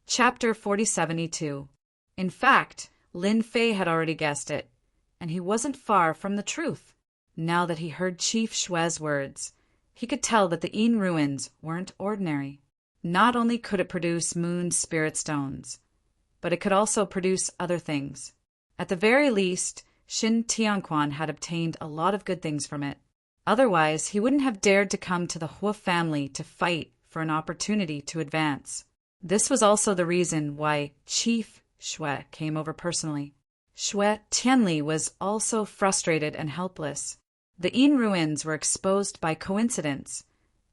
Chapter 4072. In fact, Lin Fei had already guessed it, and he wasn't far from the truth. Now that he heard Chief Shue's words, he could tell that the Yin ruins weren't ordinary. Not only could it produce moon spirit stones, but it could also produce other things. At the very least, Shin Tianquan had obtained a lot of good things from it. Otherwise, he wouldn't have dared to come to the Hua family to fight for an opportunity to advance. This was also the reason why Chief Shue came over personally. Shue Tianli was also frustrated and helpless. The Yin ruins were exposed by coincidence,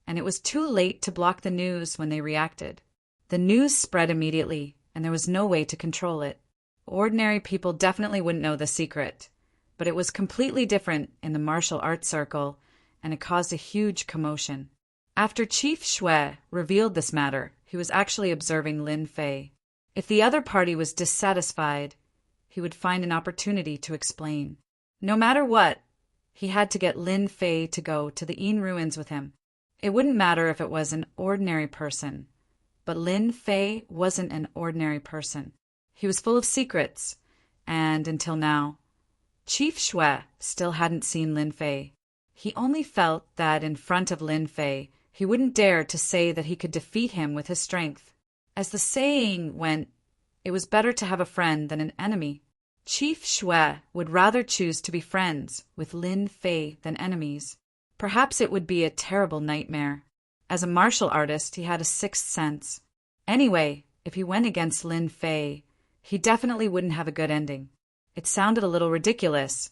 and it was too late to block the news when they reacted. The news spread immediately, and there was no way to control it. Ordinary people definitely wouldn't know the secret, but it was completely different in the martial arts circle, and it caused a huge commotion. After Chief Shue revealed this matter, he was actually observing Lin Fei. If the other party was dissatisfied, he would find an opportunity to explain. No matter what, he had to get Lin Fei to go to the Yin ruins with him. It wouldn't matter if it was an ordinary person, but Lin Fei wasn't an ordinary person. He was full of secrets, and until now, Chief Shue still hadn't seen Lin Fei. He only felt that in front of Lin Fei, he wouldn't dare to say that he could defeat him with his strength. As the saying went, it was better to have a friend than an enemy. Chief Shue would rather choose to be friends with Lin Fei than enemies. Perhaps it would be a terrible nightmare. As a martial artist, he had a sixth sense. Anyway, if he went against Lin Fei, he definitely wouldn't have a good ending. It sounded a little ridiculous,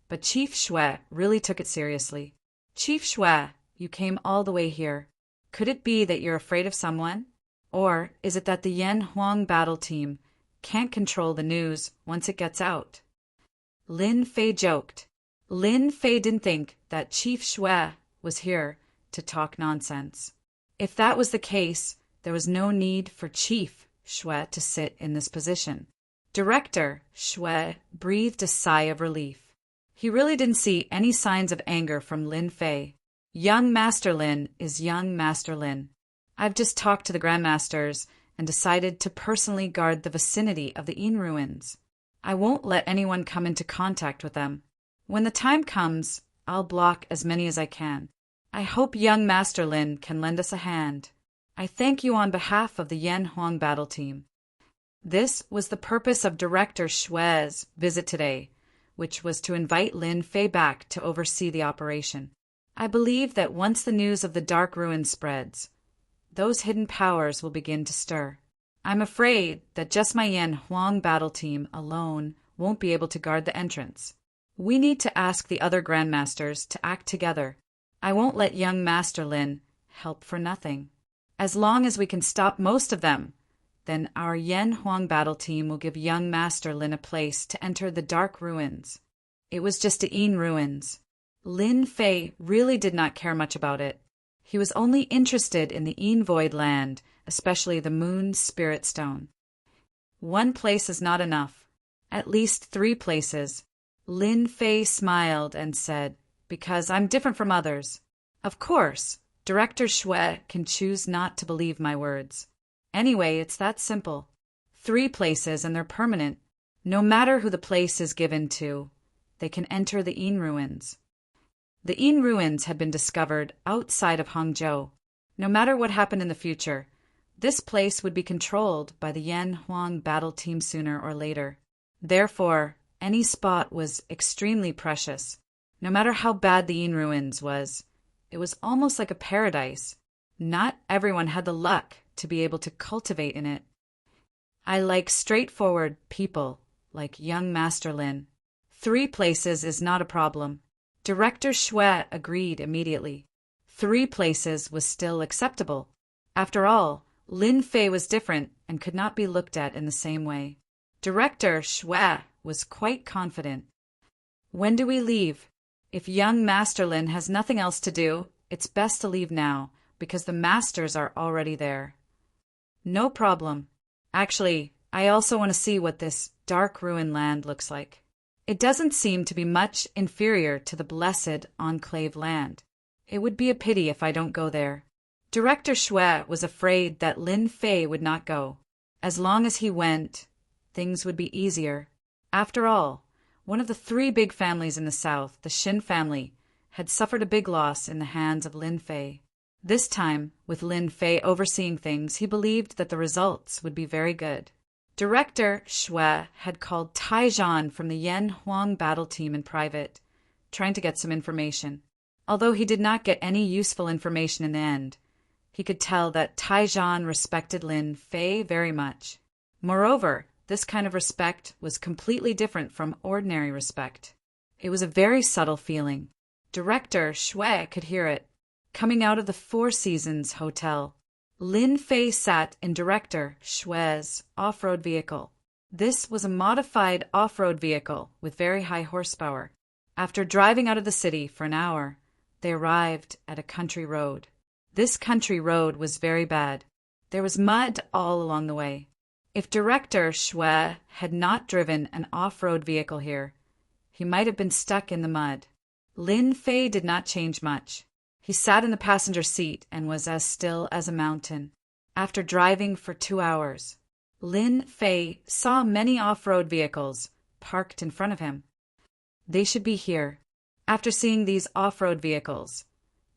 but Chief Shue really took it seriously. Chief Shue, you came all the way here. Could it be that you're afraid of someone? Or is it that the Yan Huang battle team can't control the news once it gets out? Lin Fei joked. Lin Fei didn't think that Chief Shue was here to talk nonsense. If that was the case, there was no need for Chief Shue to sit in this position. Director Shue breathed a sigh of relief. He really didn't see any signs of anger from Lin Fei. Young Master Lin is young Master Lin. I've just talked to the Grandmasters and decided to personally guard the vicinity of the Yin ruins. I won't let anyone come into contact with them. When the time comes, I'll block as many as I can. I hope young Master Lin can lend us a hand. I thank you on behalf of the Yan Huang battle team. This was the purpose of Director Shue's visit today, which was to invite Lin Fei back to oversee the operation. I believe that once the news of the Dark Ruin spreads, those hidden powers will begin to stir. I'm afraid that just my Yan Huang battle team alone won't be able to guard the entrance. We need to ask the other Grandmasters to act together. I won't let young Master Lin help for nothing. As long as we can stop most of them, then our Yan Huang battle team will give young Master Lin a place to enter the Dark Ruins. It was just the Yin ruins. Lin Fei really did not care much about it. He was only interested in the Yin Void land, especially the Moon Spirit Stone. One place is not enough. At least 3 places. Lin Fei smiled and said, because I'm different from others. Of course, Director Shue can choose not to believe my words. Anyway, it's that simple. 3 places and they're permanent. No matter who the place is given to, they can enter the Yin ruins. The Yin ruins had been discovered outside of Hangzhou. No matter what happened in the future, this place would be controlled by the Yan Huang battle team sooner or later. Therefore, any spot was extremely precious. No matter how bad the Yin ruins was, it was almost like a paradise. Not everyone had the luck to be able to cultivate in it. I like straightforward people, like young Master Lin. 3 places is not a problem. Director Shue agreed immediately. 3 places was still acceptable. After all, Lin Fei was different and could not be looked at in the same way. Director Shue was quite confident. When do we leave? If young Master Lin has nothing else to do, it's best to leave now, because the masters are already there. No problem. Actually, I also want to see what this Dark Ruin land looks like. It doesn't seem to be much inferior to the blessed Enclave land. It would be a pity if I don't go there. Director Shue was afraid that Lin Fei would not go. As long as he went, things would be easier. After all, one of the three big families in the South, the Shin family, had suffered a big loss in the hands of Lin Fei. This time, with Lin Fei overseeing things, he believed that the results would be very good. Director Xue had called Taizhan from the Yan Huang battle team in private, trying to get some information. Although he did not get any useful information in the end, he could tell that Taizhan respected Lin Fei very much. Moreover, this kind of respect was completely different from ordinary respect. It was a very subtle feeling. Director Xue could hear it. Coming out of the Four Seasons Hotel, Lin Fei sat in Director Xue's off-road vehicle. This was a modified off-road vehicle with very high horsepower. After driving out of the city for an hour, they arrived at a country road. This country road was very bad. There was mud all along the way. If Director Xue had not driven an off-road vehicle here, he might have been stuck in the mud. Lin Fei did not change much. He sat in the passenger seat and was as still as a mountain. After driving for 2 hours, Lin Fei saw many off-road vehicles parked in front of him. They should be here. After seeing these off-road vehicles,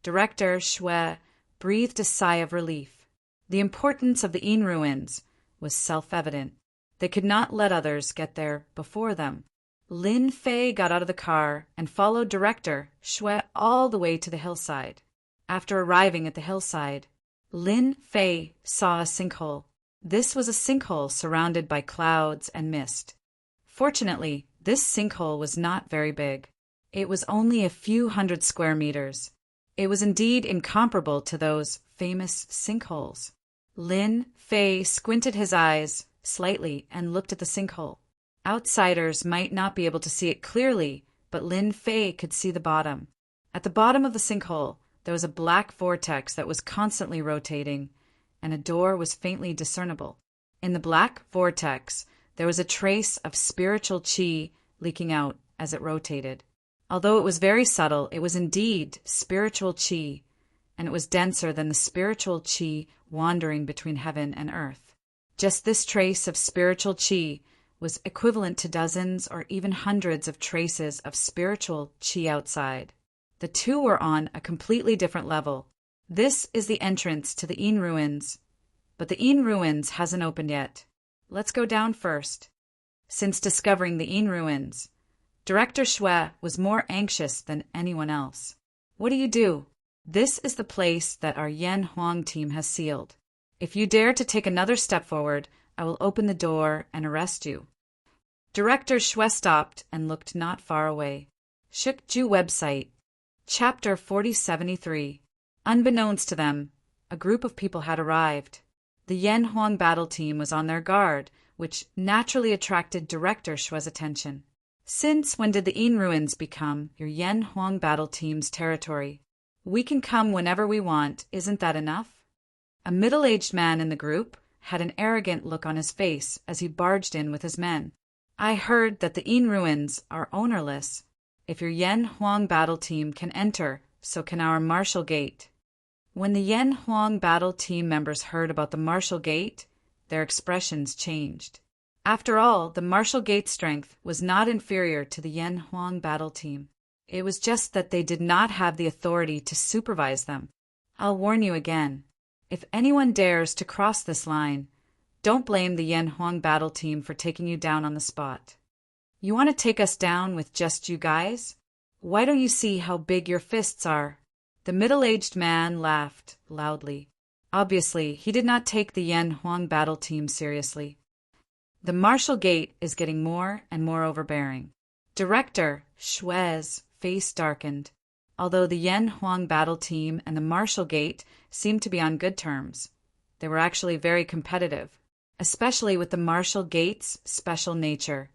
Director Xue breathed a sigh of relief. The importance of the Yin ruins was self-evident. They could not let others get there before them. Lin Fei got out of the car and followed Director Xue all the way to the hillside. After arriving at the hillside, Lin Fei saw a sinkhole. This was a sinkhole surrounded by clouds and mist. Fortunately, this sinkhole was not very big. It was only a few hundred square meters. It was indeed incomparable to those famous sinkholes. Lin Fei squinted his eyes slightly and looked at the sinkhole. Outsiders might not be able to see it clearly, but Lin Fei could see the bottom. At the bottom of the sinkhole, there was a black vortex that was constantly rotating, and a door was faintly discernible. In the black vortex, there was a trace of spiritual qi leaking out as it rotated. Although it was very subtle, it was indeed spiritual qi, and it was denser than the spiritual qi wandering between heaven and earth. Just this trace of spiritual qi was equivalent to dozens or even hundreds of traces of spiritual qi outside. The two were on a completely different level. This is the entrance to the Yin ruins, but the Yin ruins hasn't opened yet. Let's go down first. Since discovering the Yin ruins, Director Xue was more anxious than anyone else. What do? This is the place that our Yan Huang team has sealed. If you dare to take another step forward, I will open the door and arrest you. Director Xue stopped and looked not far away. Shikju website, Chapter 4073. Unbeknownst to them, a group of people had arrived. The Yan Huang battle team was on their guard, which naturally attracted Director Xue's attention. Since when did the Yin ruins become your Yan Huang battle team's territory? We can come whenever we want, isn't that enough? A middle-aged man in the group had an arrogant look on his face as he barged in with his men. I heard that the Yin ruins are ownerless. If your Yan Huang battle team can enter, so can our Martial Gate. When the Yan Huang battle team members heard about the Martial Gate, their expressions changed. After all, the Martial Gate strength was not inferior to the Yan Huang battle team. It was just that they did not have the authority to supervise them. I'll warn you again. If anyone dares to cross this line, don't blame the Yan Huang battle team for taking you down on the spot. You want to take us down with just you guys? Why don't you see how big your fists are? The middle-aged man laughed loudly. Obviously, he did not take the Yan Huang battle team seriously. The Martial Gate is getting more and more overbearing. Director Xue's face darkened. Although the Yan Huang battle team and the Martial Gate seemed to be on good terms, they were actually very competitive, especially with the Martial Gate's special nature.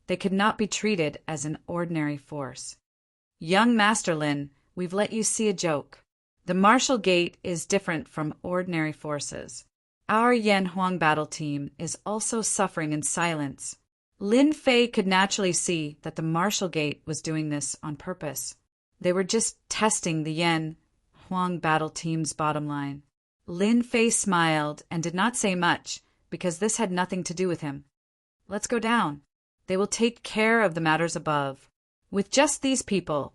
They could not be treated as an ordinary force. Young Master Lin, we've let you see a joke. The Martial Gate is different from ordinary forces. Our Yan Huang battle team is also suffering in silence. Lin Fei could naturally see that the Martial Gate was doing this on purpose. They were just testing the Yan Huang battle team's bottom line. Lin Fei smiled and did not say much because this had nothing to do with him. Let's go down. They will take care of the matters above. With just these people,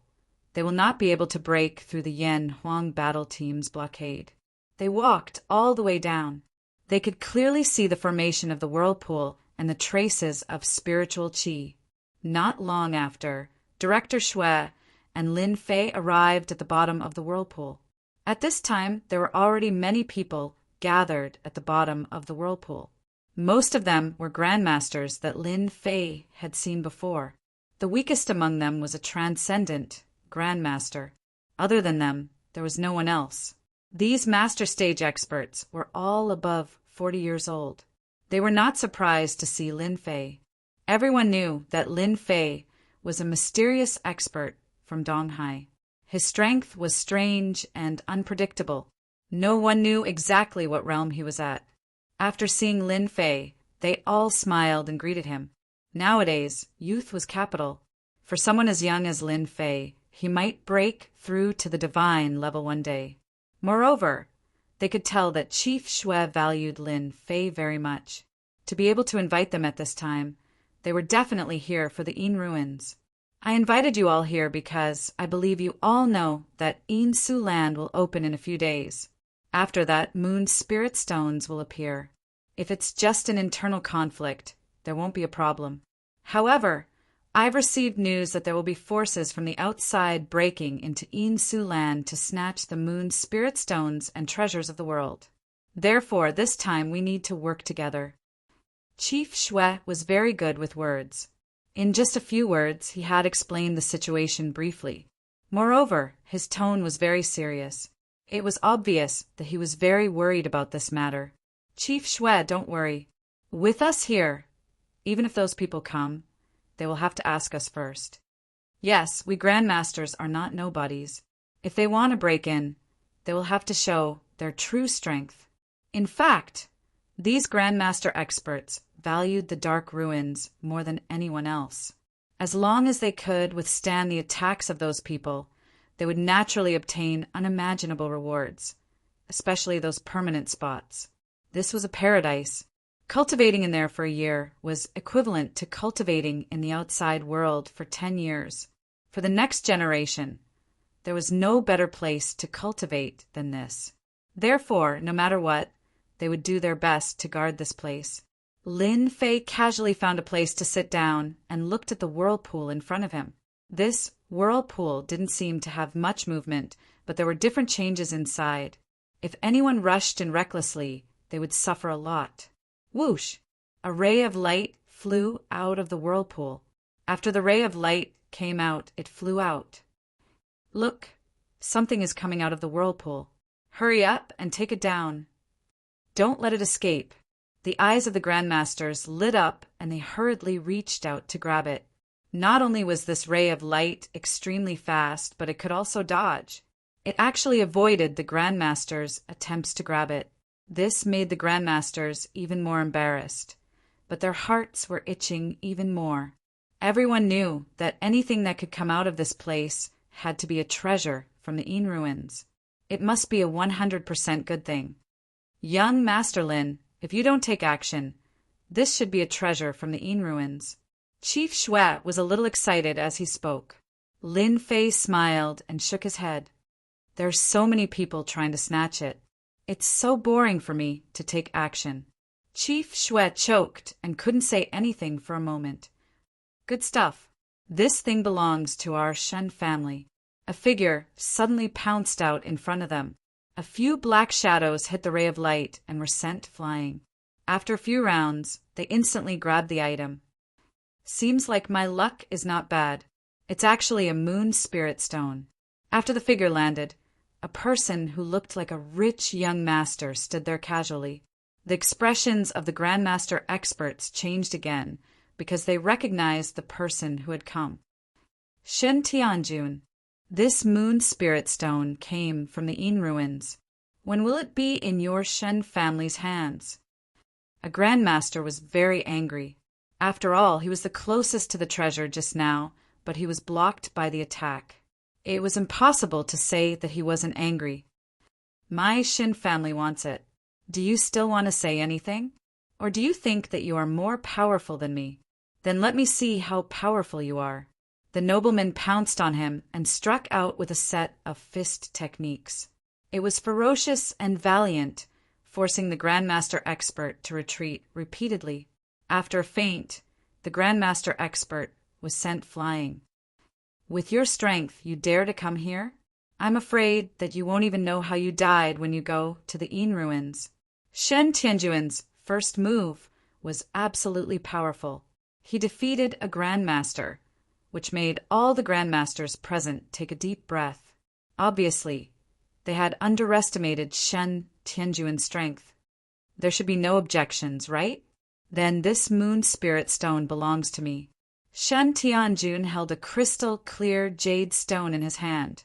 they will not be able to break through the Yan Huang battle team's blockade. They walked all the way down. They could clearly see the formation of the whirlpool and the traces of spiritual qi. Not long after, Director Shui and Lin Fei arrived at the bottom of the whirlpool. At this time, there were already many people gathered at the bottom of the whirlpool. Most of them were grandmasters that Lin Fei had seen before. The weakest among them was a transcendent grandmaster. Other than them, there was no one else. These master stage experts were all above 40 years old. They were not surprised to see Lin Fei. Everyone knew that Lin Fei was a mysterious expert from Donghai. His strength was strange and unpredictable. No one knew exactly what realm he was at. After seeing Lin Fei, they all smiled and greeted him. Nowadays, youth was capital. For someone as young as Lin Fei, he might break through to the divine level one day. Moreover, they could tell that Chief Shui valued Lin Fei very much. To be able to invite them at this time, they were definitely here for the Yin ruins. I invited you all here because I believe you all know that Yin Su land will open in a few days. After that, moon spirit stones will appear. If it's just an internal conflict, there won't be a problem. However, I've received news that there will be forces from the outside breaking into Yin Su land to snatch the moon's spirit stones and treasures of the world. Therefore, this time we need to work together. Chief Shui was very good with words. In just a few words, he had explained the situation briefly. Moreover, his tone was very serious. It was obvious that he was very worried about this matter. Chief Shui, don't worry. With us here, even if those people come, they will have to ask us first. Yes, we grandmasters are not nobodies. If they want to break in, they will have to show their true strength. In fact, these grandmaster experts valued the dark ruins more than anyone else. As long as they could withstand the attacks of those people, they would naturally obtain unimaginable rewards, especially those permanent spots. This was a paradise. Cultivating in there for a year was equivalent to cultivating in the outside world for 10 years. For the next generation, there was no better place to cultivate than this. Therefore, no matter what, they would do their best to guard this place. Lin Fei casually found a place to sit down and looked at the whirlpool in front of him. This whirlpool didn't seem to have much movement, but there were different changes inside. If anyone rushed in recklessly, they would suffer a lot. Whoosh! A ray of light flew out of the whirlpool. After the ray of light came out, it flew out. Look, something is coming out of the whirlpool. Hurry up and take it down. Don't let it escape. The eyes of the grandmasters lit up and they hurriedly reached out to grab it. Not only was this ray of light extremely fast, but it could also dodge. It actually avoided the grandmasters' attempts to grab it. This made the grandmasters even more embarrassed, but their hearts were itching even more. Everyone knew that anything that could come out of this place had to be a treasure from the Yin ruins. It must be a 100% good thing. Young Master Lin, if you don't take action, this should be a treasure from the Yin ruins. Chief Shui was a little excited as he spoke. Lin Fei smiled and shook his head. There are so many people trying to snatch it. It's so boring for me to take action. Chief Shui choked and couldn't say anything for a moment. Good stuff. This thing belongs to our Shen family. A figure suddenly pounced out in front of them. A few black shadows hit the ray of light and were sent flying. After a few rounds, they instantly grabbed the item. Seems like my luck is not bad. It's actually a moon spirit stone. After the figure landed, a person who looked like a rich young master stood there casually. The expressions of the grandmaster experts changed again because they recognized the person who had come. Shen Tianjun. This moon spirit stone came from the Yin ruins. When will it be in your Shen family's hands? A grandmaster was very angry. After all, he was the closest to the treasure just now, but he was blocked by the attack. It was impossible to say that he wasn't angry. My Shen family wants it. Do you still want to say anything? Or do you think that you are more powerful than me? Then let me see how powerful you are." The nobleman pounced on him and struck out with a set of fist techniques. It was ferocious and valiant, forcing the Grandmaster Expert to retreat repeatedly. After a feint, the Grandmaster Expert was sent flying. "With your strength, you dare to come here? I'm afraid that you won't even know how you died when you go to the Yin ruins." Shen Tianjuan's first move was absolutely powerful. He defeated a Grandmaster, which made all the Grandmasters present take a deep breath. Obviously, they had underestimated Shen Tianjuan's strength. There should be no objections, right? Then this moon spirit stone belongs to me. Shen Tianjun held a crystal-clear jade stone in his hand,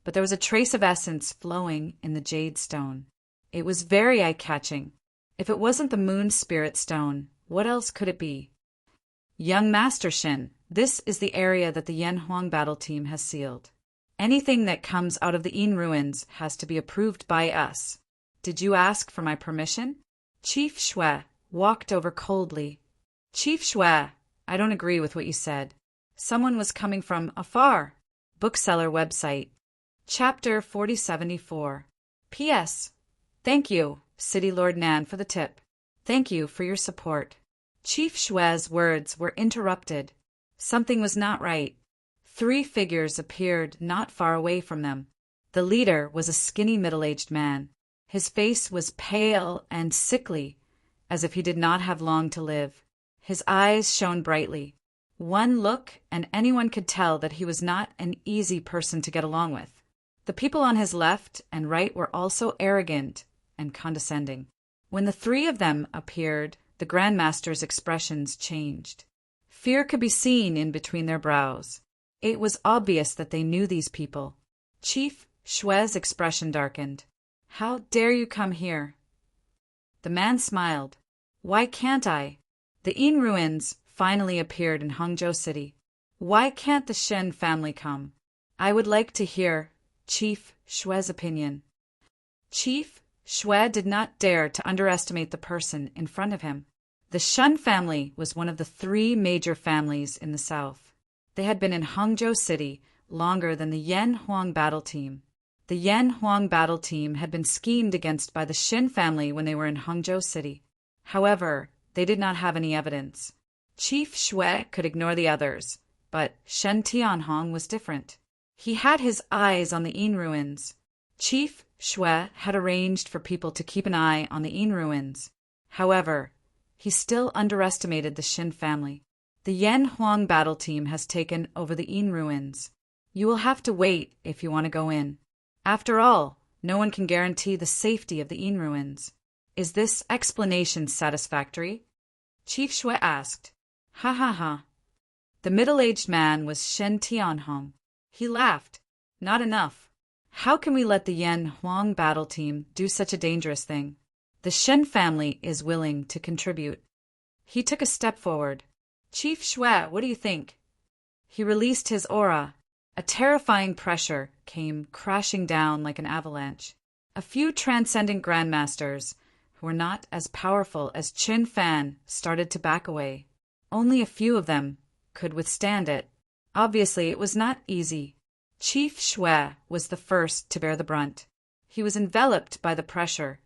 but there was a trace of essence flowing in the jade stone. It was very eye-catching. If it wasn't the moon spirit stone, what else could it be? "Young Master Shen, this is the area that the Yan Huang battle team has sealed. Anything that comes out of the Yin ruins has to be approved by us. Did you ask for my permission?" Chief Shui walked over coldly. "Chief Shui, I don't agree with what you said. Someone was coming from afar." Bookseller website. Chapter 4074. P.S. Thank you, City Lord Nan, for the tip. Thank you for your support. Chief Shui's words were interrupted. Something was not right. 3 figures appeared not far away from them. The leader was a skinny middle-aged man. His face was pale and sickly, as if he did not have long to live. His eyes shone brightly. One look, and anyone could tell that he was not an easy person to get along with. The people on his left and right were also arrogant and condescending. When the 3 of them appeared, the Grandmaster's expressions changed. Fear could be seen in between their brows. It was obvious that they knew these people. Chief Shui's expression darkened. "How dare you come here?" The man smiled. "Why can't I? The Yin ruins finally appeared in Hangzhou City. Why can't the Shen family come? I would like to hear Chief Shui's opinion." Chief Shui did not dare to underestimate the person in front of him. The Shen family was one of the 3 major families in the south. They had been in Hangzhou City longer than the Yan Huang battle team. The Yan Huang battle team had been schemed against by the Shen family when they were in Hangzhou City. However, they did not have any evidence. Chief Shui could ignore the others, but Shen Tianhong was different. He had his eyes on the Yin ruins. Chief Shui had arranged for people to keep an eye on the Yin ruins. However, he still underestimated the Shen family. The Yan Huang battle team has taken over the Yin ruins. You will have to wait if you want to go in. After all, no one can guarantee the safety of the Yin ruins. Is this explanation satisfactory? Chief Shui asked. Ha ha ha. The middle-aged man was Shen Tianhong. He laughed. Not enough. How can we let the Yan Huang battle team do such a dangerous thing? The Shen family is willing to contribute. He took a step forward. Chief Shui, what do you think? He released his aura. A terrifying pressure came crashing down like an avalanche. A few transcendent grandmasters, who were not as powerful as Qin Fan, started to back away. Only a few of them could withstand it. Obviously, it was not easy. Chief Shui was the first to bear the brunt. He was enveloped by the pressure,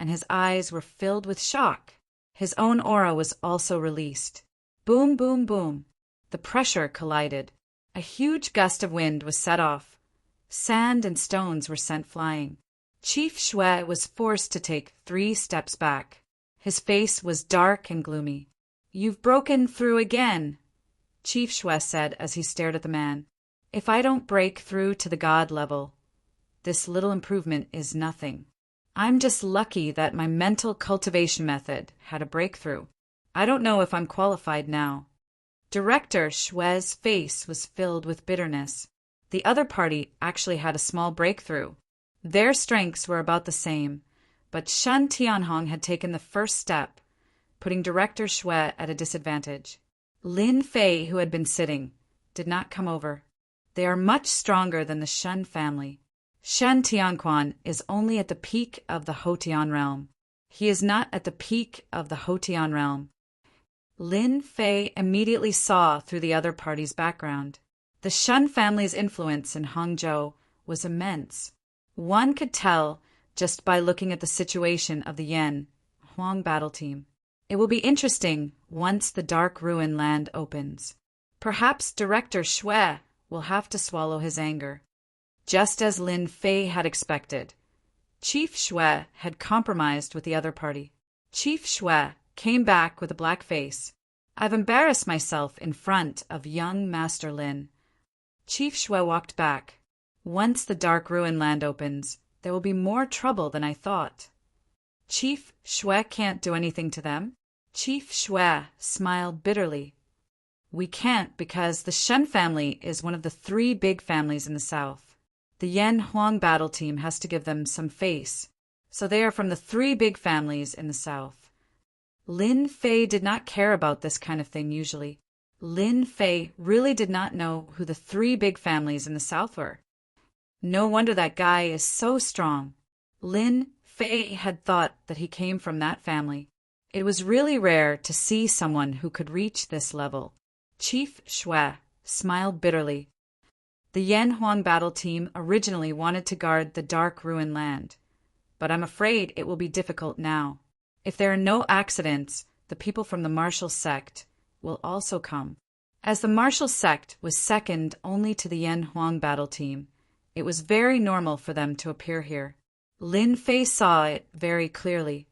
and his eyes were filled with shock. His own aura was also released. Boom, boom, boom. The pressure collided. A huge gust of wind was set off. Sand and stones were sent flying. Chief Shui was forced to take 3 steps back. His face was dark and gloomy. You've broken through again, Chief Shui said as he stared at the man. If I don't break through to the god level, this little improvement is nothing. I'm just lucky that my mental cultivation method had a breakthrough. I don't know if I'm qualified now. Director Shui's face was filled with bitterness. The other party actually had a small breakthrough. Their strengths were about the same, but Shen Tianhong had taken the first step, putting Director Shui at a disadvantage. Lin Fei, who had been sitting, did not come over. They are much stronger than the Shen family. Shen Tianquan is only at the peak of the Hotian realm. He is not at the peak of the Hotian realm. Lin Fei immediately saw through the other party's background. The Shun family's influence in Hangzhou was immense. One could tell just by looking at the situation of the Yan Huang battle team. It will be interesting once the Dark Ruin Land opens. Perhaps Director Xue will have to swallow his anger. Just as Lin Fei had expected, Chief Xue had compromised with the other party. Chief Xue came back with a black face. I've embarrassed myself in front of young Master Lin. Chief Xue walked back. Once the Dark Ruin Land opens, there will be more trouble than I thought. Chief Xue can't do anything to them? Chief Xue smiled bitterly. We can't because the Shen family is one of the 3 big families in the south. The Yan Huang battle team has to give them some face, so they are from the 3 big families in the south. Lin Fei did not care about this kind of thing usually. Lin Fei really did not know who the 3 big families in the south were. No wonder that guy is so strong. Lin Fei had thought that he came from that family. It was really rare to see someone who could reach this level. Chief Xue smiled bitterly. The Yan Huang battle team originally wanted to guard the Dark Ruin Land, but I'm afraid it will be difficult now. If there are no accidents, the people from the martial sect will also come. As the martial sect was second only to the Yan Huang battle team, it was very normal for them to appear here. Lin Fei saw it very clearly.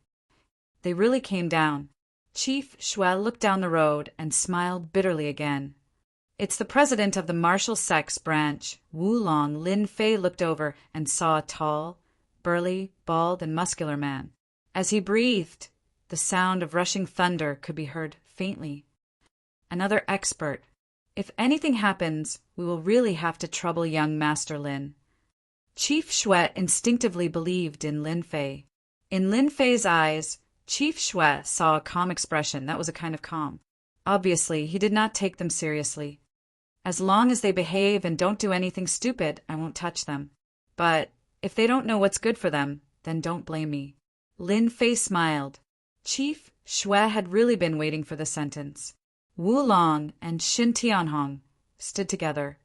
They really came down. Chief Xue looked down the road and smiled bitterly again. It's the president of the martial sect's branch, Wu Long. Lin Fei looked over and saw a tall, burly, bald, and muscular man. As he breathed, the sound of rushing thunder could be heard faintly. Another expert. If anything happens, we will really have to trouble young Master Lin. Chief Xue instinctively believed in Lin Fei. In Lin Fei's eyes, Chief Xue saw a calm expression that was a kind of calm. Obviously, he did not take them seriously. As long as they behave and don't do anything stupid, I won't touch them. But if they don't know what's good for them, then don't blame me. Lin Fei smiled. Chief Xue had really been waiting for the sentence. Wu Long and Xin Tianhong stood together.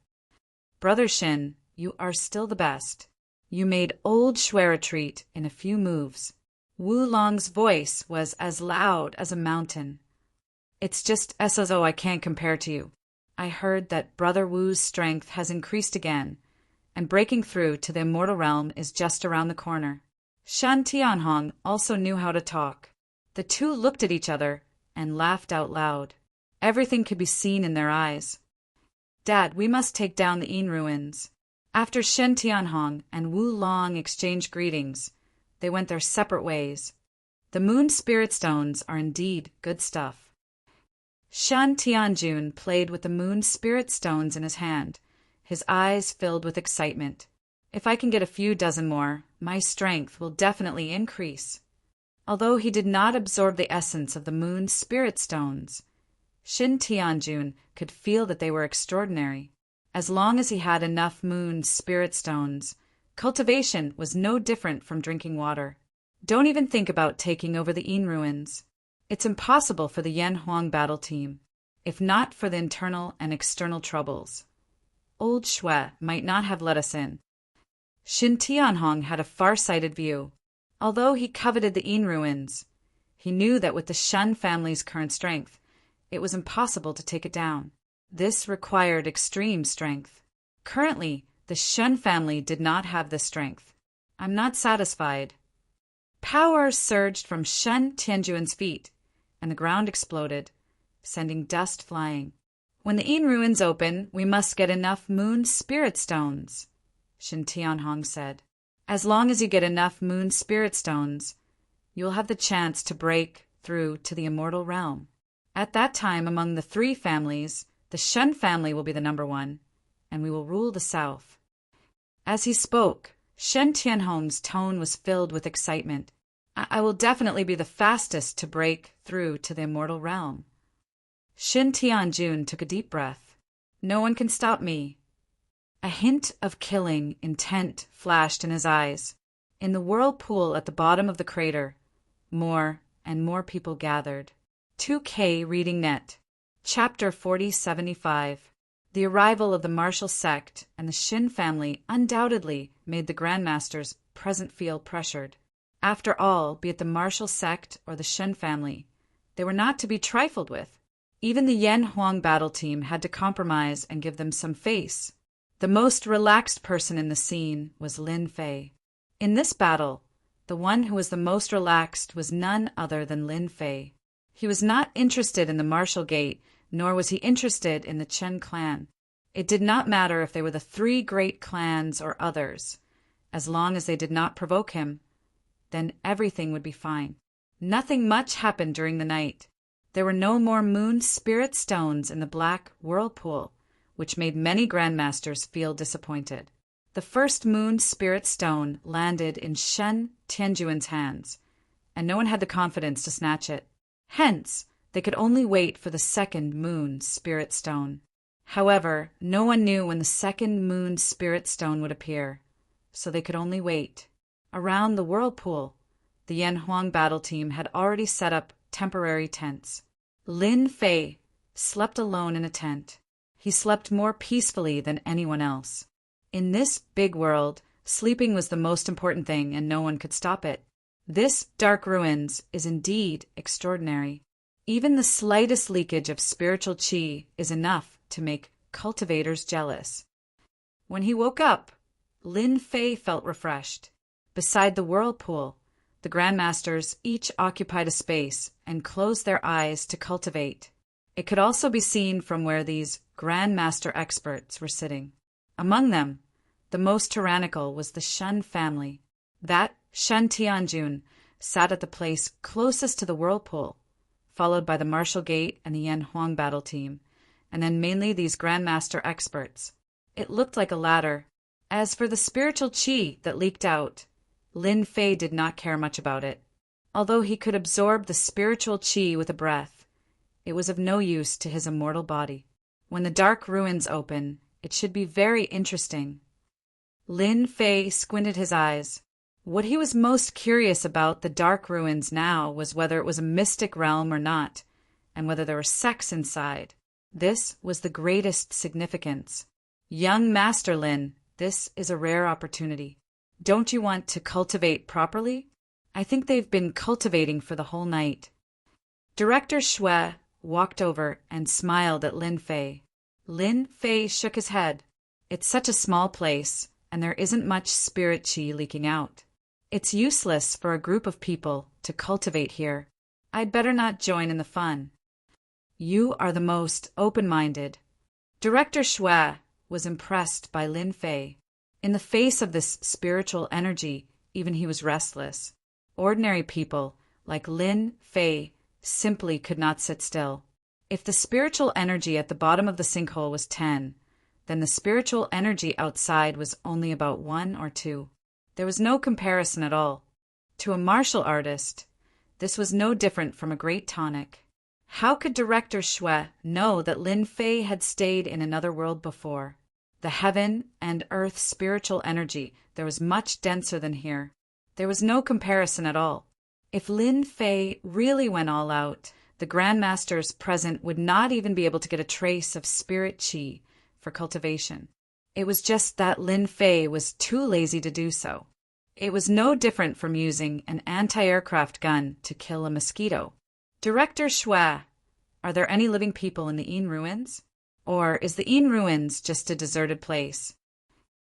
Brother Xin, you are still the best. You made old Xue retreat in a few moves. Wu Long's voice was as loud as a mountain. It's just as though I can't compare to you. I heard that Brother Wu's strength has increased again, and breaking through to the immortal realm is just around the corner. Shan Tianhong also knew how to talk. The 2 looked at each other and laughed out loud. Everything could be seen in their eyes. Dad, we must take down the Yin ruins. After Shen Tianhong and Wu Long exchanged greetings, they went their separate ways. The moon spirit stones are indeed good stuff. Shan Tianjun played with the moon spirit stones in his hand, his eyes filled with excitement. If I can get a few dozen more, my strength will definitely increase. Although he did not absorb the essence of the moon spirit stones, Shin Tianjun could feel that they were extraordinary. As long as he had enough moon spirit stones, cultivation was no different from drinking water. Don't even think about taking over the Yin ruins. It's impossible for the Yan Huang battle team, if not for the internal and external troubles. Old Xue might not have let us in. Xin Tianhong had a far-sighted view. Although he coveted the Yin ruins, he knew that with the Shun family's current strength, it was impossible to take it down. This required extreme strength. Currently, the Shun family did not have this strength. I'm not satisfied. Power surged from Shen Tianjun's feet, and the ground exploded, sending dust flying. When the Yin ruins open, we must get enough moon spirit stones, Shin Tianhong said. As long as you get enough moon spirit stones, you will have the chance to break through to the immortal realm. At that time, among the 3 families, the Shen family will be the number 1, and we will rule the south. As he spoke, Shen Tianhong's tone was filled with excitement. I will definitely be the fastest to break through to the immortal realm. Shin Tianjun took a deep breath. No one can stop me. A hint of killing intent flashed in his eyes. In the whirlpool at the bottom of the crater, More and more people gathered. 2K Reading Net. Chapter 4075. The arrival of the martial sect and the Shin family undoubtedly made the Grandmasters present feel pressured. After all, be it the martial sect or the Shin family, they were not to be trifled with. Even the Yen Huang battle team had to compromise and give them some face. The most relaxed person in the scene was Lin Fei. In this battle, the one who was the most relaxed was none other than Lin Fei. He was not interested in the martial gate, nor was he interested in the Chen clan. It did not matter if they were the three great clans or others. As long as they did not provoke him, then everything would be fine. Nothing much happened during the night. There were no more moon spirit stones in the black whirlpool, which made many grandmasters feel disappointed. The first moon spirit stone landed in Shen Tianjuan's hands, and no one had the confidence to snatch it. Hence, they could only wait for the second moon spirit stone. However, no one knew when the second moon spirit stone would appear, so they could only wait. Around the whirlpool, the Yen Huang battle team had already set up temporary tents. Lin Fei slept alone in a tent. He slept more peacefully than anyone else. In this big world, sleeping was the most important thing, and no one could stop it. This dark ruins is indeed extraordinary. Even the slightest leakage of spiritual qi is enough to make cultivators jealous. When he woke up, Lin Fei felt refreshed. Beside the whirlpool, the grandmasters each occupied a space and closed their eyes to cultivate. It could also be seen from where these grandmaster experts were sitting. Among them, the most tyrannical was the Shen family. That Shen Tianjun sat at the place closest to the whirlpool, followed by the martial gate and the Yen Huang battle team, and then mainly these grandmaster experts. It looked like a ladder. As for the spiritual qi that leaked out, Lin Fei did not care much about it. Although he could absorb the spiritual qi with a breath, it was of no use to his immortal body. When the dark ruins open, it should be very interesting. Lin Fei squinted his eyes. What he was most curious about the dark ruins now was whether it was a mystic realm or not, and whether there were sects inside. This was the greatest significance. Young Master Lin, this is a rare opportunity. Don't you want to cultivate properly? I think they've been cultivating for the whole night. Director Xue walked over and smiled at Lin Fei. Lin Fei shook his head. It's such a small place, and there isn't much spirit qi leaking out. It's useless for a group of people to cultivate here. I'd better not join in the fun. You are the most open-minded. Director Xue was impressed by Lin Fei. In the face of this spiritual energy, even he was restless. Ordinary people, like Lin Fei, simply could not sit still. If the spiritual energy at the bottom of the sinkhole was 10, then the spiritual energy outside was only about 1 or 2. There was no comparison at all. To a martial artist, this was no different from a great tonic. How could Director Xue know that Lin Fei had stayed in another world before? The heaven and earth spiritual energy, there was much denser than here. There was no comparison at all. If Lin Fei really went all out, the grandmasters present would not even be able to get a trace of spirit qi for cultivation. It was just that Lin Fei was too lazy to do so. It was no different from using an anti-aircraft gun to kill a mosquito. Director Xue, are there any living people in the Yin ruins? Or is the Yin ruins just a deserted place?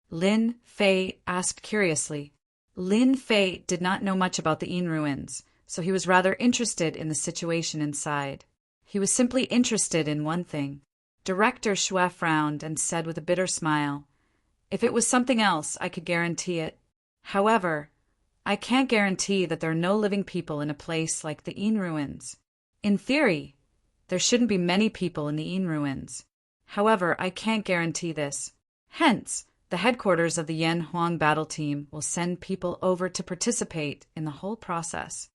Lin Fei asked curiously. Lin Fei did not know much about the Yin ruins, so he was rather interested in the situation inside. He was simply interested in one thing. Director Xue frowned and said with a bitter smile, "If it was something else, I could guarantee it. However, I can't guarantee that there are no living people in a place like the Yin ruins. In theory, there shouldn't be many people in the Yin ruins. However, I can't guarantee this. Hence, the headquarters of the Yen Huang battle team will send people over to participate in the whole process."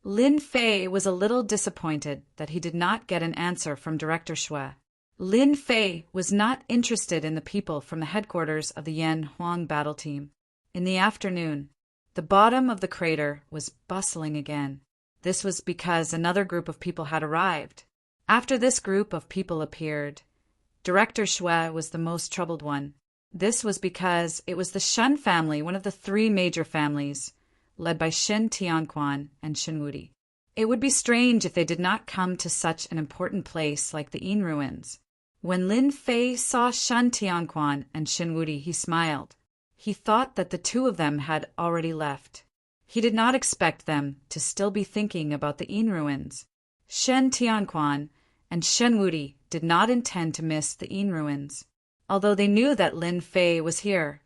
Lin Fei was a little disappointed that he did not get an answer from Director Xue. Lin Fei was not interested in the people from the headquarters of the Yen Huang battle team. In the afternoon, The bottom of the crater was bustling again. This was because another group of people had arrived. After this group of people appeared, Director Shui was the most troubled one. This was because it was the Shen family, one of the three major families, led by Shin Tianquan and Shin Wudi. It would be strange if they did not come to such an important place like the Yin ruins. When Lin Fei saw Shen Tianquan and Shin Wudi, he smiled. He thought that the two of them had already left. He did not expect them to still be thinking about the Yin ruins. Shen Tianquan and Shen Wudi did not intend to miss the Yin ruins. Although they knew that Lin Fei was here,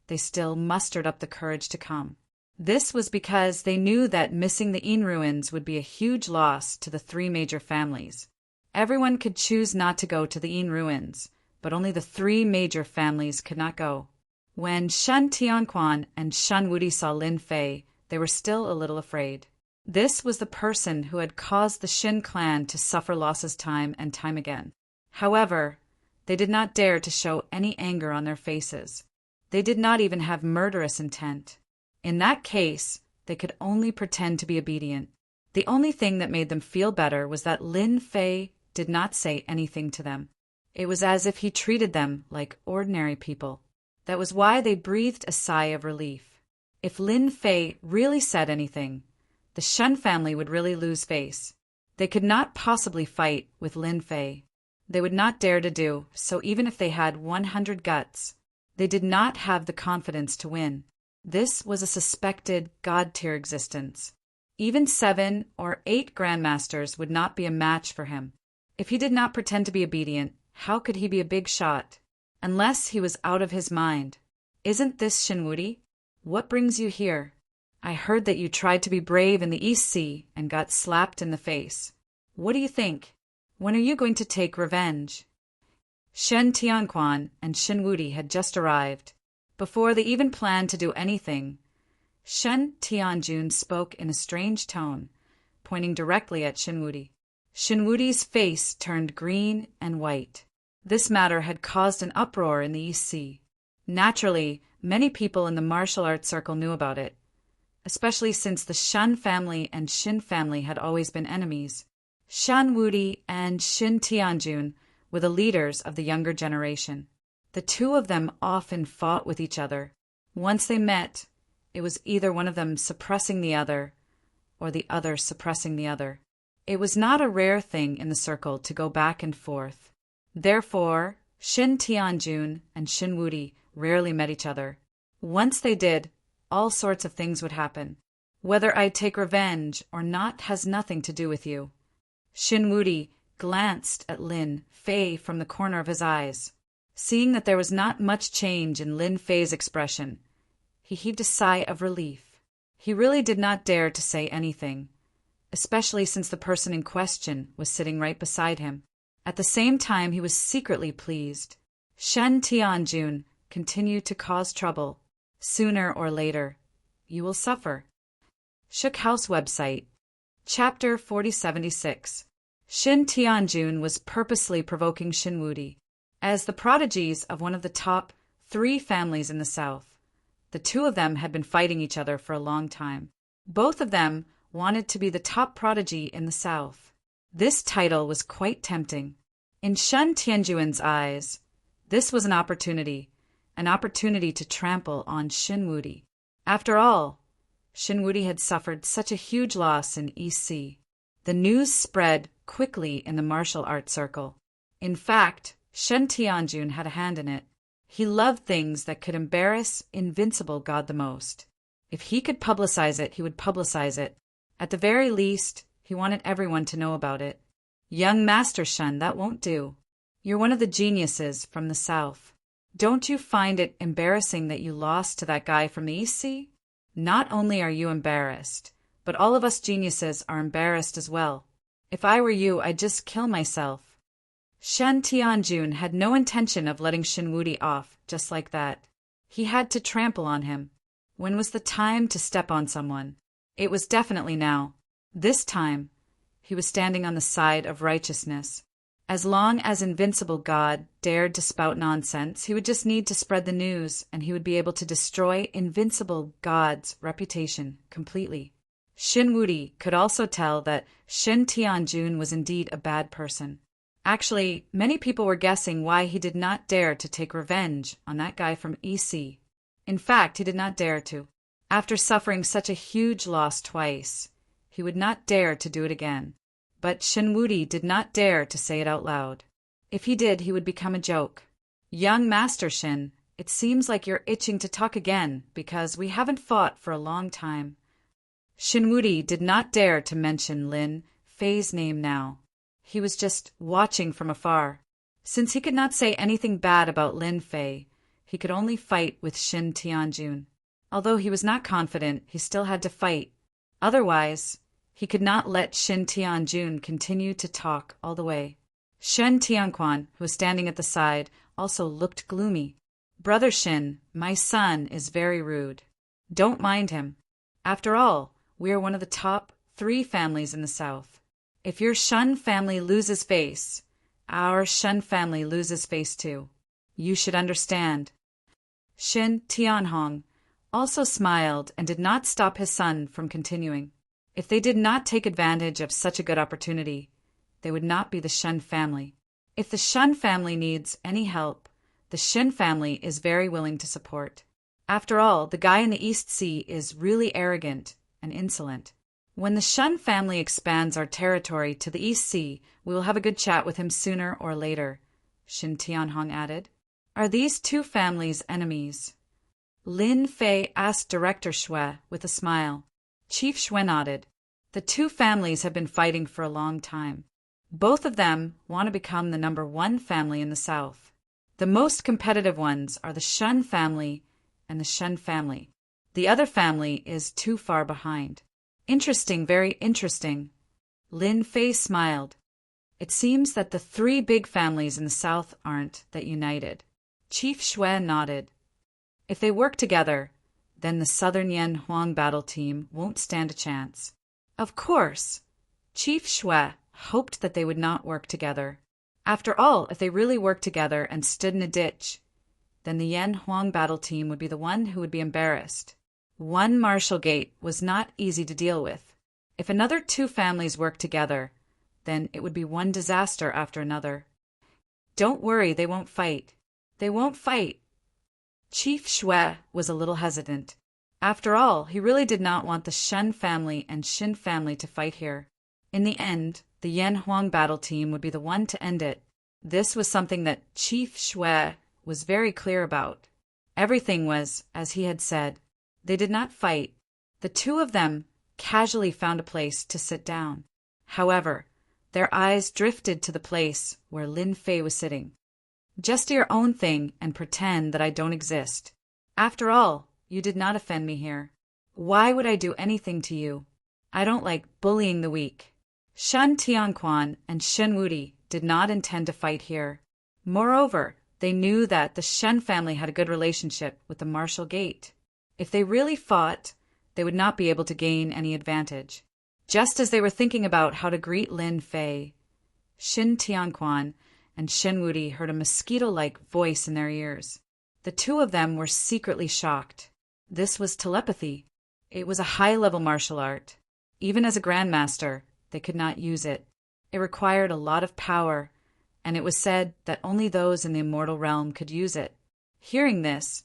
they still mustered up the courage to come. This was because they knew that missing the Yin ruins would be a huge loss to the three major families. Everyone could choose not to go to the Yin ruins, but only the three major families could not go. When Shen Tianquan and Shen Wudi saw Lin Fei, they were still a little afraid. This was the person who had caused the Shin clan to suffer losses time and time again. However, they did not dare to show any anger on their faces. They did not even have murderous intent. In that case, they could only pretend to be obedient. The only thing that made them feel better was that Lin Fei did not say anything to them. It was as if he treated them like ordinary people. That was why they breathed a sigh of relief. If Lin Fei really said anything, the Shen family would really lose face. They could not possibly fight with Lin Fei. They would not dare to do so even if they had 100 guts. They did not have the confidence to win. This was a suspected god-tier existence. Even 7 or 8 grandmasters would not be a match for him. If he did not pretend to be obedient, how could he be a big shot? Unless he was out of his mind. Isn't this Shin Wudi? What brings you here? I heard that you tried to be brave in the East Sea and got slapped in the face. What do you think? When are you going to take revenge? Shen Tianquan and Shin Wudi had just arrived. Before they even planned to do anything, Shen Tianjun spoke in a strange tone, pointing directly at Shin Wudi. Shin Wudi's face turned green and white. This matter had caused an uproar in the East Sea. Naturally, many people in the martial arts circle knew about it, especially since the Shen family and Shin family had always been enemies. Shen Wudi and Shin Tianjun were the leaders of the younger generation. The two of them often fought with each other. Once they met, it was either one of them suppressing the other, or the other suppressing the other. It was not a rare thing in the circle to go back and forth. Therefore, Shin Tianjun and Shin Wudi rarely met each other. Once they did, all sorts of things would happen. Whether I take revenge or not has nothing to do with you. Shin Wudi glanced at Lin Fei from the corner of his eyes. Seeing that there was not much change in Lin Fei's expression, he heaved a sigh of relief. He really did not dare to say anything, especially since the person in question was sitting right beside him. At the same time, he was secretly pleased. Shen Tianjun continued to cause trouble. Sooner or later, you will suffer. Shook House website. Chapter 4076. Shin Tianjun was purposely provoking Shin Wudi. As the prodigies of one of the top 3 families in the south, the two of them had been fighting each other for a long time. Both of them wanted to be the top prodigy in the south. This title was quite tempting. In Shen Tianjun's eyes, this was an opportunity to trample on Shin Wudi. After all, Shin Wudi had suffered such a huge loss in East Sea. The news spread quickly in the martial arts circle. In fact, Shen Tianjun had a hand in it. He loved things that could embarrass Invincible God the most. If he could publicize it, he would publicize it. At the very least, he wanted everyone to know about it. Young Master Shen, that won't do. You're one of the geniuses from the south. Don't you find it embarrassing that you lost to that guy from the East Sea? Not only are you embarrassed, but all of us geniuses are embarrassed as well. If I were you, I'd just kill myself. Shen Tianjun had no intention of letting Shin Wudi off just like that. He had to trample on him. When was the time to step on someone? It was definitely now. This time, he was standing on the side of righteousness. As long as Invincible God dared to spout nonsense, he would just need to spread the news, and he would be able to destroy Invincible God's reputation completely. Shin Wudi could also tell that Shin Tianjun was indeed a bad person. Actually, many people were guessing why he did not dare to take revenge on that guy from EC. In fact, he did not dare to. After suffering such a huge loss twice, he would not dare to do it again. But Shin Wudi did not dare to say it out loud. If he did, he would become a joke. Young Master Shin, it seems like you're itching to talk again because we haven't fought for a long time. Shin Wudi did not dare to mention Lin Fei's name now. He was just watching from afar. Since he could not say anything bad about Lin Fei, he could only fight with Shin Tianjun. Although he was not confident, he still had to fight. Otherwise, he could not let Shin Tianjun continue to talk all the way. Shen Tianquan, who was standing at the side, also looked gloomy. Brother Shin, my son is very rude. Don't mind him. After all, we are one of the top 3 families in the south. If your Shun family loses face, our Shun family loses face too. You should understand. Shin Tianhong also smiled and did not stop his son from continuing. If they did not take advantage of such a good opportunity, they would not be the Shun family. If the Shun family needs any help, the Shin family is very willing to support. After all, the guy in the East Sea is really arrogant and insolent. When the Shun family expands our territory to the East Sea, we will have a good chat with him sooner or later, Shin Tianhong added. Are these 2 families enemies? Lin Fei asked Director Xue with a smile. Chief Xue nodded. The 2 families have been fighting for a long time. Both of them want to become the number 1 family in the south. The most competitive ones are the Shun family and the Shen family. The other family is too far behind. Interesting, very interesting. Lin Fei smiled. It seems that the 3 big families in the south aren't that united. Chief Xue nodded. If they work together, then the Southern Yan Huang battle team won't stand a chance. Of course, Chief Xue hoped that they would not work together. After all, if they really worked together and stood in a ditch, then the Yan Huang battle team would be the one who would be embarrassed. One Marshall Gate was not easy to deal with. If another 2 families worked together, then it would be one disaster after another. Don't worry, they won't fight. They won't fight. Chief Xue was a little hesitant. After all, he really did not want the Shun family and Shin family to fight here. In the end, the Yan Huang battle team would be the one to end it. This was something that Chief Xue was very clear about. Everything was as he had said. They did not fight. The 2 of them casually found a place to sit down. However, their eyes drifted to the place where Lin Fei was sitting. Just do your own thing and pretend that I don't exist. After all, you did not offend me here. Why would I do anything to you? I don't like bullying the weak. Shen Tianquan and Shin Wudi did not intend to fight here. Moreover, they knew that the Shen family had a good relationship with the Marshall Gate. If they really fought, they would not be able to gain any advantage. Just as they were thinking about how to greet Lin Fei, Shin Tianquan and Shin Wudi heard a mosquito-like voice in their ears. The 2 of them were secretly shocked. This was telepathy. It was a high-level martial art. Even as a grandmaster, they could not use it. It required a lot of power, and it was said that only those in the immortal realm could use it. Hearing this,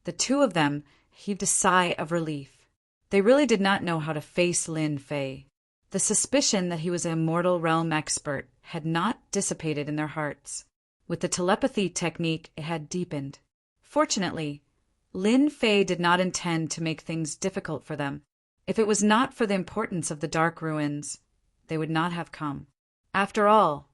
the 2 of them heaved a sigh of relief. They really did not know how to face Lin Fei. The suspicion that he was an immortal realm expert had not dissipated in their hearts. With the telepathy technique, it had deepened. Fortunately, Lin Fei did not intend to make things difficult for them. If it was not for the importance of the dark ruins, they would not have come. After all,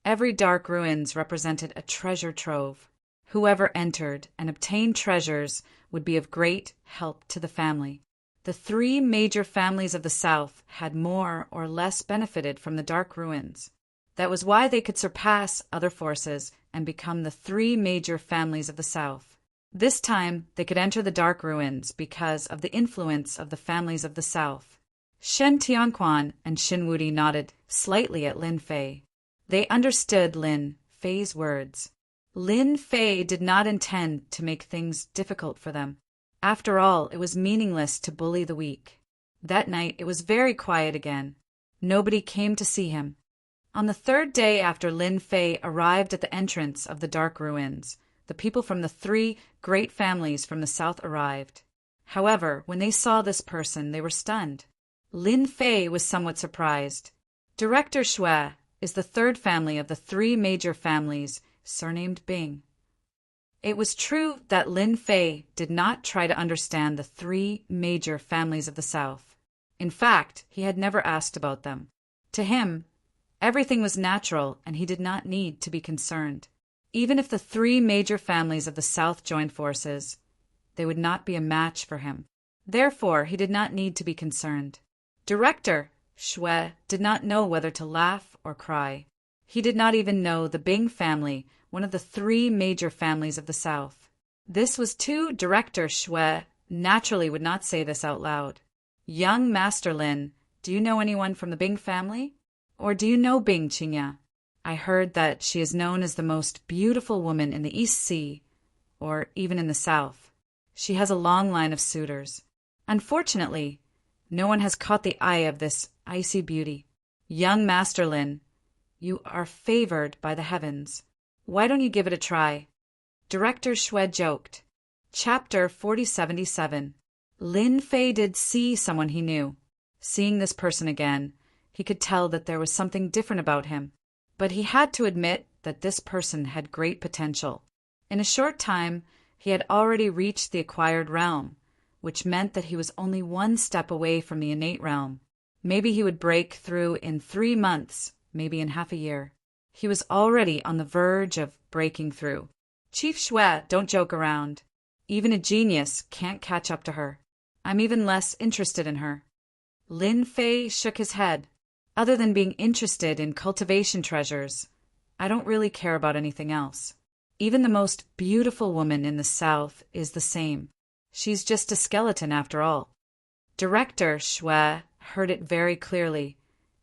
every dark ruins represented a treasure trove. Whoever entered and obtained treasures would be of great help to the family. The 3 major families of the south had more or less benefited from the dark ruins. That was why they could surpass other forces and become the 3 major families of the south. This time, they could enter the dark ruins because of the influence of the families of the south. Shen Tianquan and Shin Wudi nodded slightly at Lin Fei. They understood Lin Fei's words. Lin Fei did not intend to make things difficult for them. After all, it was meaningless to bully the weak. That night it was very quiet again. Nobody came to see him. On the third day after Lin Fei arrived at the entrance of the dark ruins, the people from the three great families from the south arrived. However, when they saw this person, they were stunned. Lin Fei was somewhat surprised. Director Shui is the third family of the three major families, surnamed Bing. It was true that Lin Fei did not try to understand the three major families of the South. In fact, he had never asked about them. To him, everything was natural and he did not need to be concerned. Even if the three major families of the South joined forces, they would not be a match for him. Therefore, he did not need to be concerned. Director Shui did not know whether to laugh or cry. He did not even know the Bing family, one of the three major families of the South. This was too. Director Shui naturally would not say this out loud. Young Master Lin, do you know anyone from the Bing family? Or do you know Bing Qingya? I heard that she is known as the most beautiful woman in the East Sea, or even in the South. She has a long line of suitors. Unfortunately, no one has caught the eye of this icy beauty. Young Master Lin, you are favored by the heavens. Why don't you give it a try? Director Shui joked. Chapter 4077. Lin Fei did see someone he knew. Seeing this person again, he could tell that there was something different about him. But he had to admit that this person had great potential. In a short time, he had already reached the acquired realm, which meant that he was only one step away from the innate realm. Maybe he would break through in 3 months, maybe in half a year. He was already on the verge of breaking through. Chief Shui, don't joke around. Even a genius can't catch up to her. I'm even less interested in her. Lin Fei shook his head. Other than being interested in cultivation treasures, I don't really care about anything else. Even the most beautiful woman in the South is the same. She's just a skeleton after all. Director Shui heard it very clearly,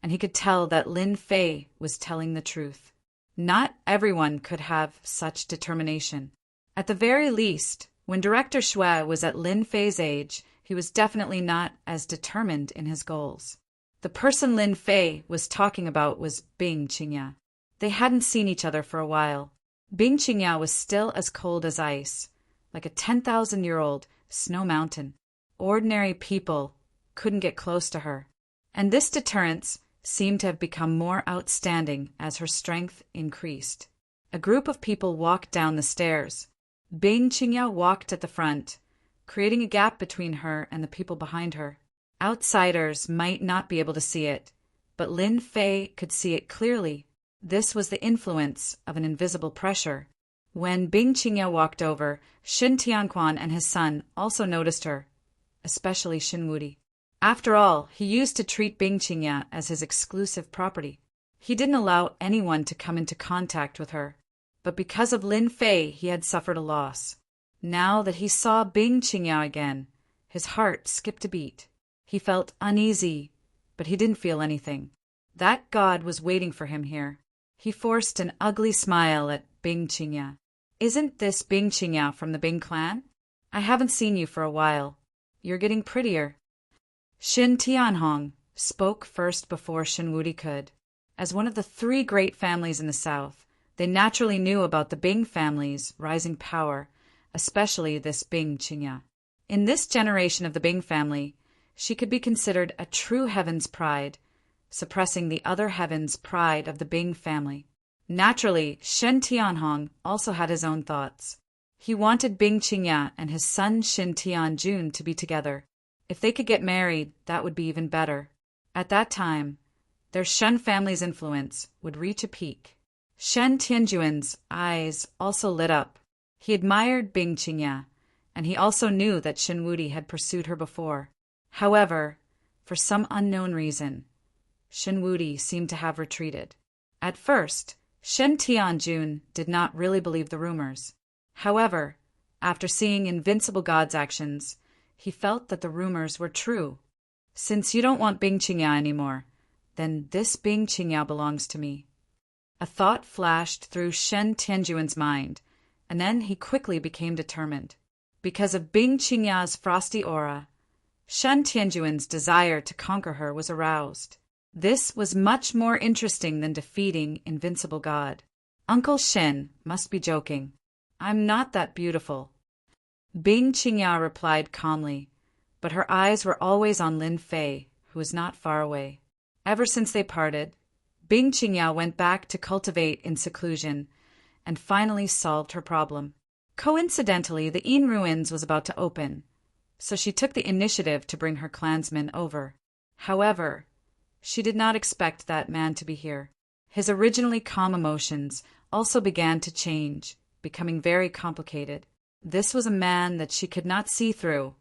and he could tell that Lin Fei was telling the truth. Not everyone could have such determination. At the very least, when Director Shui was at Lin Fei's age, he was definitely not as determined in his goals. The person Lin Fei was talking about was Bing Qingya. They hadn't seen each other for a while. Bing Qingya was still as cold as ice, like a 10,000-year-old snow mountain. Ordinary people couldn't get close to her. And this deterrence seemed to have become more outstanding as her strength increased. A group of people walked down the stairs. Bing Qingya walked at the front, creating a gap between her and the people behind her. Outsiders might not be able to see it, but Lin Fei could see it clearly. This was the influence of an invisible pressure. When Bing Qingya walked over, Shin Tianquan and his son also noticed her, especially Shin Wudi. After all, he used to treat Bing Qingya as his exclusive property. He didn't allow anyone to come into contact with her. But because of Lin Fei, he had suffered a loss. Now that he saw Bing Qingya again, his heart skipped a beat. He felt uneasy, but he didn't feel anything. That god was waiting for him here. He forced an ugly smile at Bing Qingya. Isn't this Bing Qingya from the Bing clan? I haven't seen you for a while. You're getting prettier. Shin Tianhong spoke first before Shin Wudi could. As one of the three great families in the South, they naturally knew about the Bing family's rising power, especially this Bing Qingya. In this generation of the Bing family, she could be considered a true heaven's pride, suppressing the other heaven's pride of the Bing family. Naturally, Shen Tianhong also had his own thoughts. He wanted Bing Qingya and his son Shin Tianjun to be together. If they could get married, that would be even better. At that time, their Shen family's influence would reach a peak. Shen Tianjun's eyes also lit up. He admired Bing Qingya, and he also knew that Shin Wudi had pursued her before. However, for some unknown reason, Shin Wudi seemed to have retreated. At first, Shen Tianjun did not really believe the rumors. However, after seeing Invincible God's actions, he felt that the rumors were true. Since you don't want Bing Qingya anymore, then this Bing Qingya belongs to me. A thought flashed through Shen Tianjuan's mind, and then he quickly became determined. Because of Bing Qingya's frosty aura, Shen Tianjuan's desire to conquer her was aroused. This was much more interesting than defeating Invincible God. Uncle Shen must be joking. I'm not that beautiful. Bing Qingya replied calmly, but her eyes were always on Lin Fei, who was not far away. Ever since they parted, Bing Qingya went back to cultivate in seclusion and finally solved her problem. Coincidentally, the Yin ruins was about to open, so she took the initiative to bring her clansmen over. However, she did not expect that man to be here. His originally calm emotions also began to change, becoming very complicated. This was a man that she could not see through,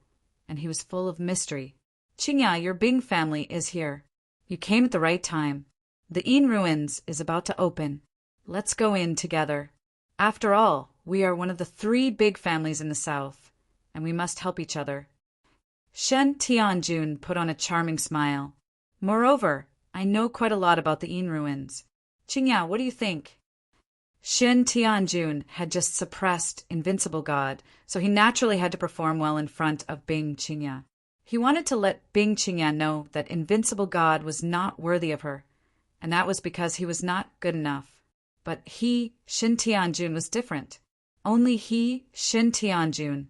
and he was full of mystery. Qingya, your Bing family is here. You came at the right time. The Yin ruins is about to open. Let's go in together. After all, we are one of the 3 big families in the south, and we must help each other. Shen Tianjun put on a charming smile. Moreover, I know quite a lot about the Yin ruins. Qingya, what do you think? Shen Tianjun had just suppressed Invincible God, so he naturally had to perform well in front of Bing Qingya. He wanted to let Bing Qingya know that Invincible God was not worthy of her, and that was because he was not good enough. But he, Shen Tianjun, was different. Only he, Shen Tianjun,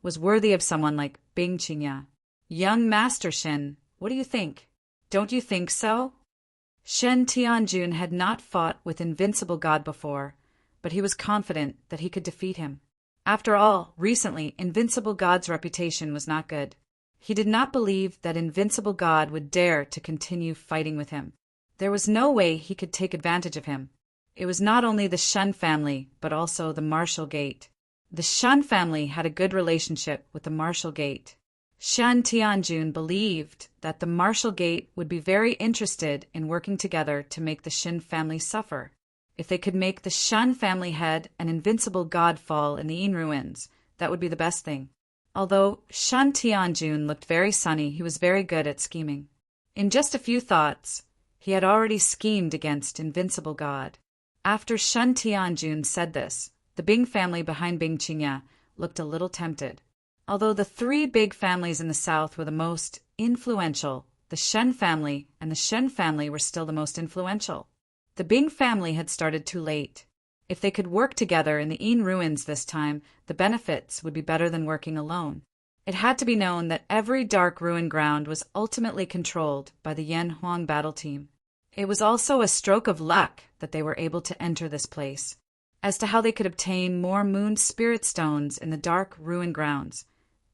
was worthy of someone like Bing Qingya. Young Master Shen, what do you think? Don't you think so? Shen Tianjun had not fought with Invincible God before, but he was confident that he could defeat him. After all, recently, Invincible God's reputation was not good. He did not believe that Invincible God would dare to continue fighting with him. There was no way he could take advantage of him. It was not only the Shen family, but also the Martial Gate. The Shen family had a good relationship with the Martial Gate. Shen Tianjun believed that the Martial Gate would be very interested in working together to make the Shen family suffer. If they could make the Shen family head an Invincible God fall in the Yin ruins, that would be the best thing. Although Shen Tianjun looked very sunny, he was very good at scheming. In just a few thoughts, he had already schemed against Invincible God. After Shen Tianjun said this, the Bing family behind Bing Qingya looked a little tempted. Although the 3 big families in the south were the most influential, the Shen family and the Shen family were still the most influential. The Bing family had started too late. If they could work together in the Yin ruins this time, the benefits would be better than working alone. It had to be known that every dark ruin ground was ultimately controlled by the Yan Huang battle team. It was also a stroke of luck that they were able to enter this place. As to how they could obtain more moon spirit stones in the dark ruin grounds,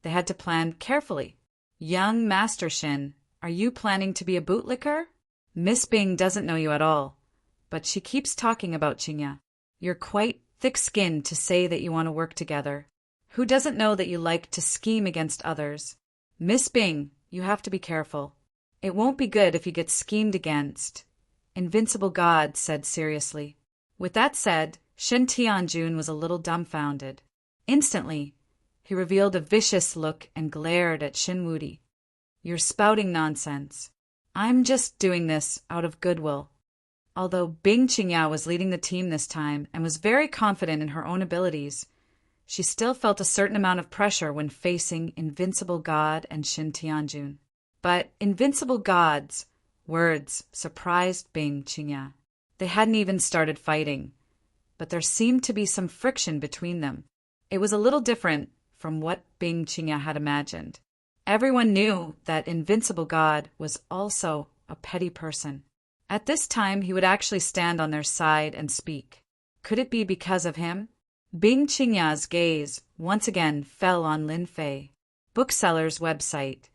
they had to plan carefully. Young Master Shen, are you planning to be a bootlicker? Miss Bing doesn't know you at all, but she keeps talking about Qingya. You're quite thick-skinned to say that you want to work together. Who doesn't know that you like to scheme against others? Miss Bing, you have to be careful. It won't be good if you get schemed against. Invincible God said seriously. With that said, Shen Tianjun was a little dumbfounded. Instantly, he revealed a vicious look and glared at Shen Wudi. You're spouting nonsense. I'm just doing this out of goodwill. Although Bing Qingya was leading the team this time and was very confident in her own abilities, she still felt a certain amount of pressure when facing Invincible God and Shen Tianjun. But Invincible God's words surprised Bing Qingya. They hadn't even started fighting, but there seemed to be some friction between them. It was a little different from what Bing Qingya had imagined. Everyone knew that Invincible God was also a petty person. At this time, he would actually stand on their side and speak. Could it be because of him? Bing Qingya's gaze once again fell on Lin Fei. Bookseller's website.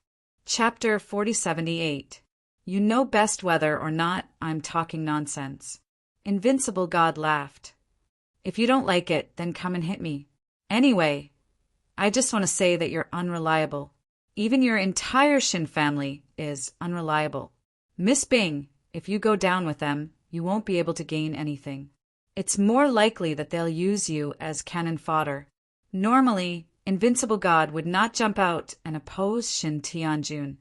Chapter 4078. You know best whether or not I'm talking nonsense. Invincible God laughed. If you don't like it, then come and hit me. Anyway, I just want to say that you're unreliable. Even your entire Shen family is unreliable. Miss Bing, if you go down with them, you won't be able to gain anything. It's more likely that they'll use you as cannon fodder. Normally, Invincible God would not jump out and oppose Shen Tianjun,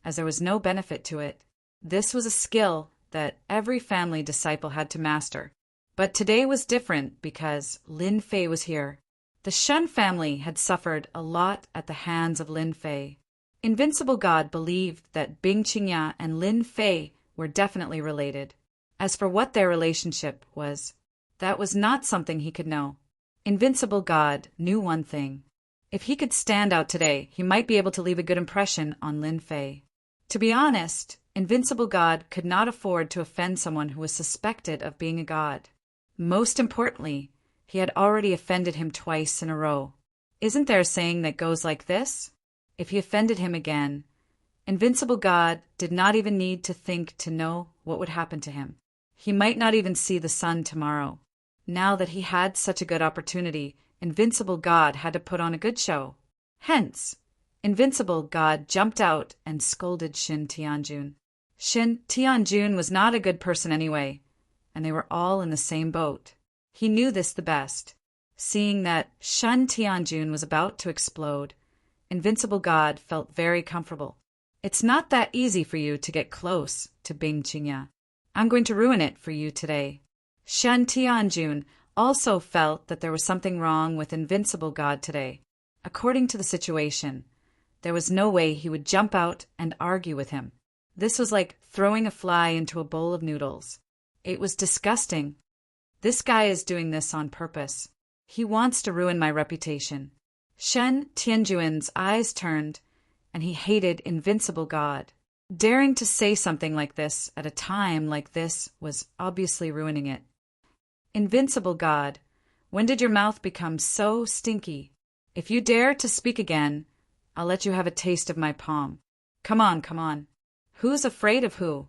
as there was no benefit to it. This was a skill that every family disciple had to master. But today was different because Lin Fei was here. The Shen family had suffered a lot at the hands of Lin Fei. Invincible God believed that Bing Qingya and Lin Fei were definitely related. As for what their relationship was, that was not something he could know. Invincible God knew one thing. If he could stand out today, he might be able to leave a good impression on Lin Fei. To be honest, Invincible God could not afford to offend someone who was suspected of being a god. Most importantly, he had already offended him twice in a row. Isn't there a saying that goes like this? If he offended him again, Invincible God did not even need to think to know what would happen to him. He might not even see the sun tomorrow. Now that he had such a good opportunity, Invincible God had to put on a good show. Hence, Invincible God jumped out and scolded Shin Tianjun. Shin Tianjun was not a good person anyway, and they were all in the same boat. He knew this the best. Seeing that Shin Tianjun was about to explode, Invincible God felt very comfortable. It's not that easy for you to get close to Bing Qingya. I'm going to ruin it for you today. Shen Tianjun also felt that there was something wrong with Invincible God today. According to the situation, there was no way he would jump out and argue with him. This was like throwing a fly into a bowl of noodles. It was disgusting. This guy is doing this on purpose. He wants to ruin my reputation. Shen Tianjun's eyes turned, and he hated Invincible God. Daring to say something like this at a time like this was obviously ruining it. Invincible God, when did your mouth become so stinky? If you dare to speak again, I'll let you have a taste of my palm. Come on, come on. Who's afraid of who?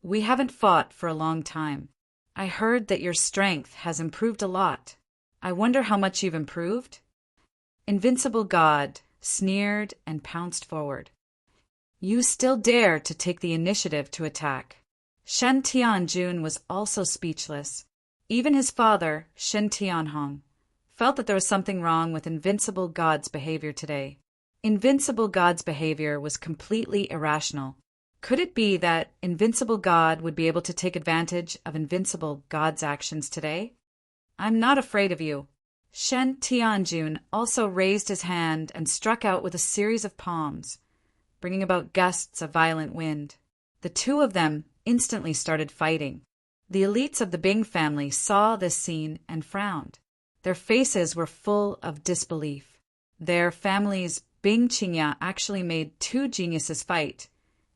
We haven't fought for a long time. I heard that your strength has improved a lot. I wonder how much you've improved? Invincible God sneered and pounced forward. You still dare to take the initiative to attack. Shen Tianjun was also speechless. Even his father, Shen Tianhong, felt that there was something wrong with Invincible God's behavior today. Invincible God's behavior was completely irrational. Could it be that Invincible God would be able to take advantage of Invincible God's actions today? I'm not afraid of you. Shen Tianjun also raised his hand and struck out with a series of palms, bringing about gusts of violent wind. The two of them instantly started fighting. The elites of the Bing family saw this scene and frowned. Their faces were full of disbelief. Their family's Bing Qingya actually made two geniuses fight,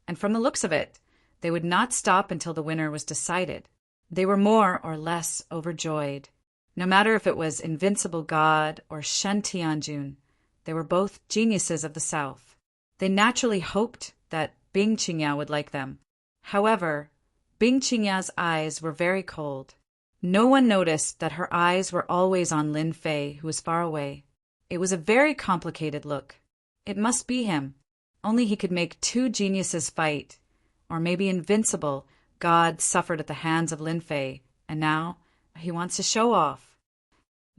and from the looks of it, they would not stop until the winner was decided. They were more or less overjoyed. No matter if it was Invincible God or Shen Tianjun, they were both geniuses of the South. They naturally hoped that Bing Qingya would like them. However, Bing Qingya's eyes were very cold. No one noticed that her eyes were always on Lin Fei, who was far away. It was a very complicated look. It must be him. Only he could make two geniuses fight. Or maybe Invincible God suffered at the hands of Lin Fei, and now he wants to show off.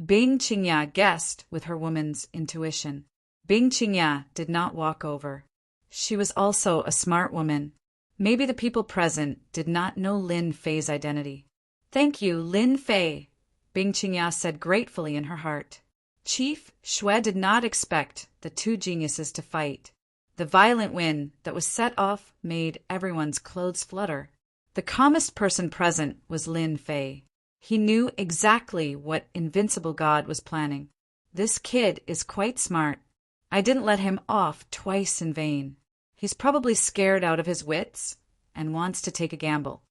Bing Qingya guessed with her woman's intuition. Bing Qingya did not walk over. She was also a smart woman. Maybe the people present did not know Lin Fei's identity. Thank you, Lin Fei, Bing Qingya said gratefully in her heart. Chief Shui did not expect the two geniuses to fight. The violent wind that was set off made everyone's clothes flutter. The calmest person present was Lin Fei. He knew exactly what Invincible God was planning. This kid is quite smart. I didn't let him off twice in vain. He's probably scared out of his wits and wants to take a gamble.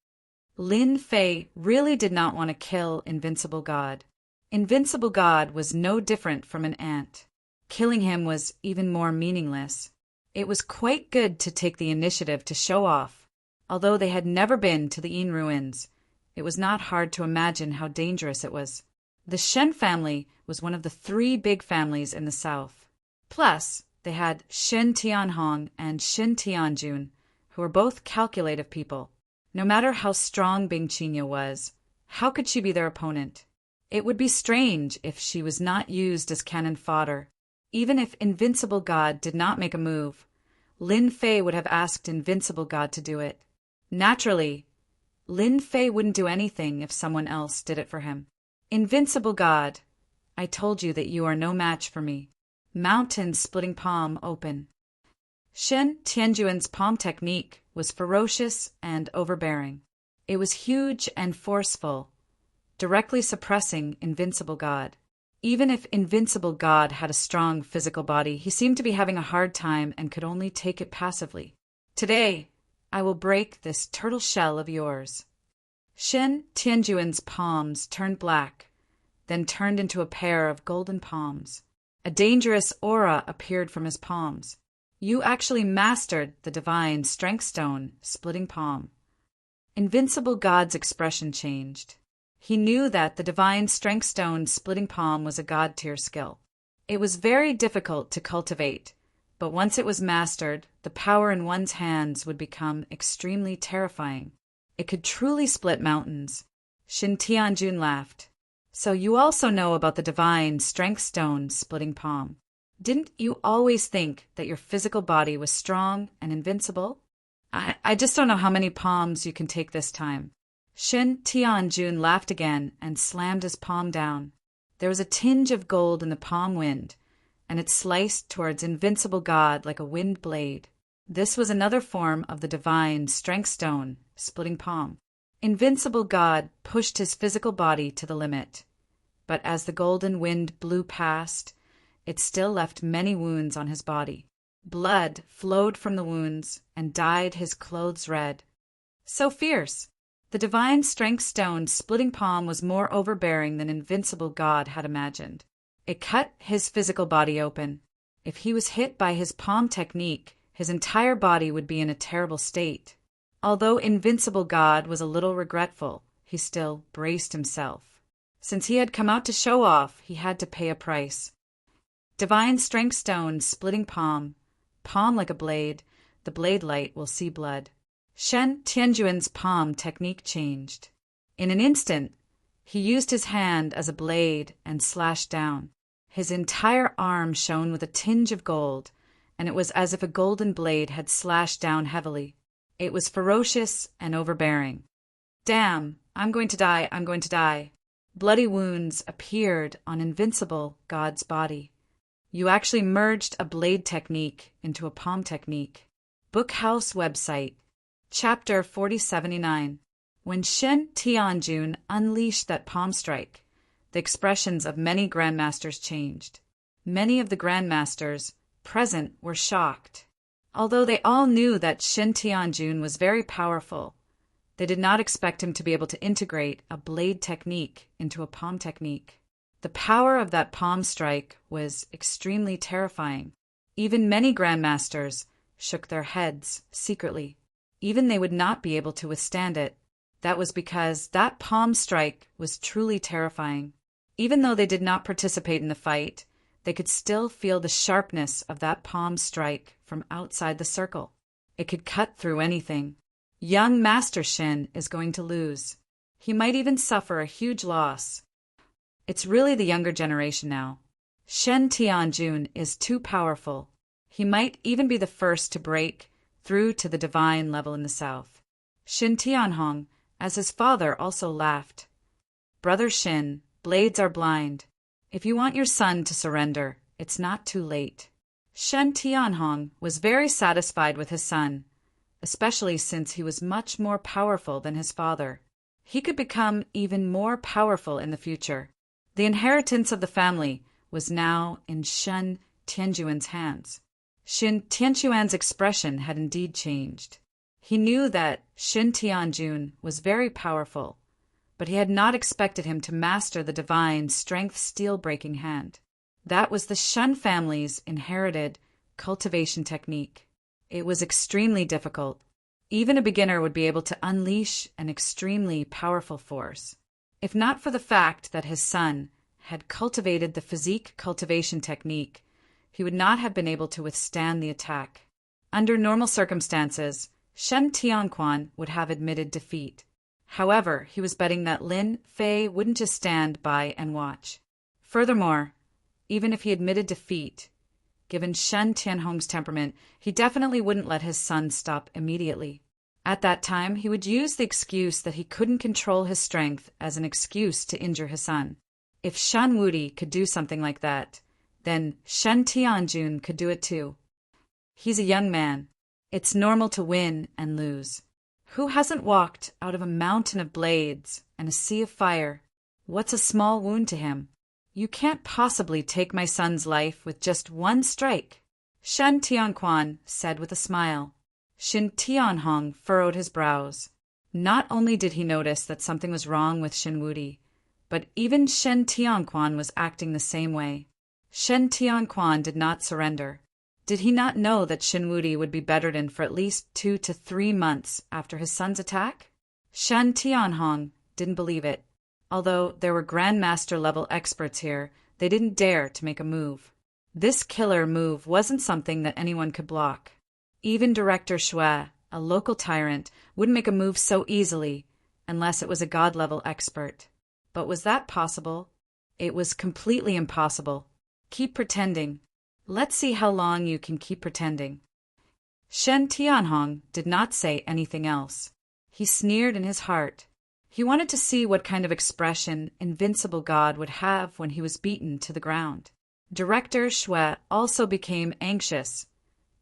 Lin Fei really did not want to kill Invincible God. Invincible God was no different from an ant. Killing him was even more meaningless. It was quite good to take the initiative to show off. Although they had never been to the Yin ruins, it was not hard to imagine how dangerous it was. The Shen family was one of the three big families in the south. Plus, they had Shen Tianhong and Shen Tianjun, who were both calculative people. No matter how strong Bing Qingya was, how could she be their opponent? It would be strange if she was not used as cannon fodder. Even if Invincible God did not make a move, Lin Fei would have asked Invincible God to do it. Naturally, Lin Fei wouldn't do anything if someone else did it for him. Invincible God, I told you that you are no match for me. Mountain splitting palm open. Shen Tianjuan's palm technique was ferocious and overbearing. It was huge and forceful, directly suppressing Invincible God. Even if Invincible God had a strong physical body, he seemed to be having a hard time and could only take it passively. Today, I will break this turtle shell of yours. Shen Tianjuan's palms turned black, then turned into a pair of golden palms. A dangerous aura appeared from his palms. You actually mastered the divine strength stone, splitting palm. Invincible God's expression changed. He knew that the divine strength stone, splitting palm, was a god-tier skill. It was very difficult to cultivate, but once it was mastered, the power in one's hands would become extremely terrifying. It could truly split mountains. Shen Tianjun laughed. So you also know about the divine strength stone, splitting palm. Didn't you always think that your physical body was strong and invincible? I just don't know how many palms you can take this time. Shen Tianjun laughed again and slammed his palm down. There was a tinge of gold in the palm wind, and it sliced towards Invincible God like a wind blade. This was another form of the divine strength stone, splitting palm. Invincible God pushed his physical body to the limit, but as the golden wind blew past, it still left many wounds on his body. Blood flowed from the wounds and dyed his clothes red. So fierce! The divine strength stone, splitting palm, was more overbearing than Invincible God had imagined. It cut his physical body open. If he was hit by his palm technique, his entire body would be in a terrible state. Although Invincible God was a little regretful, he still braced himself. Since he had come out to show off, he had to pay a price. Divine strength stone, splitting palm, palm like a blade, the blade light will see blood. Shen Tianjuan's palm technique changed. In an instant, he used his hand as a blade and slashed down. His entire arm shone with a tinge of gold, and it was as if a golden blade had slashed down heavily. It was ferocious and overbearing. Damn, I'm going to die, I'm going to die. Bloody wounds appeared on Invincible God's body. You actually merged a blade technique into a palm technique. Bookhouse website. Chapter 4079. When Shen Tianjun unleashed that palm strike, the expressions of many grandmasters changed. Many of the grandmasters present were shocked. Although they all knew that Shen Tianjun was very powerful, they did not expect him to be able to integrate a blade technique into a palm technique. The power of that palm strike was extremely terrifying. Even many grandmasters shook their heads secretly. Even they would not be able to withstand it. That was because that palm strike was truly terrifying. Even though they did not participate in the fight, they could still feel the sharpness of that palm strike from outside the circle. It could cut through anything. Young Master Shen is going to lose. He might even suffer a huge loss. It's really the younger generation now. Shen Tianjun is too powerful. He might even be the first to break through to the divine level in the south. Shen Tianhong, as his father, also laughed. Brother Shen, blades are blind. If you want your son to surrender, it's not too late. Shen Tianhong was very satisfied with his son, especially since he was much more powerful than his father. He could become even more powerful in the future. The inheritance of the family was now in Shen Tianjuan's hands. Shen Tianjuan's expression had indeed changed. He knew that Shen Tianjun was very powerful, but he had not expected him to master the divine strength steel-breaking hand. That was the Shen family's inherited cultivation technique. It was extremely difficult. Even a beginner would be able to unleash an extremely powerful force. If not for the fact that his son had cultivated the physique cultivation technique, he would not have been able to withstand the attack. Under normal circumstances, Shen Tianquan would have admitted defeat. However, he was betting that Lin Fei wouldn't just stand by and watch. Furthermore, even if he admitted defeat, given Shen Tianhong's temperament, he definitely wouldn't let his son stop immediately. At that time, he would use the excuse that he couldn't control his strength as an excuse to injure his son. If Shen Wuti could do something like that, then Shen Tianjun could do it too. He's a young man. It's normal to win and lose. Who hasn't walked out of a mountain of blades and a sea of fire? What's a small wound to him? You can't possibly take my son's life with just one strike, Shen Tianquan said with a smile. Shen Tianhong furrowed his brows. Not only did he notice that something was wrong with Shen Wuti, but even Shen Tianquan was acting the same way. Shen Tianquan did not surrender. Did he not know that Shen Wuti would be bedridden for at least 2 to 3 months after his son's attack? Shen Tianhong didn't believe it. Although there were Grandmaster-level experts here, they didn't dare to make a move. This killer move wasn't something that anyone could block. Even Director Xue, a local tyrant, wouldn't make a move so easily unless it was a god-level expert. But was that possible? It was completely impossible. Keep pretending. Let's see how long you can keep pretending. Shen Tianhong did not say anything else. He sneered in his heart. He wanted to see what kind of expression Invincible God would have when he was beaten to the ground. Director Xue also became anxious,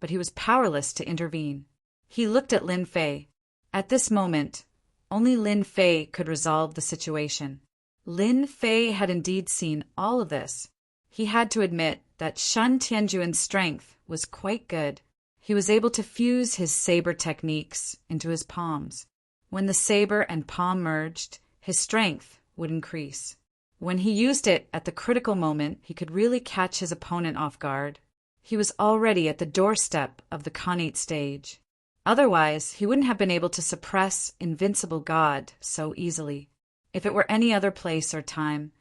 but he was powerless to intervene. He looked at Lin Fei. At this moment, only Lin Fei could resolve the situation. Lin Fei had indeed seen all of this. He had to admit that Shen Tianjuan's strength was quite good. He was able to fuse his saber techniques into his palms. When the saber and palm merged, his strength would increase. When he used it at the critical moment, he could really catch his opponent off guard. He was already at the doorstep of the Khanate stage. Otherwise, he wouldn't have been able to suppress Invincible God so easily. If it were any other place or time,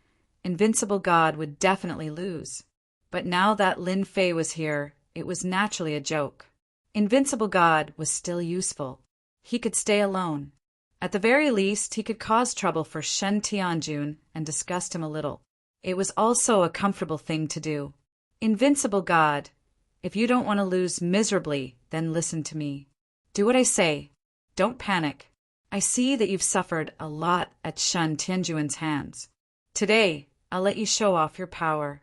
Invincible God would definitely lose. But now that Lin Fei was here, it was naturally a joke. Invincible God was still useful. He could stay alone. At the very least, he could cause trouble for Shen Tianjun and disgust him a little. It was also a comfortable thing to do. Invincible God, if you don't want to lose miserably, then listen to me. Do what I say. Don't panic. I see that you've suffered a lot at Shen Tianjuan's hands. Today, I'll let you show off your power.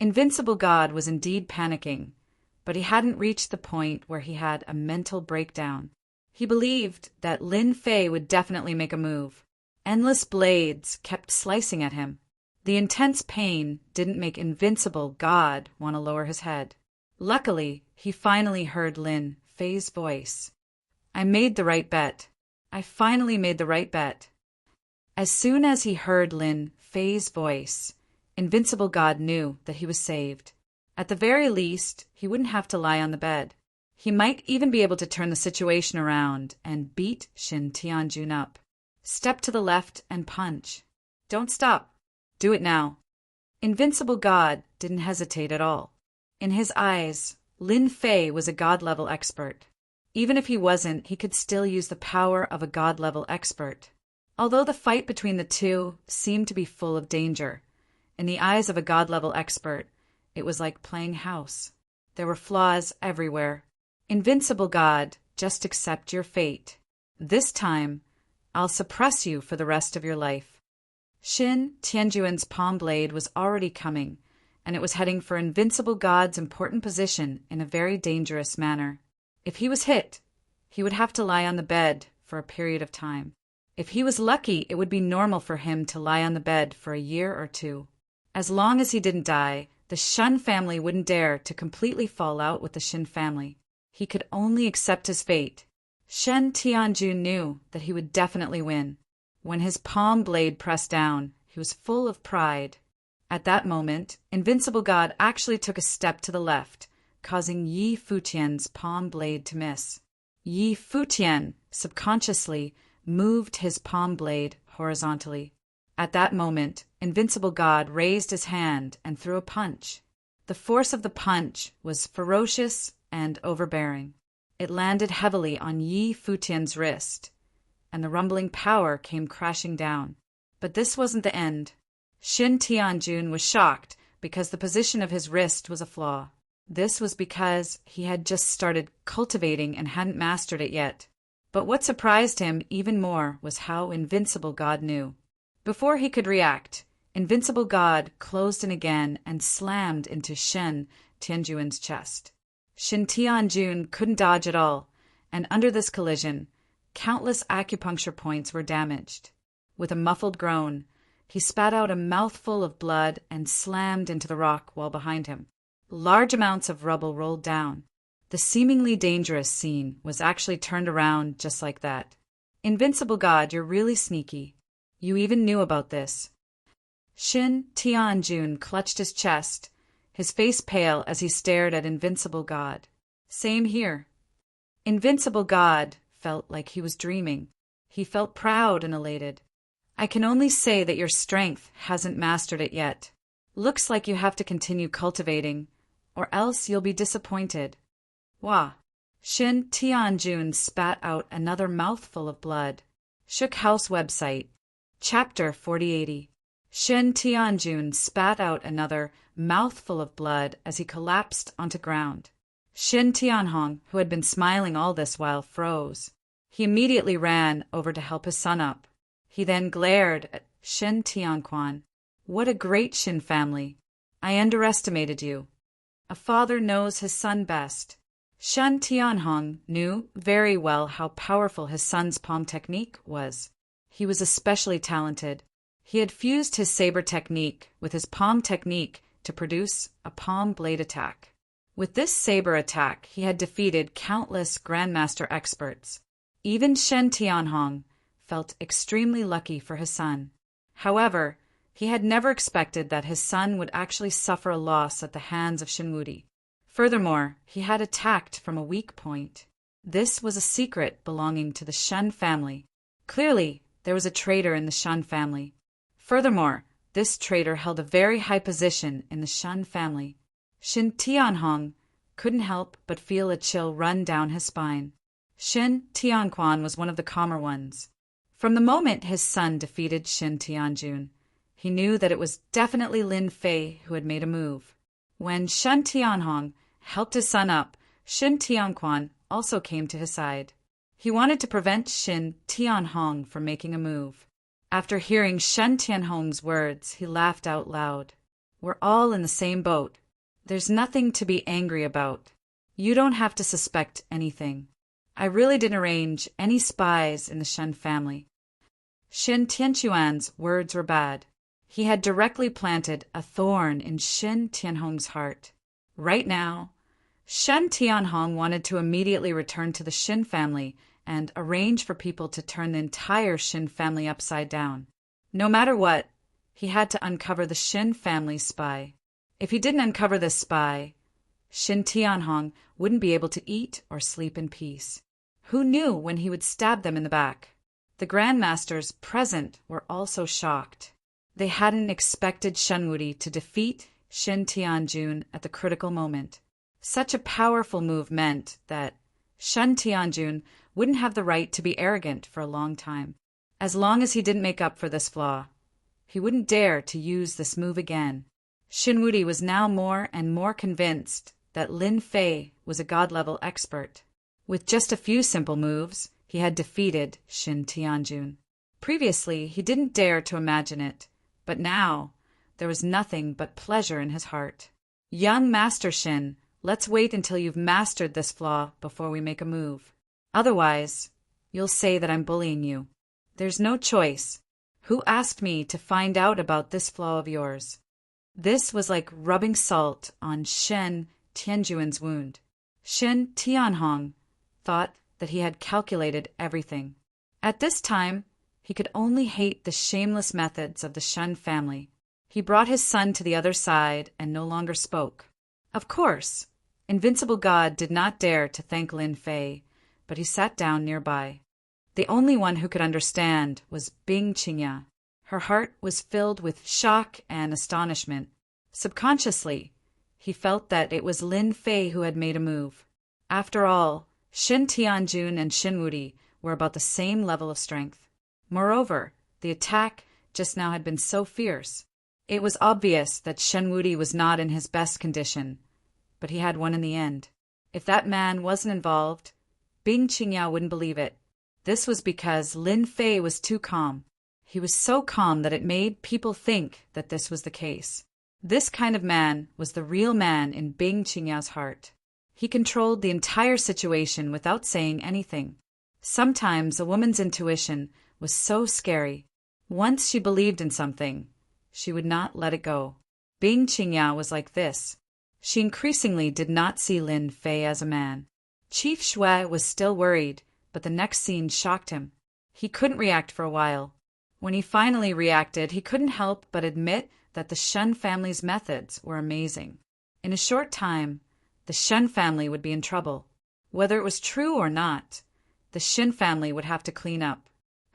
Invincible God was indeed panicking, but he hadn't reached the point where he had a mental breakdown. He believed that Lin Fei would definitely make a move. Endless blades kept slicing at him. The intense pain didn't make Invincible God want to lower his head. Luckily, he finally heard Lin Fei's voice. I made the right bet. I finally made the right bet. As soon as he heard Lin Fei's voice, Invincible God knew that he was saved. At the very least, he wouldn't have to lie on the bed. He might even be able to turn the situation around and beat Shen Tianjun up. Step to the left and punch. Don't stop. Do it now. Invincible God didn't hesitate at all. In his eyes, Lin Fei was a god-level expert. Even if he wasn't, he could still use the power of a god-level expert. Although the fight between the two seemed to be full of danger, in the eyes of a god-level expert, it was like playing house. There were flaws everywhere. Invincible God, just accept your fate. This time, I'll suppress you for the rest of your life. Shen Tianjuan's palm blade was already coming, and it was heading for Invincible God's important position in a very dangerous manner. If he was hit, he would have to lie on the bed for a period of time. If he was lucky, it would be normal for him to lie on the bed for a year or 2. As long as he didn't die, the Shen family wouldn't dare to completely fall out with the Shen family. He could only accept his fate. Shen Tianjun knew that he would definitely win. When his palm blade pressed down, he was full of pride. At that moment, Invincible God actually took a step to the left, causing Yi Futian's palm blade to miss. Yi Futian subconsciously moved his palm blade horizontally. At that moment, Invincible God raised his hand and threw a punch. The force of the punch was ferocious and overbearing. It landed heavily on Yi Futian's wrist, and the rumbling power came crashing down. But this wasn't the end. Shen Tianjun was shocked because the position of his wrist was a flaw. This was because he had just started cultivating and hadn't mastered it yet. But what surprised him even more was how Invincible God knew. Before he could react, Invincible God closed in again and slammed into Shen Tianjuan's chest. Shen Tianjun couldn't dodge at all, and under this collision, countless acupuncture points were damaged. With a muffled groan, he spat out a mouthful of blood and slammed into the rock wall behind him. Large amounts of rubble rolled down. The seemingly dangerous scene was actually turned around just like that. Invincible God, you're really sneaky. You even knew about this. Shen Tianjun clutched his chest, his face pale as he stared at Invincible God. Same here. Invincible God felt like he was dreaming. He felt proud and elated. I can only say that your strength hasn't mastered it yet. Looks like you have to continue cultivating, or else you'll be disappointed. Wah! Shen Tianjun spat out another mouthful of blood. Shook House website. Chapter 4080. Shen Tianjun spat out another mouthful of blood as he collapsed onto ground. Shen Tianhong, who had been smiling all this while, froze. He immediately ran over to help his son up. He then glared at Shen Tianquan. What a great Shen family. I underestimated you. A father knows his son best. Shen Tianhong knew very well how powerful his son's palm technique was. He was especially talented. He had fused his saber technique with his palm technique to produce a palm blade attack. With this saber attack, he had defeated countless grandmaster experts. Even Shen Tianhong felt extremely lucky for his son. However, he had never expected that his son would actually suffer a loss at the hands of Shenwudi. Furthermore, he had attacked from a weak point. This was a secret belonging to the Shen family. Clearly, there was a traitor in the Shen family. Furthermore, this traitor held a very high position in the Shen family. Shen Tianhong couldn't help but feel a chill run down his spine. Shen Tianquan was one of the calmer ones. From the moment his son defeated Shen Tianjun, he knew that it was definitely Lin Fei who had made a move. When Shen Tianhong helped his son up, Shen Tianquan also came to his side. He wanted to prevent Shen Tianhong from making a move. After hearing Shen Tianhong's words, he laughed out loud. We're all in the same boat. There's nothing to be angry about. You don't have to suspect anything. I really didn't arrange any spies in the Shen family. Shen Tianquan's words were bad. He had directly planted a thorn in Shen Tianhong's heart. Right now, Shen Tianhong wanted to immediately return to the Shen family and arrange for people to turn the entire Shen family upside down. No matter what, he had to uncover the Shen family spy. If he didn't uncover this spy, Shen Tianhong wouldn't be able to eat or sleep in peace. Who knew when he would stab them in the back? The grandmasters present were also shocked. They hadn't expected Shenwudi to defeat Shen Tianjun at the critical moment. Such a powerful move meant that Shen Tianjun wouldn't have the right to be arrogant for a long time. As long as he didn't make up for this flaw, he wouldn't dare to use this move again. Shenwudi was now more and more convinced that Lin Fei was a god-level expert. With just a few simple moves, he had defeated Shen Tianjun. Previously, he didn't dare to imagine it, but now there was nothing but pleasure in his heart. Young Master Shen, let's wait until you've mastered this flaw before we make a move. Otherwise, you'll say that I'm bullying you. There's no choice. Who asked me to find out about this flaw of yours? This was like rubbing salt on Shen Tianjuan's wound. Shen Tianhong thought that he had calculated everything. At this time, he could only hate the shameless methods of the Shen family. He brought his son to the other side and no longer spoke. Of course, Invincible God did not dare to thank Lin Fei, but he sat down nearby. The only one who could understand was Bing Qingya. Her heart was filled with shock and astonishment. Subconsciously, he felt that it was Lin Fei who had made a move. After all, Shen Tianjun and Shenwudi were about the same level of strength. Moreover, the attack just now had been so fierce. It was obvious that Shenwudi was not in his best condition, but he had won in the end. If that man wasn't involved, Bing Qingya wouldn't believe it. This was because Lin Fei was too calm. He was so calm that it made people think that this was the case. This kind of man was the real man in Bing Qingya's heart. He controlled the entire situation without saying anything. Sometimes a woman's intuition was so scary. Once she believed in something, she would not let it go. Bing Qingya was like this. She increasingly did not see Lin Fei as a man. Chief Shui was still worried, but the next scene shocked him. He couldn't react for a while. When he finally reacted, he couldn't help but admit that the Shen family's methods were amazing. In a short time, the Shen family would be in trouble. Whether it was true or not, the Shen family would have to clean up.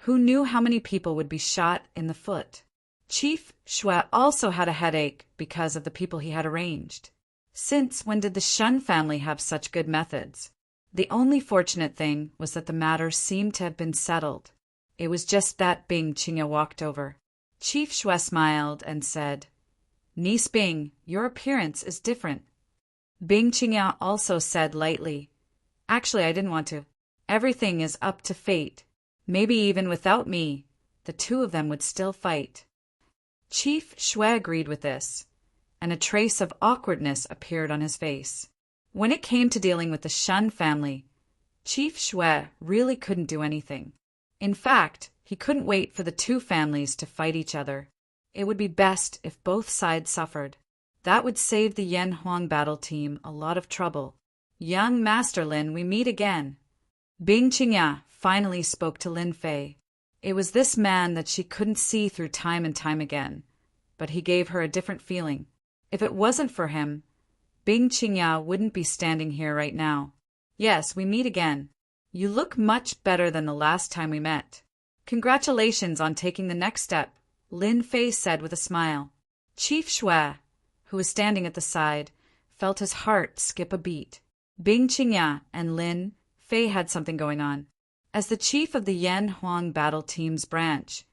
Who knew how many people would be shot in the foot? Chief Shui also had a headache because of the people he had arranged. Since when did the Shen family have such good methods? The only fortunate thing was that the matter seemed to have been settled. It was just that Bing Qingya walked over. Chief Shui smiled and said, "Niece Bing, your appearance is different." Bing Qingya also said lightly, "Actually, I didn't want to. Everything is up to fate. Maybe even without me, the two of them would still fight." Chief Shui agreed with this, and a trace of awkwardness appeared on his face. When it came to dealing with the Shen family, Chief Shui really couldn't do anything. In fact, he couldn't wait for the two families to fight each other. It would be best if both sides suffered. That would save the Yan Huang battle team a lot of trouble. "Young Master Lin, we meet again." Bing Qingya finally spoke to Lin Fei. It was this man that she couldn't see through time and time again, but he gave her a different feeling. If it wasn't for him, Bing Qingya wouldn't be standing here right now. "Yes, we meet again. You look much better than the last time we met." "Congratulations on taking the next step," Lin Fei said with a smile. Chief Shui, who was standing at the side, felt his heart skip a beat. Bing Qingya and Lin Fei had something going on. As the chief of the Yan Huang battle team's branch,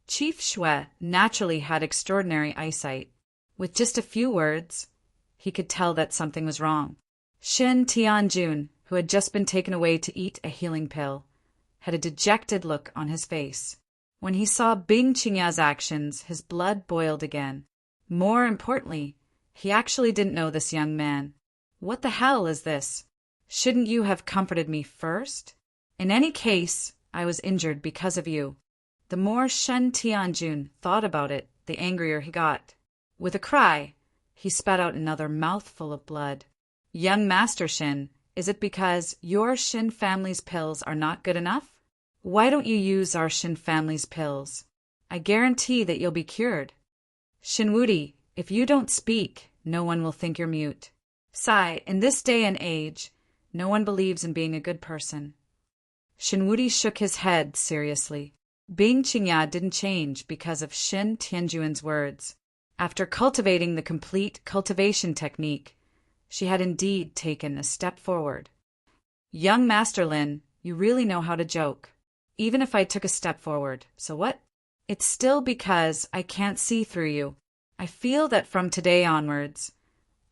Chief Shui naturally had extraordinary eyesight. With just a few words, he could tell that something was wrong. Shen Tianjun, who had just been taken away to eat a healing pill, had a dejected look on his face. When he saw Bing Qingya's actions, his blood boiled again. More importantly, he actually didn't know this young man. "What the hell is this? Shouldn't you have comforted me first? In any case, I was injured because of you." The more Shen Tianjun thought about it, the angrier he got. With a cry, he spat out another mouthful of blood. "Young Master Shen, is it because your Shen family's pills are not good enough? Why don't you use our Shen family's pills? I guarantee that you'll be cured. Shinwudi, if you don't speak, no one will think you're mute. Sai, in this day and age, no one believes in being a good person." Shinwudi shook his head seriously. Bing Qingya didn't change because of Shen Tianjun's words. After cultivating the complete cultivation technique, she had indeed taken a step forward. "Young Master Lin, you really know how to joke. Even if I took a step forward, so what? It's still because I can't see through you. I feel that from today onwards,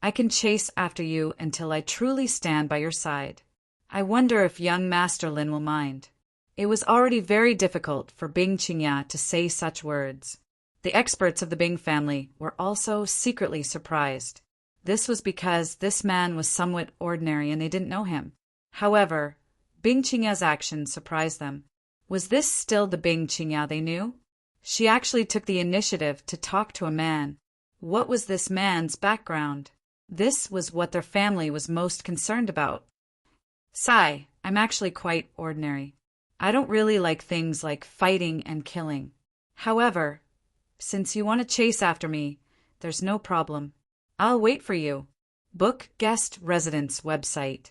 I can chase after you until I truly stand by your side. I wonder if young Master Lin will mind." It was already very difficult for Bing Qingya to say such words. The experts of the Bing family were also secretly surprised. This was because this man was somewhat ordinary and they didn't know him. However, Bing Qingya's actions surprised them. Was this still the Bing Qingya they knew? She actually took the initiative to talk to a man. What was this man's background? This was what their family was most concerned about. "Sai, I'm actually quite ordinary. I don't really like things like fighting and killing. However, since you want to chase after me, there's no problem. I'll wait for you." Book Guest Residence Website.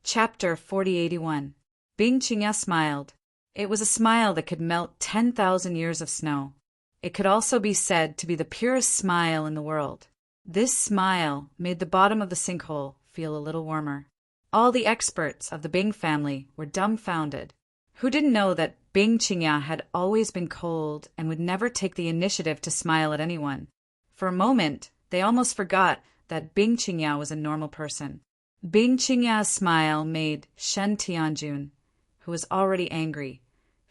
Chapter 4081. Bing Qingya smiled. It was a smile that could melt 10,000 years of snow. It could also be said to be the purest smile in the world. This smile made the bottom of the sinkhole feel a little warmer. All the experts of the Bing family were dumbfounded. Who didn't know that Bing Qingya had always been cold and would never take the initiative to smile at anyone? For a moment, they almost forgot that Bing Qingya was a normal person. Bing Qingya's smile made Shen Tianjun, who was already angry,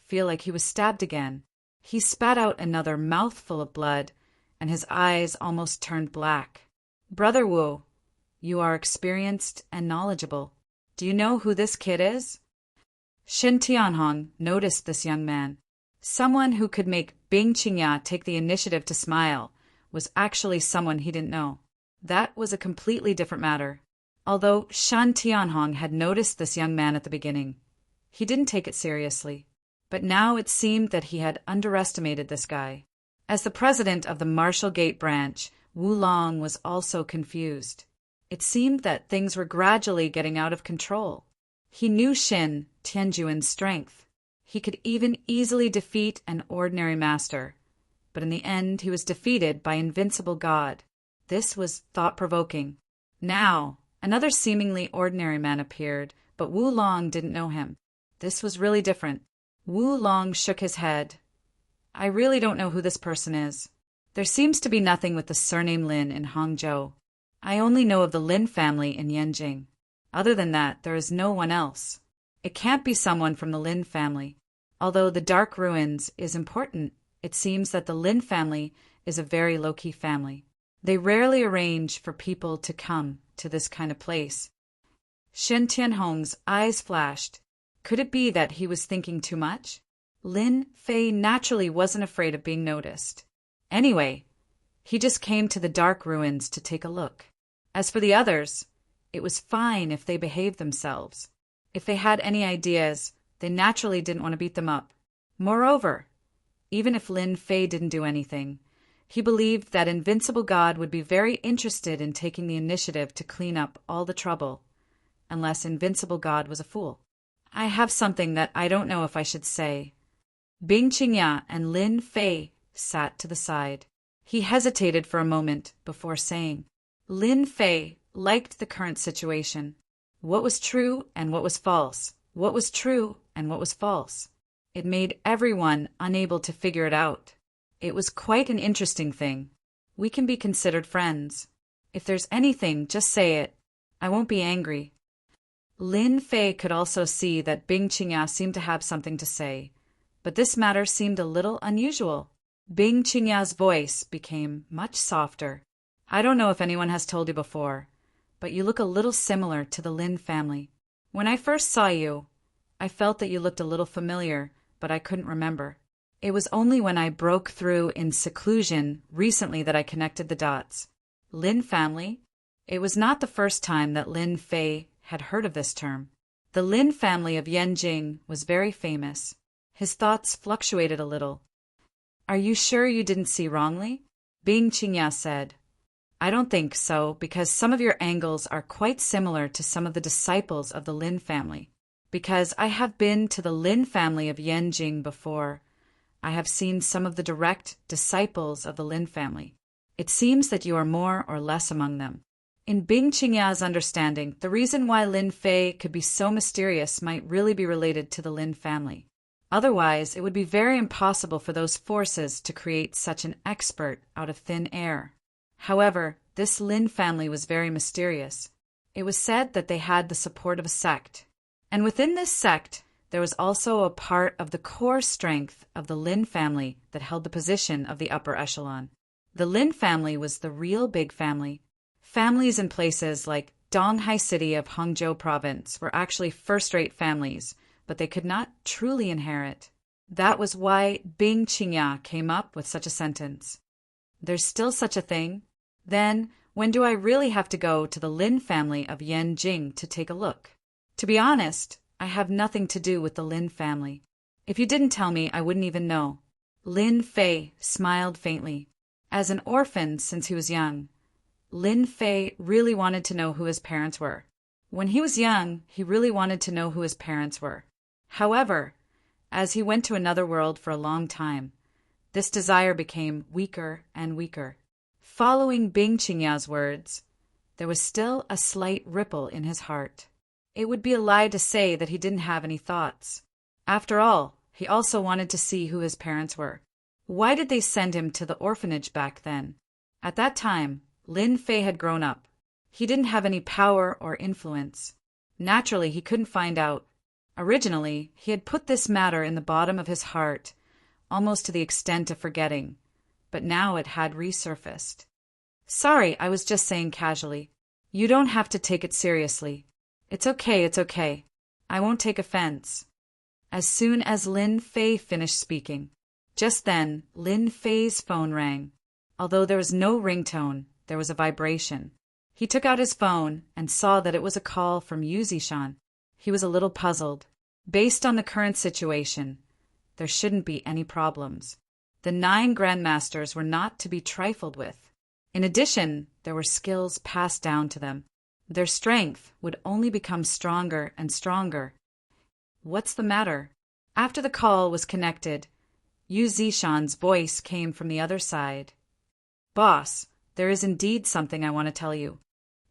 feel like he was stabbed again. He spat out another mouthful of blood, and his eyes almost turned black. "Brother Wu, you are experienced and knowledgeable. Do you know who this kid is?" Shin Tianhong noticed this young man. Someone who could make Bing Qingya take the initiative to smile was actually someone he didn't know. That was a completely different matter. Although Shan Tianhong had noticed this young man at the beginning, he didn't take it seriously. But now it seemed that he had underestimated this guy. As the president of the Marshall Gate branch, Wu Long was also confused. It seemed that things were gradually getting out of control. He knew Shin Tianjuan's strength. He could even easily defeat an ordinary master. But in the end, he was defeated by Invincible God. This was thought-provoking. Now, another seemingly ordinary man appeared, but Wu Long didn't know him. This was really different. Wu Long shook his head. "I really don't know who this person is. There seems to be nothing with the surname Lin in Hangzhou. I only know of the Lin family in Yanjing. Other than that, there is no one else. It can't be someone from the Lin family. Although the Dark Ruins is important, it seems that the Lin family is a very low-key family. They rarely arrange for people to come to this kind of place." Shin Tianhong's eyes flashed. Could it be that he was thinking too much? Lin Fei naturally wasn't afraid of being noticed. Anyway, he just came to the Dark Ruins to take a look. As for the others, it was fine if they behaved themselves. If they had any ideas, they naturally didn't want to beat them up. Moreover, even if Lin Fei didn't do anything, he believed that Invincible God would be very interested in taking the initiative to clean up all the trouble, unless Invincible God was a fool. "I have something that I don't know if I should say." Bing Qingya and Lin Fei sat to the side. He hesitated for a moment before saying. Lin Fei liked the current situation. What was true and what was false? What was true and what was false? It made everyone unable to figure it out. It was quite an interesting thing. We can be considered friends. If there's anything, just say it. I won't be angry. Lin Fei could also see that Bing Qingya seemed to have something to say, but this matter seemed a little unusual. Bing Qingya's voice became much softer. "I don't know if anyone has told you before, but you look a little similar to the Lin family. When I first saw you, I felt that you looked a little familiar, but I couldn't remember. It was only when I broke through in seclusion recently that I connected the dots. Lin family?" It was not the first time that Lin Fei had heard of this term. The Lin family of Yanjing was very famous. His thoughts fluctuated a little. "Are you sure you didn't see wrongly?" Bing Qingya said. "I don't think so, because some of your angles are quite similar to some of the disciples of the Lin family. Because I have been to the Lin family of Yanjing before. I have seen some of the direct disciples of the Lin family. It seems that you are more or less among them." In Bing Qingya's understanding, the reason why Lin Fei could be so mysterious might really be related to the Lin family. Otherwise, it would be very impossible for those forces to create such an expert out of thin air. However, this Lin family was very mysterious. It was said that they had the support of a sect. And within this sect, there was also a part of the core strength of the Lin family that held the position of the upper echelon. The Lin family was the real big family. Families in places like Donghai City of Hangzhou Province were actually first-rate families, but they could not truly inherit. That was why Bing Qingya came up with such a sentence. "There's still such a thing? Then, when do I really have to go to the Lin family of Yanjing to take a look? To be honest, I have nothing to do with the Lin family. If you didn't tell me, I wouldn't even know." Lin Fei smiled faintly. As an orphan since he was young, Lin Fei really wanted to know who his parents were. When he was young, he really wanted to know who his parents were. However, as he went to another world for a long time, this desire became weaker and weaker. Following Bing Qingya's words, there was still a slight ripple in his heart. It would be a lie to say that he didn't have any thoughts. After all, he also wanted to see who his parents were. Why did they send him to the orphanage back then? At that time, Lin Fei had grown up. He didn't have any power or influence. Naturally, he couldn't find out. Originally, he had put this matter in the bottom of his heart, almost to the extent of forgetting, but now it had resurfaced. Sorry, I was just saying casually. You don't have to take it seriously. It's okay. I won't take offense. As soon as Lin Fei finished speaking. Just then, Lin Fei's phone rang. Although there was no ringtone, there was a vibration. He took out his phone and saw that it was a call from Yu Zishan. He was a little puzzled. Based on the current situation, there shouldn't be any problems. The 9 grandmasters were not to be trifled with. In addition, there were skills passed down to them. Their strength would only become stronger and stronger. What's the matter? After the call was connected, Yu Zishan's voice came from the other side. Boss, there is indeed something I want to tell you.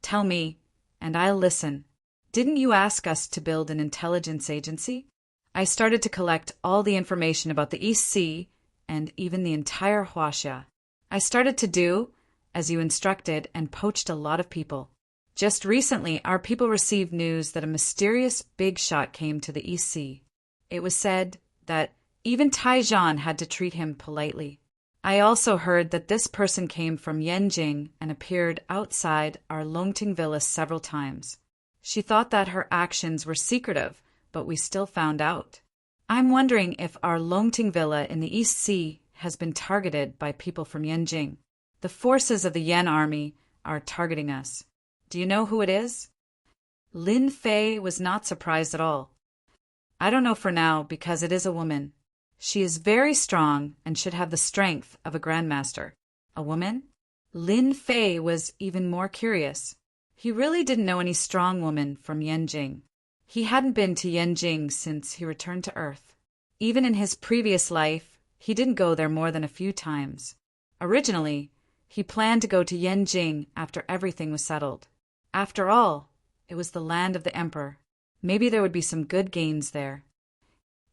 Tell me, and I'll listen. Didn't you ask us to build an intelligence agency? I started to collect all the information about the East Sea and even the entire Huaxia. I started to do as you instructed and poached a lot of people. Just recently, our people received news that a mysterious big shot came to the East Sea. It was said that even Taizhan had to treat him politely. I also heard that this person came from Yanjing and appeared outside our Longting villa several times. She thought that her actions were secretive, but we still found out. I'm wondering if our Longting villa in the East Sea has been targeted by people from Yanjing. The forces of the Yan army are targeting us. Do you know who it is? Lin Fei was not surprised at all. I don't know for now because it is a woman. She is very strong and should have the strength of a grandmaster. A woman? Lin Fei was even more curious. He really didn't know any strong woman from Yanjing. He hadn't been to Yanjing since he returned to Earth. Even in his previous life, he didn't go there more than a few times. Originally, he planned to go to Yanjing after everything was settled. After all, it was the land of the emperor. Maybe there would be some good gains there.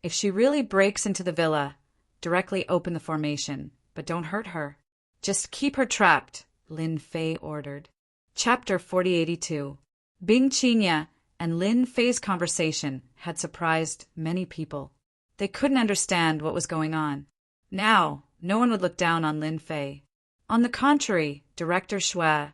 If she really breaks into the villa, directly open the formation, but don't hurt her. Just keep her trapped, Lin Fei ordered. Chapter 4082. Bing Qinya and Lin Fei's conversation had surprised many people. They couldn't understand what was going on. Now, no one would look down on Lin Fei. On the contrary, Director Xue,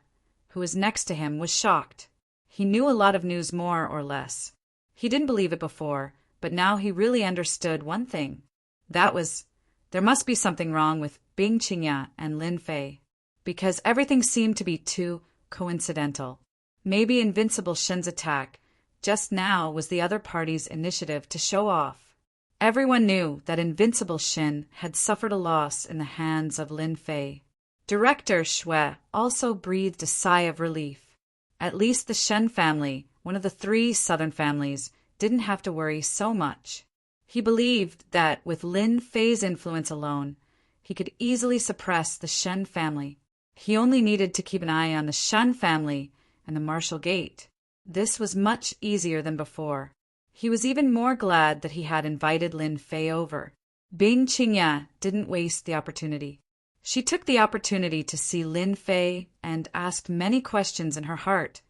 who was next to him, was shocked. He knew a lot of news more or less. He didn't believe it before, but now he really understood one thing. That was, there must be something wrong with Bing Qinya and Lin Fei, because everything seemed to be too coincidental. Maybe Invincible Shen's attack just now was the other party's initiative to show off. Everyone knew that Invincible Shen had suffered a loss in the hands of Lin Fei. Director Xue also breathed a sigh of relief. At least the Shen family, one of the 3 southern families, didn't have to worry so much. He believed that with Lin Fei's influence alone, he could easily suppress the Shen family. He only needed to keep an eye on the Shen family and the Martial Gate. This was much easier than before. He was even more glad that he had invited Lin Fei over. Bing Qinya didn't waste the opportunity. She took the opportunity to see Lin Fei and asked many questions in her heart,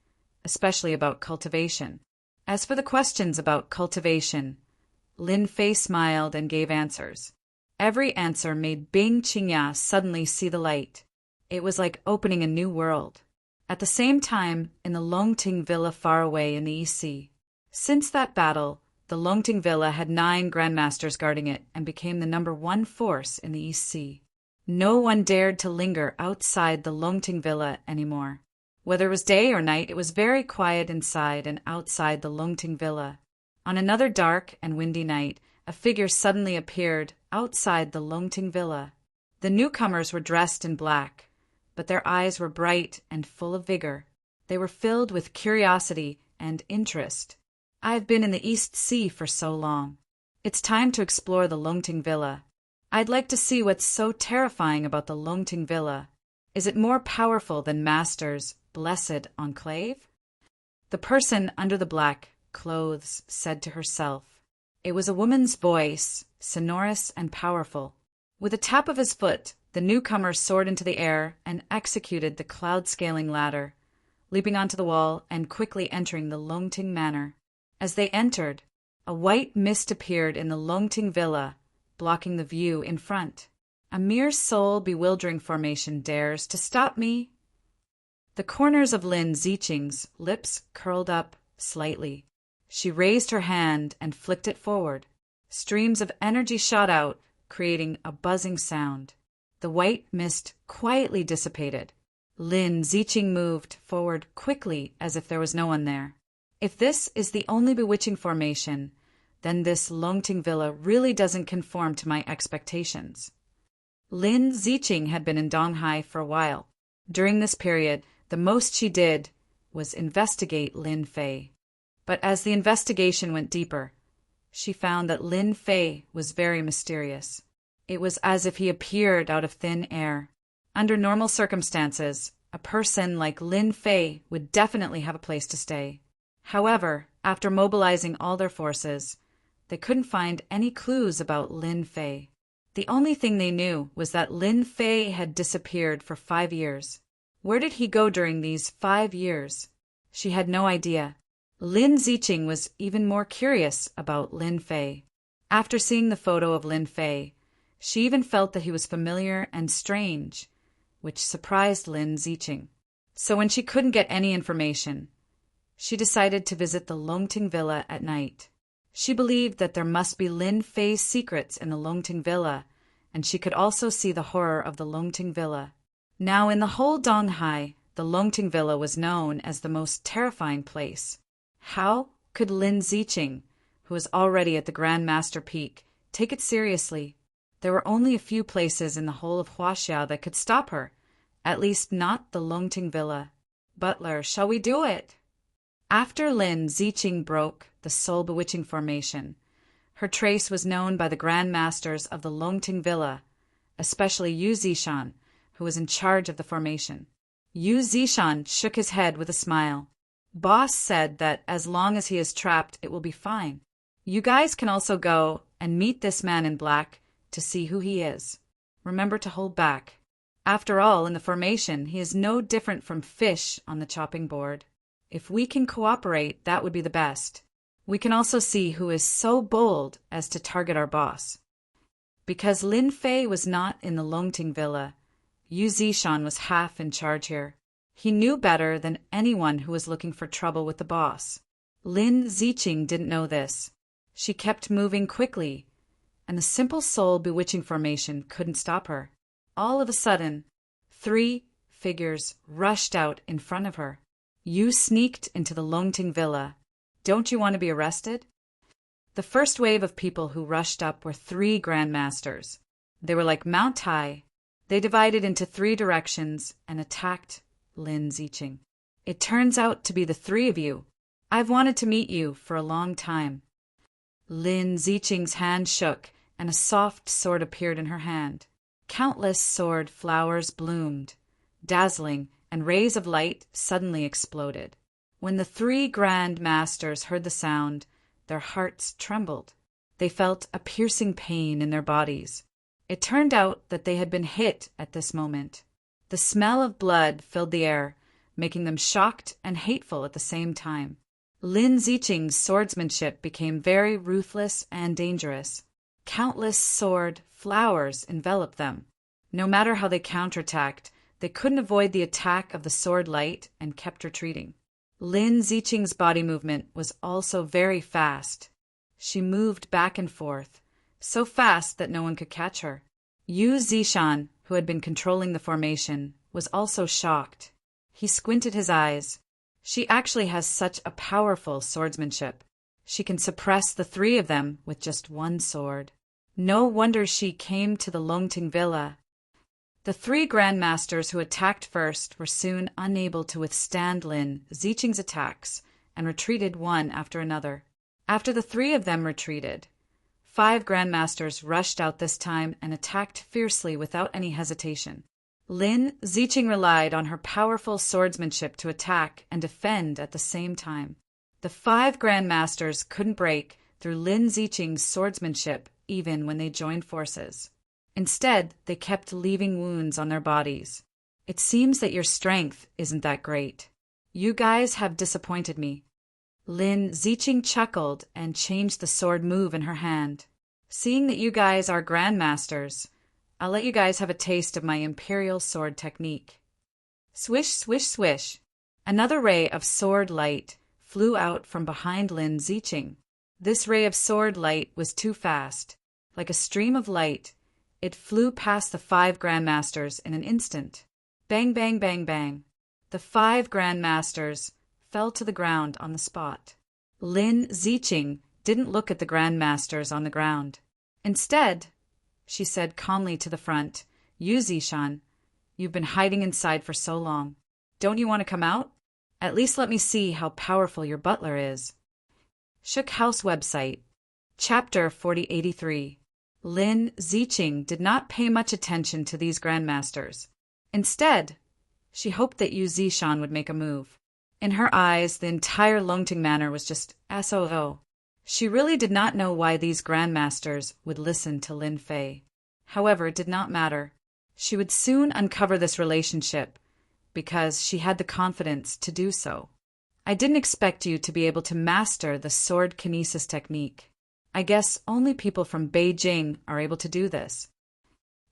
especially about cultivation. As for the questions about cultivation, Lin Fei smiled and gave answers. Every answer made Bing Qinya suddenly see the light. It was like opening a new world. At the same time, in the Longting Villa far away in the East Sea. Since that battle, the Longting Villa had 9 grandmasters guarding it and became the #1 force in the East Sea. No one dared to linger outside the Longting Villa anymore. Whether it was day or night, it was very quiet inside and outside the Longting Villa. On another dark and windy night, a figure suddenly appeared outside the Longting Villa. The newcomers were dressed in black, but their eyes were bright and full of vigor. They were filled with curiosity and interest. I've been in the East Sea for so long. It's time to explore the Longting Villa. I'd like to see what's so terrifying about the Longting Villa. Is it more powerful than Master's blessed enclave? The person under the black clothes said to herself. It was a woman's voice, sonorous and powerful. With a tap of his foot, the newcomer soared into the air and executed the cloud-scaling ladder, leaping onto the wall and quickly entering the Longting Manor. As they entered, A white mist appeared in the Longting Villa, blocking the view in front. A mere soul-bewildering formation dares to stop me. The corners of Lin Ziqing's lips curled up slightly. She raised her hand and flicked it forward. Streams of energy shot out, creating a buzzing sound. The white mist quietly dissipated. Lin Ziqing moved forward quickly as if there was no one there. If this is the only bewitching formation, then this Longting Villa really doesn't conform to my expectations. Lin Ziqing had been in Donghai for a while. During this period, the most she did was investigate Lin Fei. But as the investigation went deeper, she found that Lin Fei was very mysterious. It was as if he appeared out of thin air. Under normal circumstances, a person like Lin Fei would definitely have a place to stay. However, after mobilizing all their forces, they couldn't find any clues about Lin Fei. The only thing they knew was that Lin Fei had disappeared for 5 years. Where did he go during these 5 years? She had no idea. Lin Ziqing was even more curious about Lin Fei. After seeing the photo of Lin Fei, she even felt that he was familiar and strange, which surprised Lin Ziqing. So when she couldn't get any information, she decided to visit the Longting Villa at night. She believed that there must be Lin Fei's secrets in the Longting Villa, and she could also see the horror of the Longting Villa. Now, in the whole Donghai, the Longting Villa was known as the most terrifying place. How could Lin Ziqing, who was already at the Grand Master Peak, take it seriously? There were only a few places in the whole of Huaxia that could stop her, at least not the Longting Villa. Butler, shall we do it? After Lin Ziqing broke the soul-bewitching formation, her trace was known by the Grand Masters of the Longting Villa, especially Yu Zishan, who was in charge of the formation. Yu Zishan shook his head with a smile. Boss said that as long as he is trapped, it will be fine. You guys can also go and meet this man in black to see who he is. Remember to hold back. After all, in the formation, he is no different from fish on the chopping board. If we can cooperate, that would be the best. We can also see who is so bold as to target our boss. Because Lin Fei was not in the Longting Villa, Yu Zishan was half in charge here. He knew better than anyone who was looking for trouble with the boss. Lin Ziqing didn't know this. She kept moving quickly, and the simple soul-bewitching formation couldn't stop her. All of a sudden, 3 figures rushed out in front of her. You sneaked into the Longting Villa. Don't you want to be arrested? The first wave of people who rushed up were 3 grandmasters. They were like Mount High. They divided into 3 directions and attacked Lin Ziqing. It turns out to be the 3 of you. I've wanted to meet you for a long time. Lin Ziqing's hand shook, and a soft sword appeared in her hand. Countless sword flowers bloomed, dazzling, and rays of light suddenly exploded. When the 3 Grand Masters heard the sound, their hearts trembled. They felt a piercing pain in their bodies. It turned out that they had been hit at this moment. The smell of blood filled the air, making them shocked and hateful at the same time. Lin Ziqing's swordsmanship became very ruthless and dangerous. Countless sword flowers enveloped them. No matter how they counterattacked, they couldn't avoid the attack of the sword light and kept retreating. Lin Ziqing's body movement was also very fast. She moved back and forth, so fast that no one could catch her. Yu Zishan, who had been controlling the formation, was also shocked. He squinted his eyes. She actually has such a powerful swordsmanship. She can suppress the 3 of them with just 1 sword. No wonder she came to the Longting Villa. The 3 grandmasters who attacked first were soon unable to withstand Lin Ziqing's attacks and retreated one after another. After the 3 of them retreated, 5 grandmasters rushed out this time and attacked fiercely without any hesitation. Lin Ziqing relied on her powerful swordsmanship to attack and defend at the same time. The 5 grandmasters couldn't break through Lin Ziqing's swordsmanship even when they joined forces. Instead, they kept leaving wounds on their bodies. It seems that your strength isn't that great. You guys have disappointed me. Lin Ziqing chuckled and changed the sword move in her hand. Seeing that you guys are grandmasters, I'll let you guys have a taste of my imperial sword technique. Swish, swish, swish. Another ray of sword light flew out from behind Lin Ziqing. This ray of sword light was too fast. Like a stream of light, it flew past the 5 grandmasters in an instant. Bang, bang, bang, bang. The 5 grandmasters fell to the ground on the spot. Lin Ziqing didn't look at the grandmasters on the ground. Instead, she said calmly to the front, "You, Zishan, you've been hiding inside for so long. Don't you want to come out? At least let me see how powerful your butler is." Shook House website. Chapter 4083. Lin Ziqing did not pay much attention to these grandmasters. Instead, she hoped that Yu Zishan would make a move. In her eyes, the entire Longting Manor was just SOO. She really did not know why these grandmasters would listen to Lin Fei. However, it did not matter. She would soon uncover this relationship, because she had the confidence to do so. I didn't expect you to be able to master the sword kinesis technique. I guess only people from Beijing are able to do this.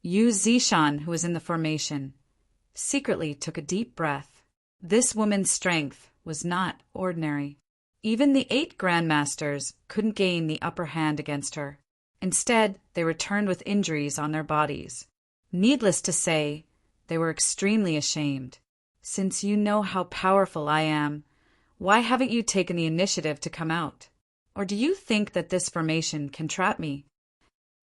Yu Zishan, who was in the formation, secretly took a deep breath. This woman's strength was not ordinary. Even the 8 grandmasters couldn't gain the upper hand against her. Instead, they returned with injuries on their bodies. Needless to say, they were extremely ashamed. Since you know how powerful I am, why haven't you taken the initiative to come out? Or do you think that this formation can trap me?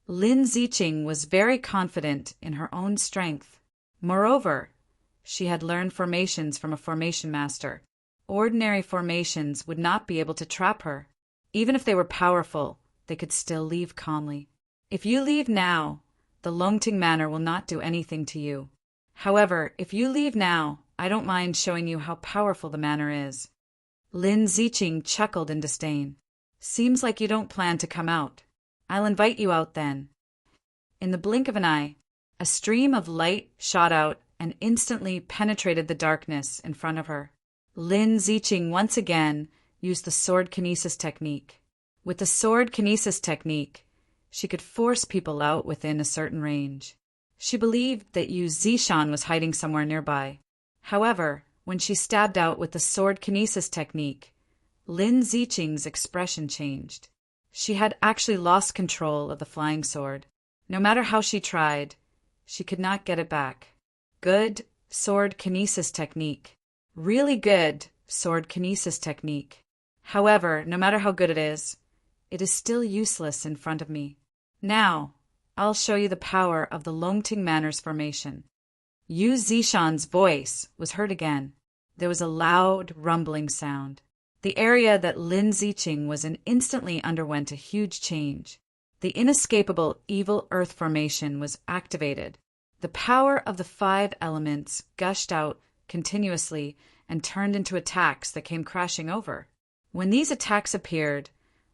Lin Ziqing was very confident in her own strength. Moreover, she had learned formations from a formation master. Ordinary formations would not be able to trap her. Even if they were powerful, they could still leave calmly. If you leave now, the Longting Manor will not do anything to you. However, if you leave now, I don't mind showing you how powerful the manor is. Lin Ziqing chuckled in disdain. Seems like you don't plan to come out. I'll invite you out then. In the blink of an eye, a stream of light shot out and instantly penetrated the darkness in front of her. Lin Ziqing once again used the sword kinesis technique. With the sword kinesis technique, she could force people out within a certain range. She believed that Yu Zishan was hiding somewhere nearby. However, when she stabbed out with the sword kinesis technique, Lin Ziqing's expression changed. She had actually lost control of the flying sword. No matter how she tried, she could not get it back. Good sword kinesis technique. Really good sword kinesis technique. However, no matter how good it is still useless in front of me. Now, I'll show you the power of the Longting Manor's formation. Yu Zishan's voice was heard again. There was a loud, rumbling sound. The area that Lin Ziqing was in instantly underwent a huge change. The inescapable evil earth formation was activated. The power of the 5 elements gushed out continuously and turned into attacks that came crashing over. When these attacks appeared,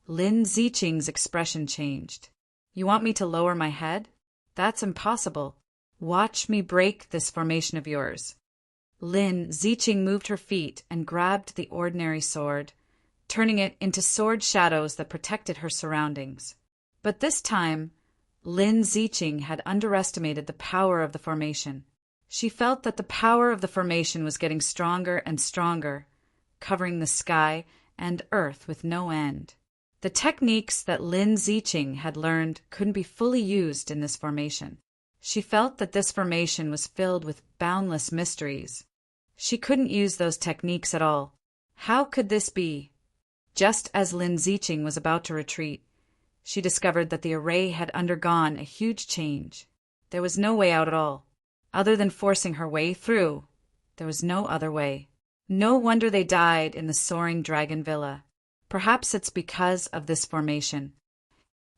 Lin Ziqing's expression changed. You want me to lower my head? That's impossible. Watch me break this formation of yours. Lin Ziqing moved her feet and grabbed the ordinary sword, turning it into sword shadows that protected her surroundings. But this time, Lin Ziqing had underestimated the power of the formation. She felt that the power of the formation was getting stronger and stronger, covering the sky and earth with no end. The techniques that Lin Ziqing had learned couldn't be fully used in this formation. She felt that this formation was filled with boundless mysteries. She couldn't use those techniques at all. How could this be? Just as Lin Ziqing was about to retreat, she discovered that the array had undergone a huge change. There was no way out at all. Other than forcing her way through, there was no other way. No wonder they died in the soaring dragon villa. Perhaps it's because of this formation.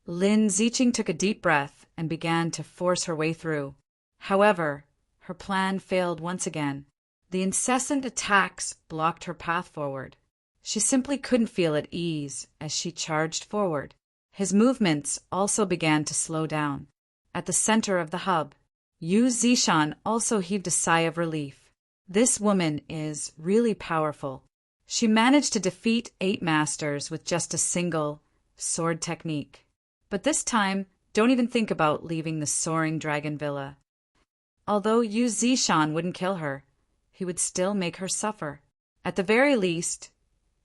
Lin Ziqing took a deep breath and began to force her way through. However, her plan failed once again. The incessant attacks blocked her path forward. She simply couldn't feel at ease as she charged forward. His movements also began to slow down. At the center of the hub, Yu Zishan also heaved a sigh of relief. This woman is really powerful. She managed to defeat 8 masters with just a single sword technique. But this time, don't even think about leaving the soaring dragon villa. Although Yu Zishan wouldn't kill her, he would still make her suffer. At the very least,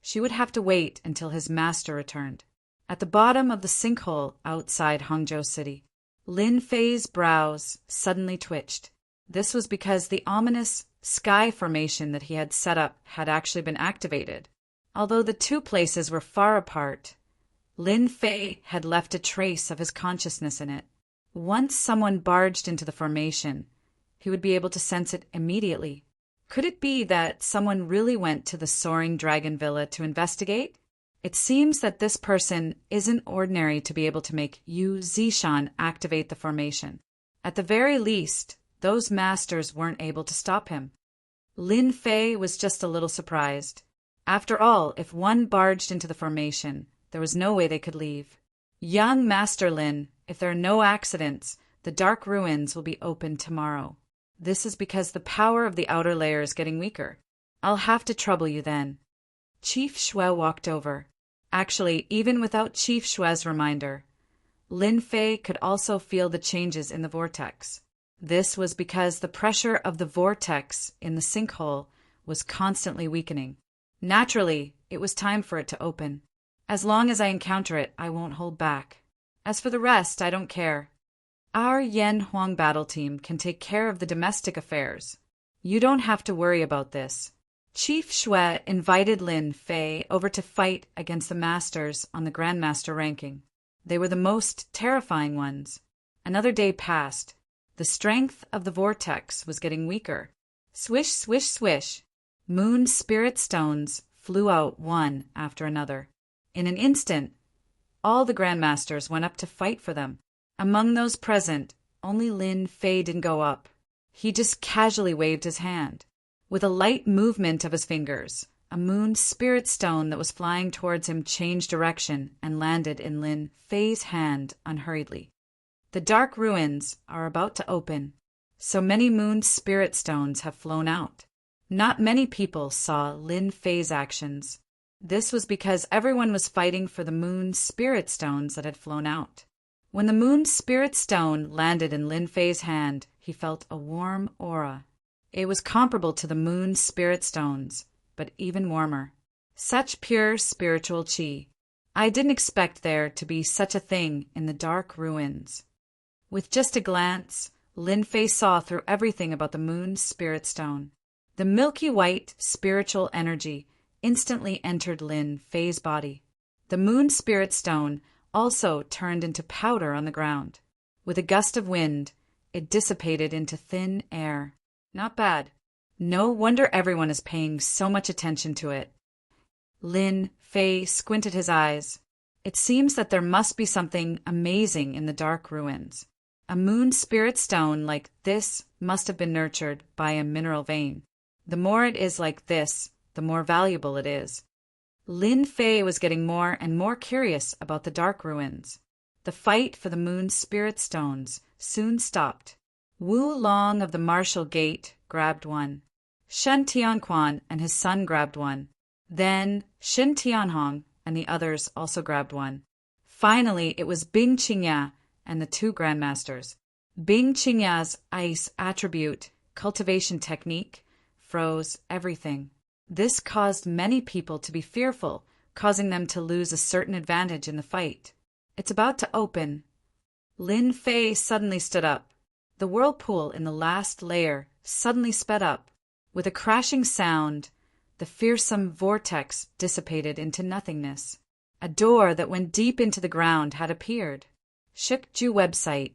she would have to wait until his master returned. At the bottom of the sinkhole outside Hangzhou City, Lin Fei's brows suddenly twitched. This was because the ominous sky formation that he had set up had actually been activated. Although the two places were far apart, Lin Fei had left a trace of his consciousness in it. Once someone barged into the formation, he would be able to sense it immediately. Could it be that someone really went to the soaring dragon villa to investigate? It seems that this person isn't ordinary to be able to make Yu Zishan activate the formation. At the very least, those masters weren't able to stop him. Lin Fei was just a little surprised. After all, if one barged into the formation, there was no way they could leave. Young Master Lin, if there are no accidents, the dark ruins will be open tomorrow. This is because the power of the outer layer is getting weaker. I'll have to trouble you then. Chief Shui walked over. Actually, even without Chief Shui's reminder, Lin Fei could also feel the changes in the vortex. This was because the pressure of the vortex in the sinkhole was constantly weakening. Naturally, it was time for it to open. As long as I encounter it, I won't hold back. As for the rest, I don't care. Our Yan Huang battle team can take care of the domestic affairs. You don't have to worry about this. Chief Shui invited Lin Fei over to fight against the masters on the Grandmaster ranking. They were the most terrifying ones. Another day passed. The strength of the vortex was getting weaker. Swish, swish, swish. Moon spirit stones flew out one after another. In an instant, all the Grandmasters went up to fight for them. Among those present, only Lin Fei didn't go up. He just casually waved his hand. With a light movement of his fingers, a moon spirit stone that was flying towards him changed direction and landed in Lin Fei's hand unhurriedly. The dark ruins are about to open. So many moon spirit stones have flown out. Not many people saw Lin Fei's actions. This was because everyone was fighting for the moon spirit stones that had flown out. When the moon spirit stone landed in Lin Fei's hand, he felt a warm aura. It was comparable to the moon spirit stones, but even warmer. Such pure spiritual qi. I didn't expect there to be such a thing in the dark ruins. With just a glance, Lin Fei saw through everything about the moon spirit stone. The milky white spiritual energy instantly entered Lin Fei's body. The moon spirit stone also turned into powder on the ground. With a gust of wind, it dissipated into thin air. Not bad. No wonder everyone is paying so much attention to it. Lin Fei squinted his eyes. It seems that there must be something amazing in the dark ruins. A moon spirit stone like this must have been nurtured by a mineral vein. The more it is like this, the more valuable it is. Lin Fei was getting more and more curious about the dark ruins. The fight for the moon spirit stones soon stopped. Wu Long of the Martial Gate grabbed one. Shen Tianquan and his son grabbed one. Then Shin Tianhong and the others also grabbed one. Finally, it was Bing Qingya and the 2 Grandmasters. Bing Qingya's ice attribute, cultivation technique, froze everything. This caused many people to be fearful, causing them to lose a certain advantage in the fight. It's about to open. Lin Fei suddenly stood up. The whirlpool in the last layer suddenly sped up. With a crashing sound, the fearsome vortex dissipated into nothingness. A door that went deep into the ground had appeared. Shikju website,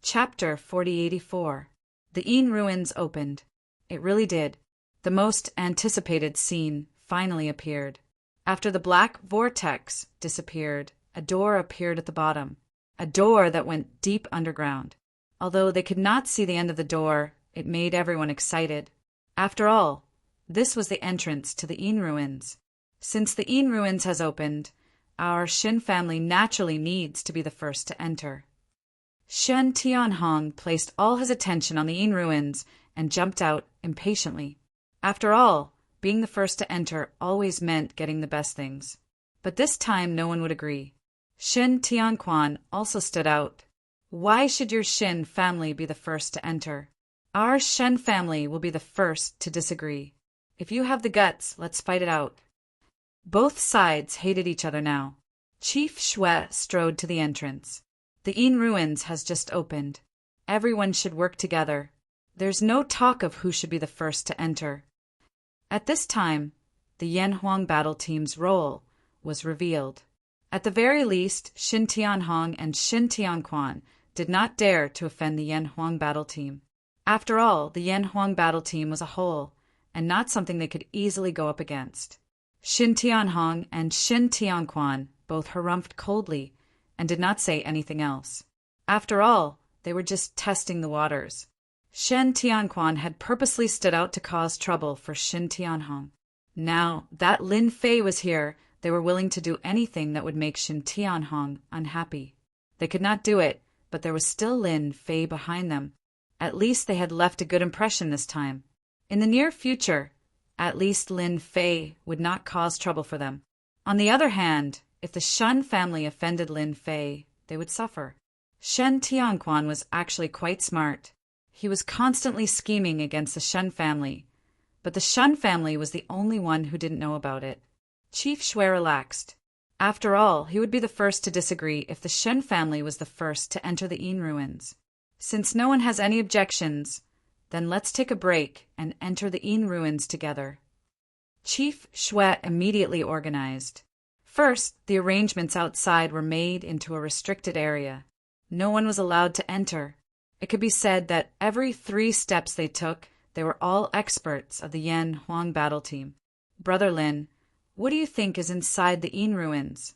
Chapter 4084. The Yin ruins opened. It really did. The most anticipated scene finally appeared. After the black vortex disappeared, a door appeared at the bottom, a door that went deep underground. Although they could not see the end of the door, it made everyone excited. After all, this was the entrance to the Yin ruins. Since the Yin ruins has opened, our Shin family naturally needs to be the first to enter. Shen Tianhong placed all his attention on the Yin ruins and jumped out impatiently. After all, Being the first to enter always meant getting the best things. But this time no one would agree. Shin Tianquan also stood out. Why should your Shin family be the first to enter? Our Shen family will be the first to disagree. If you have the guts, let's fight it out. Both sides hated each other now. Chief Shui strode to the entrance. The Yin Ruins has just opened. Everyone should work together. There's no talk of who should be the first to enter. At this time, the Yan Huang battle team's role was revealed. At the very least, Shin Tianhong and Shin Tianquan did not dare to offend the Yan Huang battle team. After all, the Yan Huang battle team was a whole, and not something they could easily go up against. Shin Tianhong and Shin Tianquan both harumphed coldly and did not say anything else. After all, they were just testing the waters. Shin Tianquan had purposely stood out to cause trouble for Shin Tianhong. Now that Lin Fei was here, they were willing to do anything that would make Shin Tianhong unhappy. They could not do it, but there was still Lin Fei behind them. At least they had left a good impression this time. In the near future, at least Lin Fei would not cause trouble for them. On the other hand, if the Shun family offended Lin Fei, they would suffer. Shen Tianquan was actually quite smart. He was constantly scheming against the Shun family, but the Shun family was the only one who didn't know about it. Chief Shui relaxed. After all, he would be the first to disagree if the Shen family was the first to enter the Yin Ruins. Since no one has any objections, then let's take a break and enter the Yin Ruins together. Chief Shui immediately organized. First, the arrangements outside were made into a restricted area. No one was allowed to enter. It could be said that every 3 steps they took, they were all experts of the Yan Huang battle team. Brother Lin, what do you think is inside the Yin Ruins?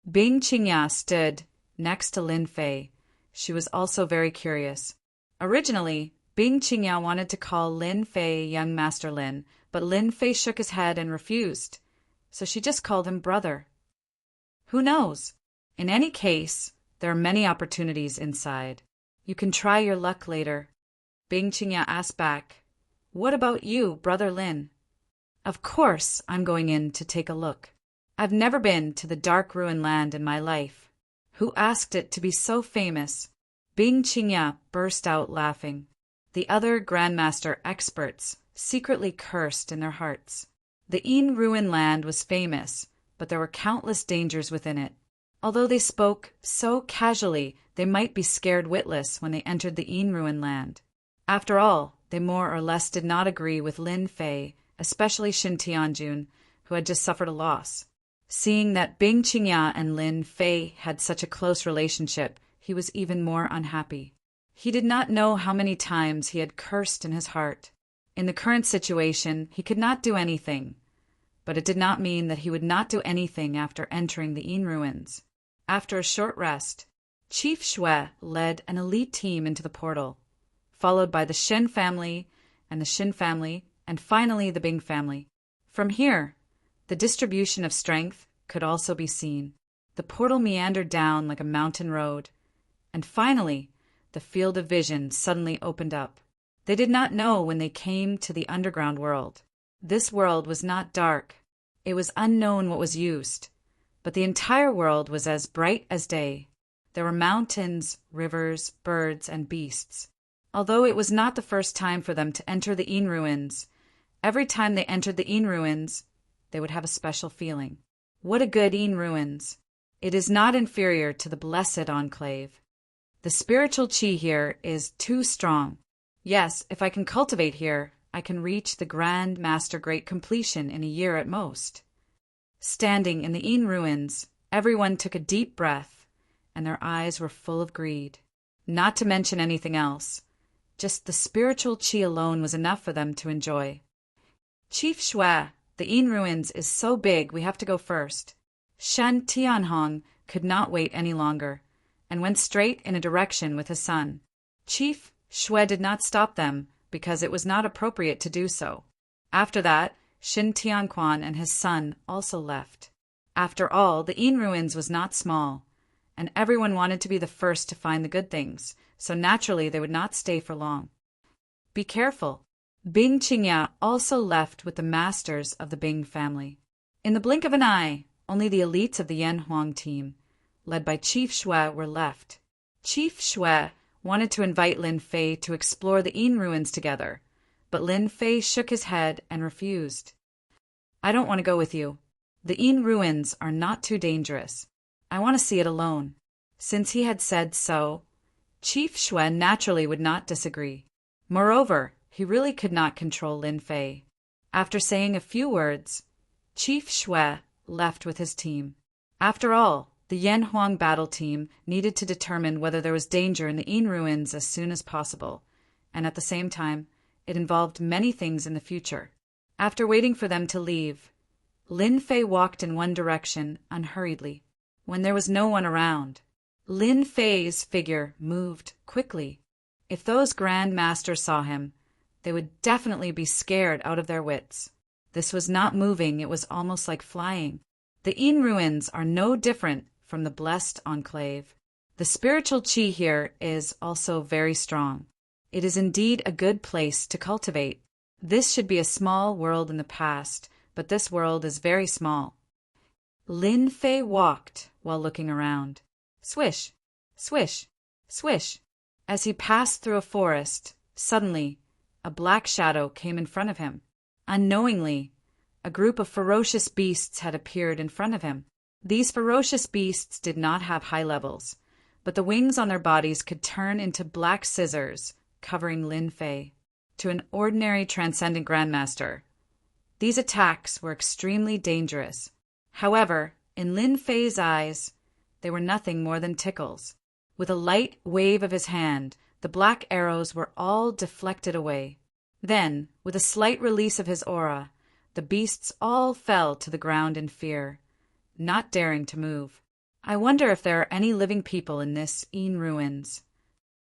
Bing Qingya stood next to Lin Fei. She was also very curious. Originally, Bing Qingya wanted to call Lin Fei young Master Lin, but Lin Fei shook his head and refused, so she just called him brother. Who knows? In any case, there are many opportunities inside. You can try your luck later. Bing Qingya asked back, what about you, Brother Lin? Of course I'm going in to take a look. I've never been to the Dark Ruin Land in my life. Who asked it to be so famous? Bing Qingya burst out laughing. The other Grandmaster experts secretly cursed in their hearts. The Yin Ruin Land was famous, but there were countless dangers within it. Although they spoke so casually, they might be scared witless when they entered the Yin Ruin Land. After all, they more or less did not agree with Lin Fei, especially Shin Tianjun, who had just suffered a loss. Seeing that Bing Qingya and Lin Fei had such a close relationship, he was even more unhappy. He did not know how many times he had cursed in his heart. In the current situation, he could not do anything, but it did not mean that he would not do anything after entering the Yin Ruins. After a short rest, Chief Shui led an elite team into the portal, followed by the Shen family and the Shin family, and finally the Bing family. From here, the distribution of strength could also be seen. The portal meandered down like a mountain road, and finally, the field of vision suddenly opened up. They did not know when they came to the underground world. This world was not dark. It was unknown what was used, but the entire world was as bright as day. There were mountains, rivers, birds, and beasts. Although it was not the first time for them to enter the Yin Ruins, every time they entered the Yin Ruins, they would have a special feeling. What a good Yin Ruins! It is not inferior to the Blessed Enclave. The spiritual chi here is too strong. Yes, if I can cultivate here, I can reach the Grand Master Great Completion in a year at most. Standing in the Yin Ruins, everyone took a deep breath, and their eyes were full of greed. Not to mention anything else. Just the spiritual chi alone was enough for them to enjoy. Chief Shui, the Yin Ruins is so big we have to go first. Shen Tianhong could not wait any longer, and went straight in a direction with his son. Chief Shui did not stop them, because it was not appropriate to do so. After that, Shin Tianquan and his son also left. After all, the Yin Ruins was not small, and everyone wanted to be the first to find the good things, so naturally they would not stay for long. Be careful. Bing Qingya also left with the masters of the Bing family. In the blink of an eye, only the elites of the Yan Huang team, led by Chief Shui, were left. Chief Shui wanted to invite Lin Fei to explore the Yin ruins together, but Lin Fei shook his head and refused. "I don't want to go with you. The Yin ruins are not too dangerous. I want to see it alone." Since he had said so, Chief Shui naturally would not disagree. Moreover, he really could not control Lin Fei. After saying a few words, Chief Shui left with his team. After all, the Yan Huang battle team needed to determine whether there was danger in the Yin ruins as soon as possible, and at the same time, it involved many things in the future. After waiting for them to leave, Lin Fei walked in one direction unhurriedly. When there was no one around, Lin Fei's figure moved quickly. If those Grand Masters saw him, they would definitely be scared out of their wits. This was not moving, it was almost like flying. The Yin ruins are no different from the blessed enclave. The spiritual qi here is also very strong. It is indeed a good place to cultivate. This should be a small world in the past, but this world is very small. Lin Fei walked while looking around. Swish, swish, swish. As he passed through a forest, suddenly, a black shadow came in front of him. Unknowingly, a group of ferocious beasts had appeared in front of him. These ferocious beasts did not have high levels, but the wings on their bodies could turn into black scissors, covering Lin Fei. To an ordinary transcendent grandmaster, these attacks were extremely dangerous. However, in Lin Fei's eyes, they were nothing more than tickles. With a light wave of his hand, the black arrows were all deflected away. Then, with a slight release of his aura, the beasts all fell to the ground in fear, not daring to move. I wonder if there are any living people in this Yin ruins.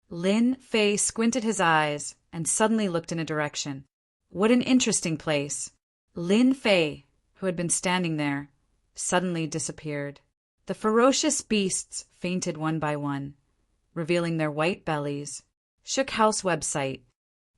Lin Fei squinted his eyes and suddenly looked in a direction. What an interesting place! Lin Fei, who had been standing there, suddenly disappeared. The ferocious beasts fainted one by one, revealing their white bellies. Shook House website,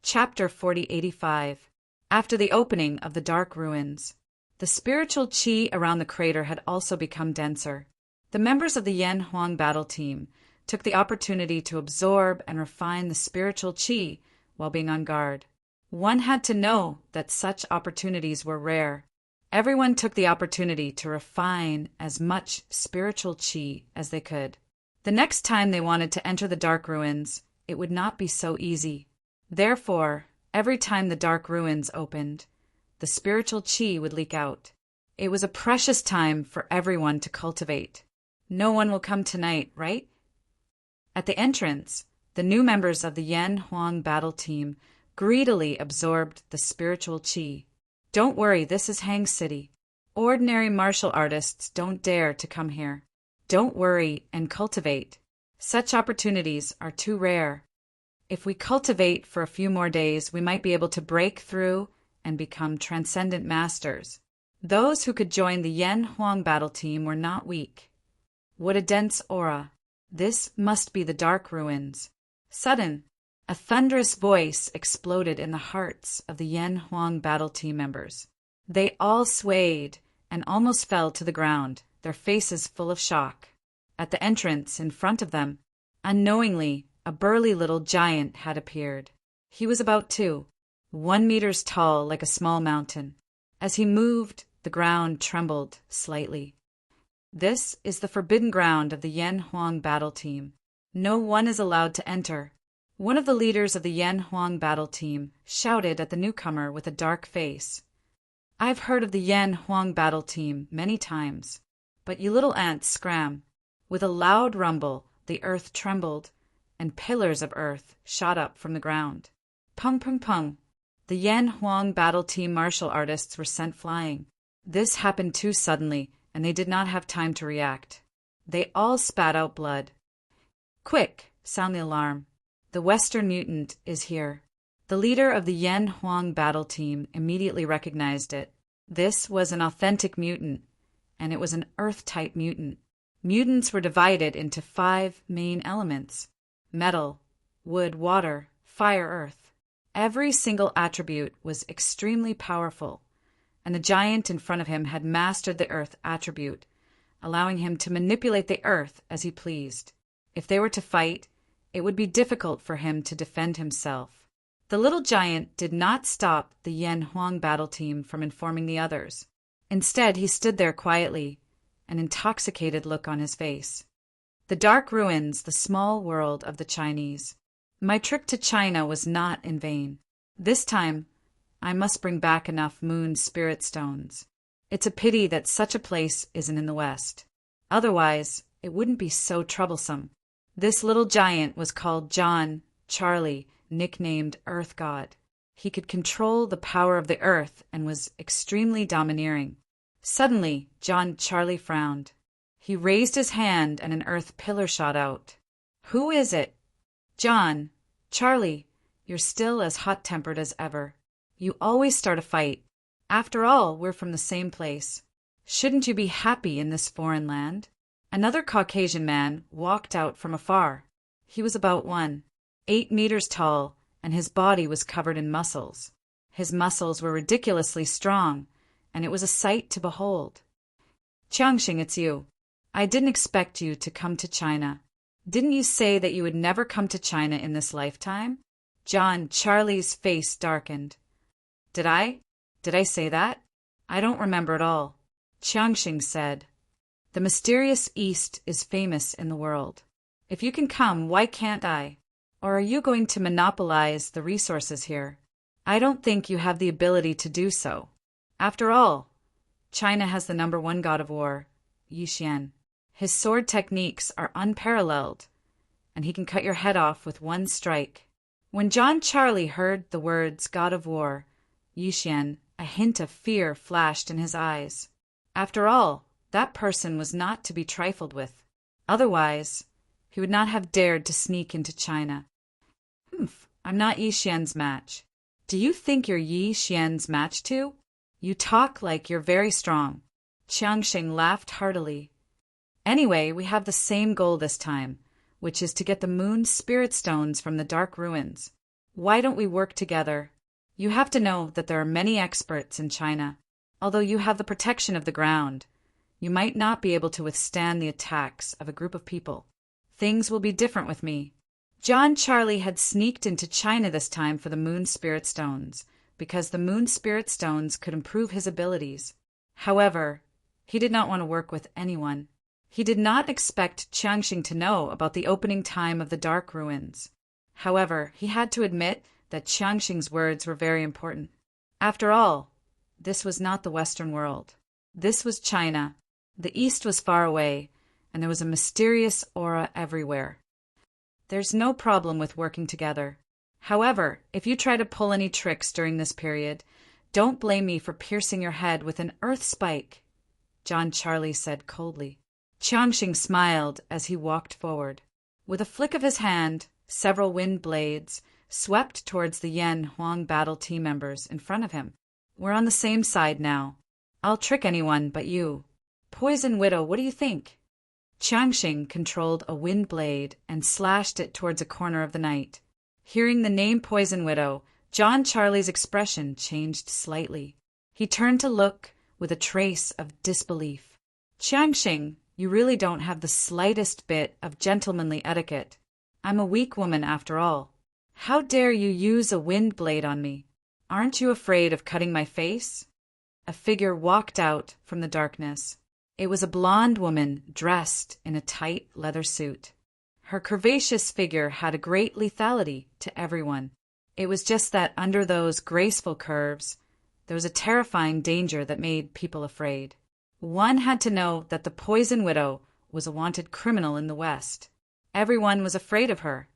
Chapter 4085. After the opening of the dark ruins, the spiritual qi around the crater had also become denser. The members of the Yan Huang battle team took the opportunity to absorb and refine the spiritual qi while being on guard. One had to know that such opportunities were rare. Everyone took the opportunity to refine as much spiritual qi as they could. The next time they wanted to enter the dark ruins, it would not be so easy. Therefore, every time the dark ruins opened, the spiritual qi would leak out. It was a precious time for everyone to cultivate. No one will come tonight, right? At the entrance, the new members of the Yan Huang battle team greedily absorbed the spiritual qi. Don't worry, this is Hang City. Ordinary martial artists don't dare to come here. Don't worry and cultivate. Such opportunities are too rare. If we cultivate for a few more days, we might be able to break through and become transcendent masters. Those who could join the Yan Huang battle team were not weak. What a dense aura. This must be the dark ruins. Sudden, a thunderous voice exploded in the hearts of the Yan Huang battle team members. They all swayed and almost fell to the ground, their faces full of shock. At the entrance, in front of them, unknowingly, a burly little giant had appeared. He was about 1 meter tall, like a small mountain. As he moved, the ground trembled slightly. This is the forbidden ground of the Yan Huang battle team. No one is allowed to enter. One of the leaders of the Yan Huang battle team shouted at the newcomer with a dark face. I've heard of the Yan Huang battle team many times, but you little ants scram. With a loud rumble, the earth trembled, and pillars of earth shot up from the ground. Pung pung pung. The Yan Huang battle team martial artists were sent flying. This happened too suddenly, and they did not have time to react. They all spat out blood. Quick, sound the alarm. The Western mutant is here. The leader of the Yan Huang battle team immediately recognized it. This was an authentic mutant, and it was an Earth-type mutant. Mutants were divided into 5 main elements: metal, wood, water, fire, earth. Every single attribute was extremely powerful, and the giant in front of him had mastered the earth attribute, allowing him to manipulate the earth as he pleased. If they were to fight, it would be difficult for him to defend himself. The little giant did not stop the Yan Huang battle team from informing the others. Instead, he stood there quietly, an intoxicated look on his face. The dark ruins, the small world of the Chinese. My trip to China was not in vain. This time, I must bring back enough moon spirit stones. It's a pity that such a place isn't in the West. Otherwise, it wouldn't be so troublesome. This little giant was called John Charlie, nicknamed Earth God. He could control the power of the earth and was extremely domineering. Suddenly, John Charlie frowned. He raised his hand and an earth pillar shot out. "Who is it?" "John. Charlie, you're still as hot-tempered as ever. You always start a fight. After all, we're from the same place. Shouldn't you be happy in this foreign land?" Another Caucasian man walked out from afar. He was about 8 meters tall, and his body was covered in muscles. His muscles were ridiculously strong, and it was a sight to behold. "Qiangxing, it's you. I didn't expect you to come to China. Didn't you say that you would never come to China in this lifetime?" John Charlie's face darkened. Did I say that? I don't remember at all. Qiangxing said, "The mysterious East is famous in the world. If you can come, why can't I? Or are you going to monopolize the resources here? I don't think you have the ability to do so. After all, China has the #1 god of war, Yixian. His sword techniques are unparalleled, and he can cut your head off with one strike." When John Charlie heard the words God of War, Yixian, a hint of fear flashed in his eyes. After all, that person was not to be trifled with. Otherwise, he would not have dared to sneak into China. I'm not Yi Xian's match." "Do you think you're Yi Xian's match too? You talk like you're very strong." Qiangxing laughed heartily. "Anyway, we have the same goal this time, which is to get the moon spirit stones from the dark ruins. Why don't we work together? You have to know that there are many experts in China. Although you have the protection of the ground, you might not be able to withstand the attacks of a group of people. Things will be different with me." John Charlie had sneaked into China this time for the moon spirit stones, because the moon spirit stones could improve his abilities. However, he did not want to work with anyone. He did not expect Qiangxing to know about the opening time of the dark ruins. However, he had to admit that Qiangxing's words were very important. After all, this was not the Western world. This was China. The East was far away, and there was a mysterious aura everywhere. There's no problem with working together. However, if you try to pull any tricks during this period, don't blame me for piercing your head with an earth spike," John Charlie said coldly. Qiangxing smiled as he walked forward. With a flick of his hand, several wind blades swept towards the Yan Huang battle team members in front of him. "We're on the same side now. I'll trick anyone but you. Poison Widow, what do you think?" Qiangxing controlled a wind blade and slashed it towards a corner of the night. Hearing the name Poison Widow, John Charlie's expression changed slightly. He turned to look with a trace of disbelief. "Qiangxing, you really don't have the slightest bit of gentlemanly etiquette. I'm a weak woman after all. How dare you use a wind blade on me? Aren't you afraid of cutting my face?" A figure walked out from the darkness. It was a blonde woman dressed in a tight leather suit. Her curvaceous figure had a great lethality to everyone. It was just that under those graceful curves, there was a terrifying danger that made people afraid. One had to know that the Poison Widow was a wanted criminal in the West. Everyone was afraid of her,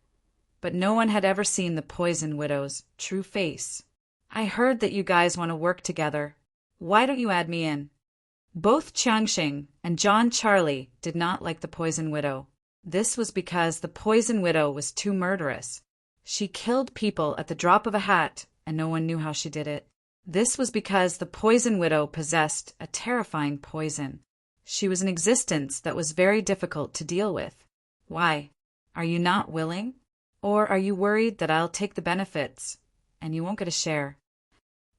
but no one had ever seen the Poison Widow's true face. "I heard that you guys want to work together. Why don't you add me in?" Both Qiangxing and John Charlie did not like the Poison Widow. This was because the Poison Widow was too murderous. She killed people at the drop of a hat, and no one knew how she did it. This was because the Poison Widow possessed a terrifying poison. She was an existence that was very difficult to deal with. Why? Are you not willing? Or are you worried that I'll take the benefits and you won't get a share."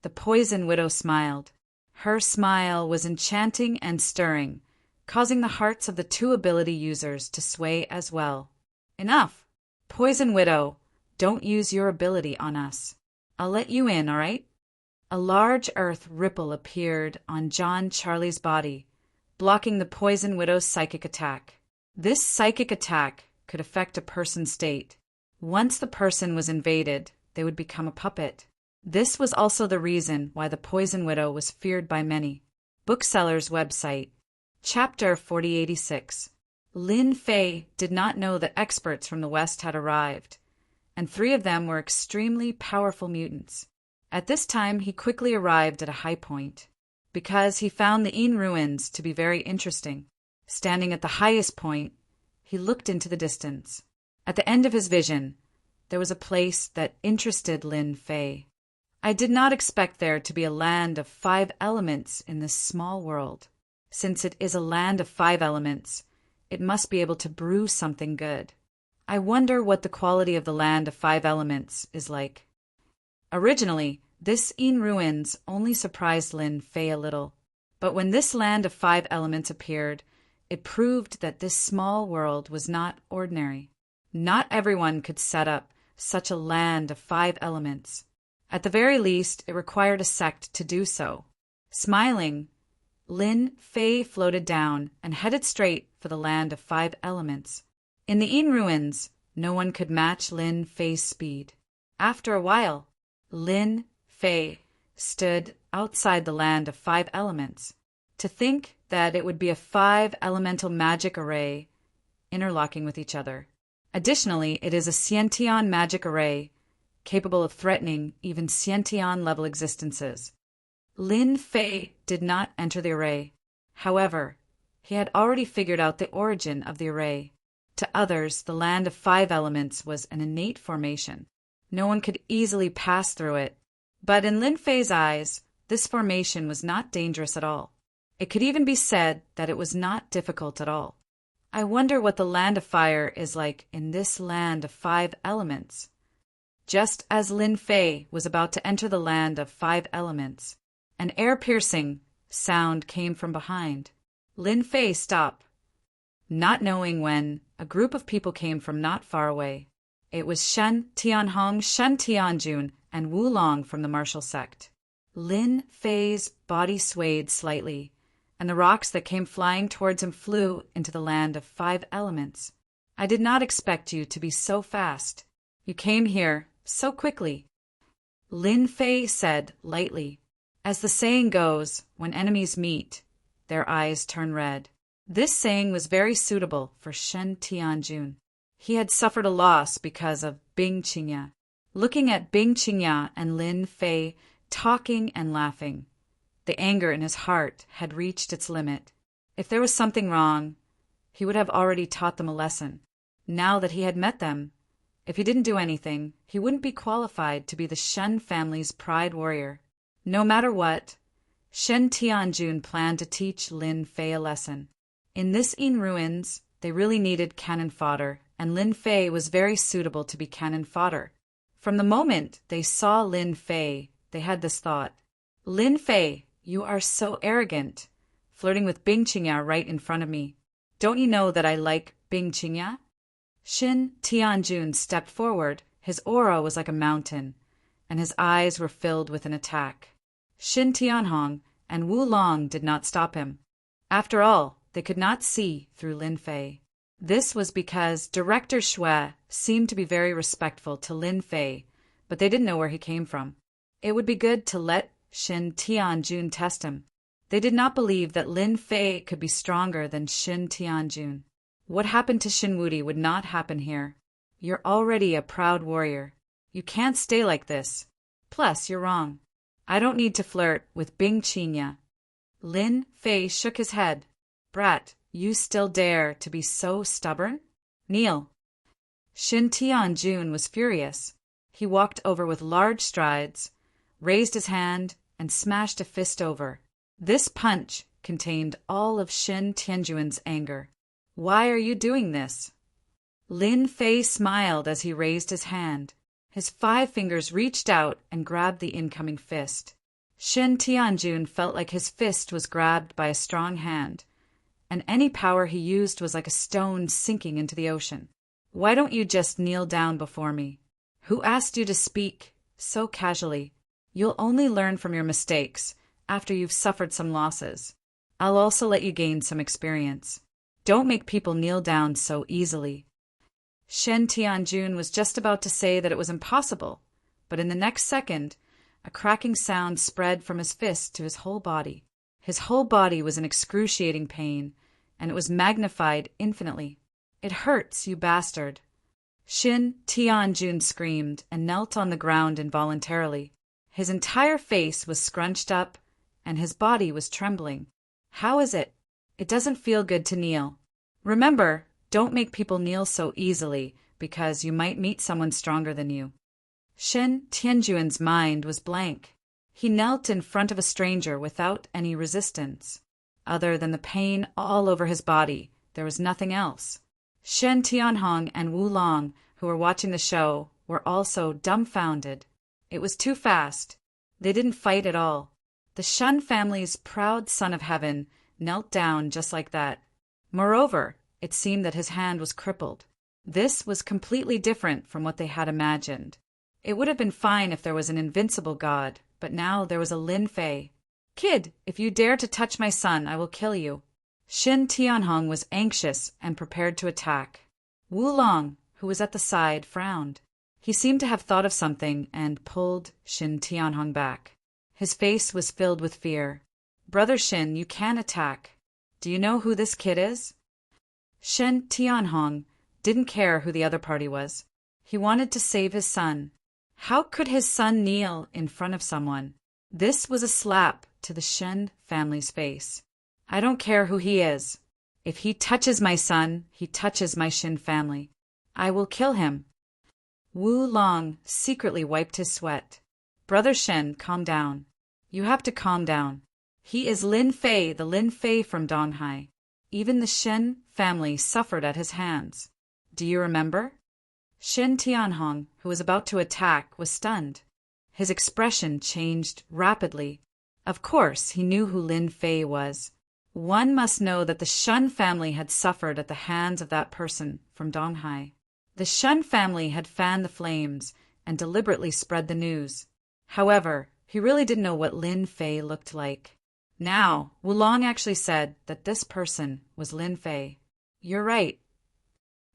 The Poison Widow smiled. Her smile was enchanting and stirring, causing the hearts of the two ability users to sway as well. "Enough! Poison Widow, don't use your ability on us. I'll let you in, all right?" A large earth ripple appeared on John Charlie's body, blocking the Poison Widow's psychic attack. This psychic attack could affect a person's state. Once the person was invaded, they would become a puppet. This was also the reason why the Poison Widow was feared by many. Bookseller's website. Chapter 4086. Lin Fei did not know that experts from the West had arrived, and 3 of them were extremely powerful mutants. At this time, he quickly arrived at a high point, because he found the Yin ruins to be very interesting. Standing at the highest point, he looked into the distance. At the end of his vision, there was a place that interested Lin Fei. "I did not expect there to be a land of 5 elements in this small world. Since it is a land of 5 elements, it must be able to brew something good. I wonder what the quality of the land of 5 elements is like." Originally, this Yin ruins only surprised Lin Fei a little, but when this land of 5 elements appeared, it proved that this small world was not ordinary. Not everyone could set up such a land of 5 elements. At the very least, it required a sect to do so. Smiling, Lin Fei floated down and headed straight for the land of 5 elements. In the Yin ruins, no one could match Lin Fei's speed. After a while, Lin Fei stood outside the land of 5 elements. To think that it would be a 5 elemental magic array interlocking with each other. Additionally, it is a Sciention magic array capable of threatening even Sciention level existences. Lin Fei did not enter the array. However, he had already figured out the origin of the array. To others, the land of 5 elements was an innate formation. No one could easily pass through it. But in Lin Fei's eyes, this formation was not dangerous at all. It could even be said that it was not difficult at all. I wonder what the land of fire is like in this land of 5 elements. Just as Lin Fei was about to enter the land of 5 elements, an air-piercing sound came from behind. Lin Fei stopped, not knowing when a group of people came from not far away. It was Shen Tianhong, Shen Tianjun, and Wu Long from the martial sect. Lin Fei's body swayed slightly, and the rocks that came flying towards him flew into the land of 5 elements. "I did not expect you to be so fast. You came here so quickly," Lin Fei said lightly. As the saying goes, when enemies meet, their eyes turn red. This saying was very suitable for Shen Tianjun. He had suffered a loss because of Bing Qingya. Looking at Bing Qingya and Lin Fei talking and laughing, the anger in his heart had reached its limit. If there was something wrong, he would have already taught them a lesson. Now that he had met them, if he didn't do anything, he wouldn't be qualified to be the Shen family's pride warrior. No matter what, Shen Tianjun planned to teach Lin Fei a lesson. In this Yin ruins, they really needed cannon fodder, and Lin Fei was very suitable to be cannon fodder. From the moment they saw Lin Fei, they had this thought: "Lin Fei, you are so arrogant, flirting with Bing Qingya right in front of me. Don't you know that I like Bing Qingya?" Shen Tianjun stepped forward. His aura was like a mountain, and his eyes were filled with an attack. Shen Tianhong and Wu Long did not stop him. After all, they could not see through Lin Fei. This was because Director Xue seemed to be very respectful to Lin Fei, but they didn't know where he came from. It would be good to let Shen Tianjun test him. They did not believe that Lin Fei could be stronger than Shen Tianjun. What happened to Shin Wudi would not happen here. You're already a proud warrior. You can't stay like this. Plus, you're wrong. I don't need to flirt with Bing Qingya. Lin Fei shook his head. Brat, you still dare to be so stubborn? Kneel. Shin Tianjun was furious. He walked over with large strides, raised his hand, and smashed a fist over. This punch contained all of Shin Tianjun's anger. Why are you doing this? Lin Fei smiled as he raised his hand. His 5 fingers reached out and grabbed the incoming fist. Shin Tianjun felt like his fist was grabbed by a strong hand, and any power he used was like a stone sinking into the ocean. Why don't you just kneel down before me? Who asked you to speak so casually? You'll only learn from your mistakes after you've suffered some losses. I'll also let you gain some experience. Don't make people kneel down so easily. Shen Tianjun was just about to say that it was impossible, but in the next second, a cracking sound spread from his fist to his whole body. His whole body was in excruciating pain, and it was magnified infinitely. It hurts, you bastard. Shin Tianjun screamed and knelt on the ground involuntarily. His entire face was scrunched up, and his body was trembling. How is it? It doesn't feel good to kneel. Remember, don't make people kneel so easily, because you might meet someone stronger than you. Shen Tianjun's mind was blank. He knelt in front of a stranger without any resistance. Other than the pain all over his body, there was nothing else. Shen Tianhong and Wu Long, who were watching the show, were also dumbfounded. It was too fast. They didn't fight at all. The Shun family's proud son of heaven knelt down just like that. Moreover, it seemed that his hand was crippled. This was completely different from what they had imagined. It would have been fine if there was an invincible god, but now there was a Lin Fei. Kid, if you dare to touch my son, I will kill you. Shin Tianhong was anxious and prepared to attack. Wu Long, who was at the side, frowned. He seemed to have thought of something and pulled Shin Tianhong back. His face was filled with fear. Brother Shin, you can't attack. Do you know who this kid is? Shin Tianhong didn't care who the other party was. He wanted to save his son. How could his son kneel in front of someone? This was a slap to the Shen family's face. I don't care who he is. If he touches my son, he touches my Shin family. I will kill him. Wu Long secretly wiped his sweat. Brother Shen, calm down. You have to calm down. He is Lin Fei, the Lin Fei from Donghai. Even the Shen family suffered at his hands. Do you remember? Shin Tianhong, who was about to attack, was stunned. His expression changed rapidly. Of course, he knew who Lin Fei was. One must know that the Shun family had suffered at the hands of that person from Donghai. The Shun family had fanned the flames and deliberately spread the news. However, he really didn't know what Lin Fei looked like. Now, Wulong actually said that this person was Lin Fei. You're right.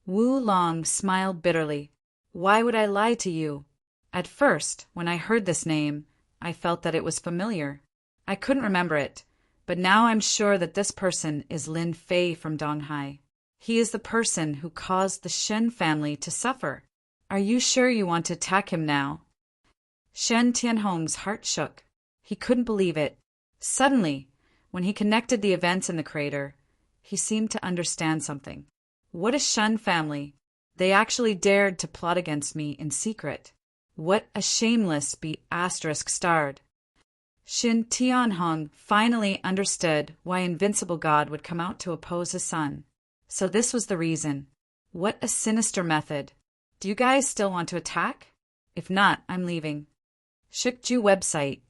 Wu Long smiled bitterly. Why would I lie to you? At first, when I heard this name, I felt that it was familiar. I couldn't remember it, but now I'm sure that this person is Lin Fei from Donghai. He is the person who caused the Shen family to suffer. Are you sure you want to attack him now? Shen Tianhong's heart shook. He couldn't believe it. Suddenly, when he connected the events in the crater, he seemed to understand something. What a Shun family! They actually dared to plot against me in secret. What a shameless *****. Shin Tianhong finally understood why Invincible God would come out to oppose his son. So this was the reason. What a sinister method. Do you guys still want to attack? If not, I'm leaving. Shikju website.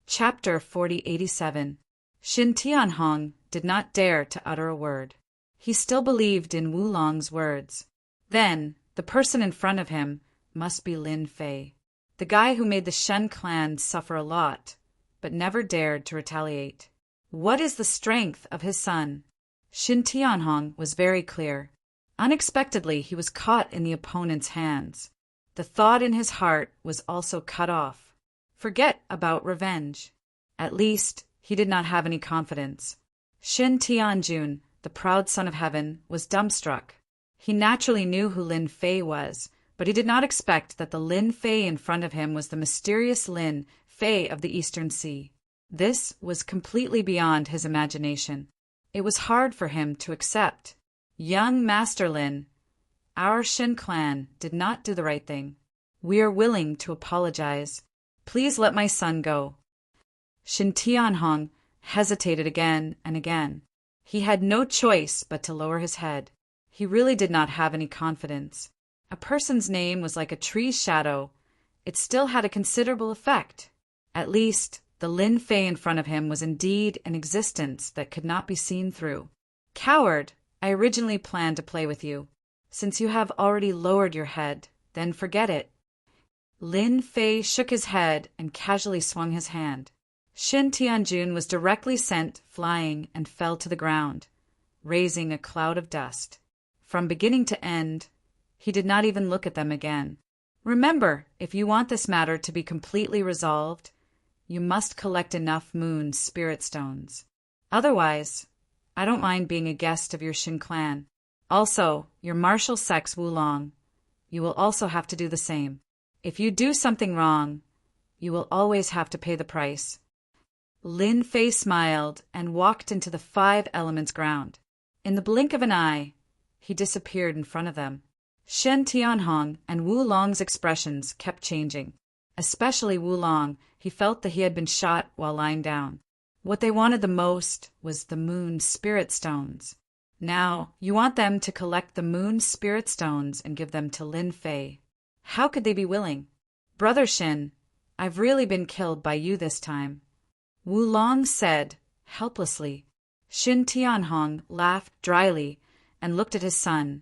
Chapter 4087. Shin Tianhong did not dare to utter a word. He still believed in Wu Long's words. Then, the person in front of him must be Lin Fei, the guy who made the Shen clan suffer a lot, but never dared to retaliate. What is the strength of his son? Shin Tianhong was very clear. Unexpectedly, he was caught in the opponent's hands. The thought in his heart was also cut off. Forget about revenge. At least, he did not have any confidence. Shin Tianjun, the proud son of heaven, was dumbstruck. He naturally knew who Lin Fei was, but he did not expect that the Lin Fei in front of him was the mysterious Lin Fei of the Eastern Sea. This was completely beyond his imagination. It was hard for him to accept. Young Master Lin, our Shin clan did not do the right thing. We are willing to apologize. Please let my son go. Shin Tianhong hesitated again and again. He had no choice but to lower his head. He really did not have any confidence. A person's name was like a tree's shadow, it still had a considerable effect. At least, the Lin Fei in front of him was indeed an existence that could not be seen through. Coward, I originally planned to play with you. Since you have already lowered your head, then forget it. Lin Fei shook his head and casually swung his hand. Shin Tianjun was directly sent flying and fell to the ground, raising a cloud of dust. From beginning to end, he did not even look at them again. Remember, if you want this matter to be completely resolved, you must collect enough moon spirit stones. Otherwise, I don't mind being a guest of your Shin clan. Also, your martial sex Wulong. You will also have to do the same. If you do something wrong, you will always have to pay the price. Lin Fei smiled and walked into the 5 elements ground. In the blink of an eye, he disappeared in front of them. Shen Tianhong and Wulong's expressions kept changing. Especially Wulong, he felt that he had been shot while lying down. What they wanted the most was the moon spirit stones. Now, you want them to collect the moon spirit stones and give them to Lin Fei. How could they be willing? Brother Shin, I've really been killed by you this time, Wulong said, helplessly. Shin Tianhong laughed dryly and looked at his son,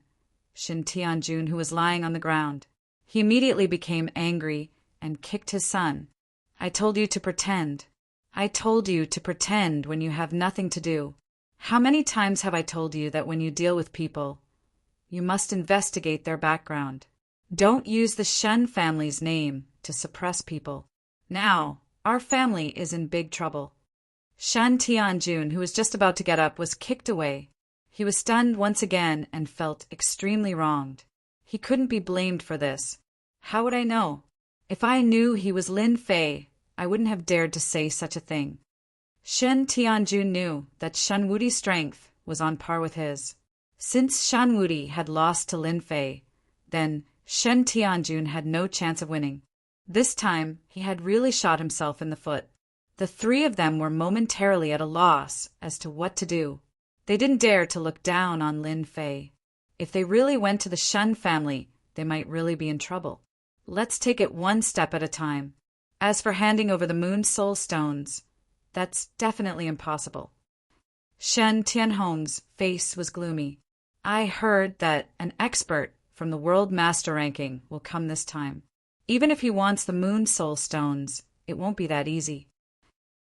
Shin Tianjun, who was lying on the ground. He immediately became angry and kicked his son. I told you to pretend. I told you to pretend when you have nothing to do. How many times have I told you that when you deal with people, you must investigate their background? Don't use the Shen family's name to suppress people. Now, our family is in big trouble. Shan Tianjun, who was just about to get up, was kicked away. He was stunned once again and felt extremely wronged. He couldn't be blamed for this. How would I know? If I knew he was Lin Fei, I wouldn't have dared to say such a thing. Shen Tianjun knew that Shan Wudi's strength was on par with his. Since Shan Wudi had lost to Lin Fei, then Shen Tianjun had no chance of winning. This time, he had really shot himself in the foot. The 3 of them were momentarily at a loss as to what to do. They didn't dare to look down on Lin Fei. If they really went to the Shen family, they might really be in trouble. Let's take it one step at a time. As for handing over the moon soul stones, that's definitely impossible. Shen Tianhong's face was gloomy. I heard that an expert from the world master ranking will come this time. Even if he wants the moon soul stones, it won't be that easy.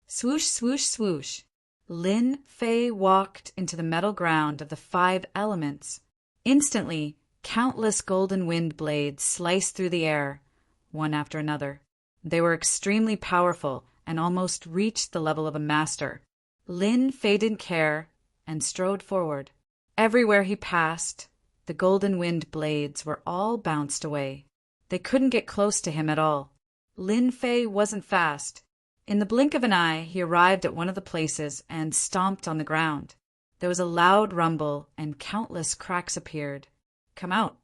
Swoosh, swoosh, swoosh. Lin Fei walked into the metal ground of the 5 elements. Instantly, countless golden wind blades sliced through the air, one after another. They were extremely powerful and almost reached the level of a master. Lin Fei didn't care and strode forward. Everywhere he passed, the golden wind blades were all bounced away. They couldn't get close to him at all. Lin Fei wasn't fast. In the blink of an eye, he arrived at one of the places and stomped on the ground. There was a loud rumble and countless cracks appeared. Come out.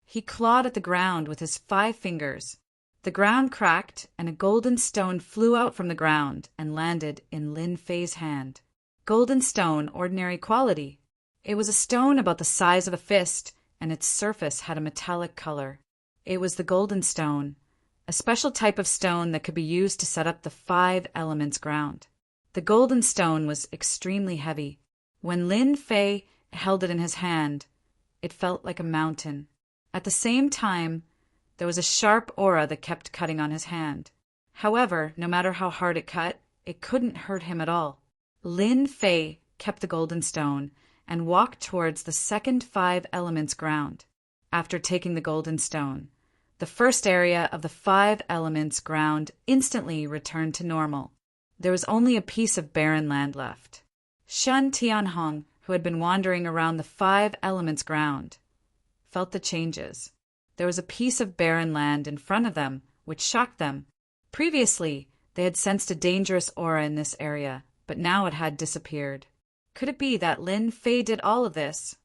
He clawed at the ground with his 5 fingers. The ground cracked and a golden stone flew out from the ground and landed in Lin Fei's hand. Golden stone, ordinary quality. It was a stone about the size of a fist, and its surface had a metallic color. It was the golden stone, a special type of stone that could be used to set up the 5 elements ground. The golden stone was extremely heavy. When Lin Fei held it in his hand, it felt like a mountain. At the same time, there was a sharp aura that kept cutting on his hand. However, no matter how hard it cut, it couldn't hurt him at all. Lin Fei kept the golden stone and walked towards the second 5 elements ground. After taking the golden stone, the first area of the 5 elements ground instantly returned to normal. There was only a piece of barren land left. Shen Tianhong, who had been wandering around the 5 elements ground, felt the changes. There was a piece of barren land in front of them, which shocked them. Previously, they had sensed a dangerous aura in this area, but now it had disappeared. Could it be that Lin Fei did all of this?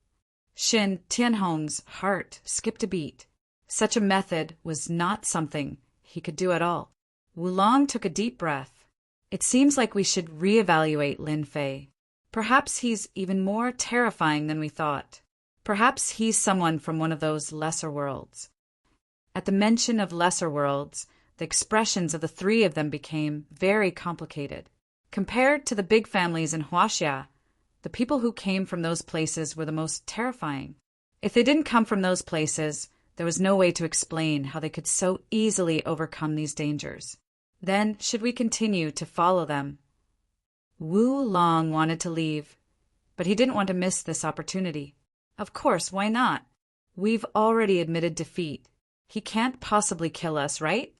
Shin Tianhong's heart skipped a beat. Such a method was not something he could do at all. Wulong took a deep breath. It seems like we should reevaluate Lin Fei. Perhaps he's even more terrifying than we thought. Perhaps he's someone from one of those lesser worlds. At the mention of lesser worlds, the expressions of the three of them became very complicated. Compared to the big families in Huaxia, the people who came from those places were the most terrifying. If they didn't come from those places, there was no way to explain how they could so easily overcome these dangers. Then, should we continue to follow them? Wu Long wanted to leave, but he didn't want to miss this opportunity. Of course, why not? We've already admitted defeat. He can't possibly kill us, right?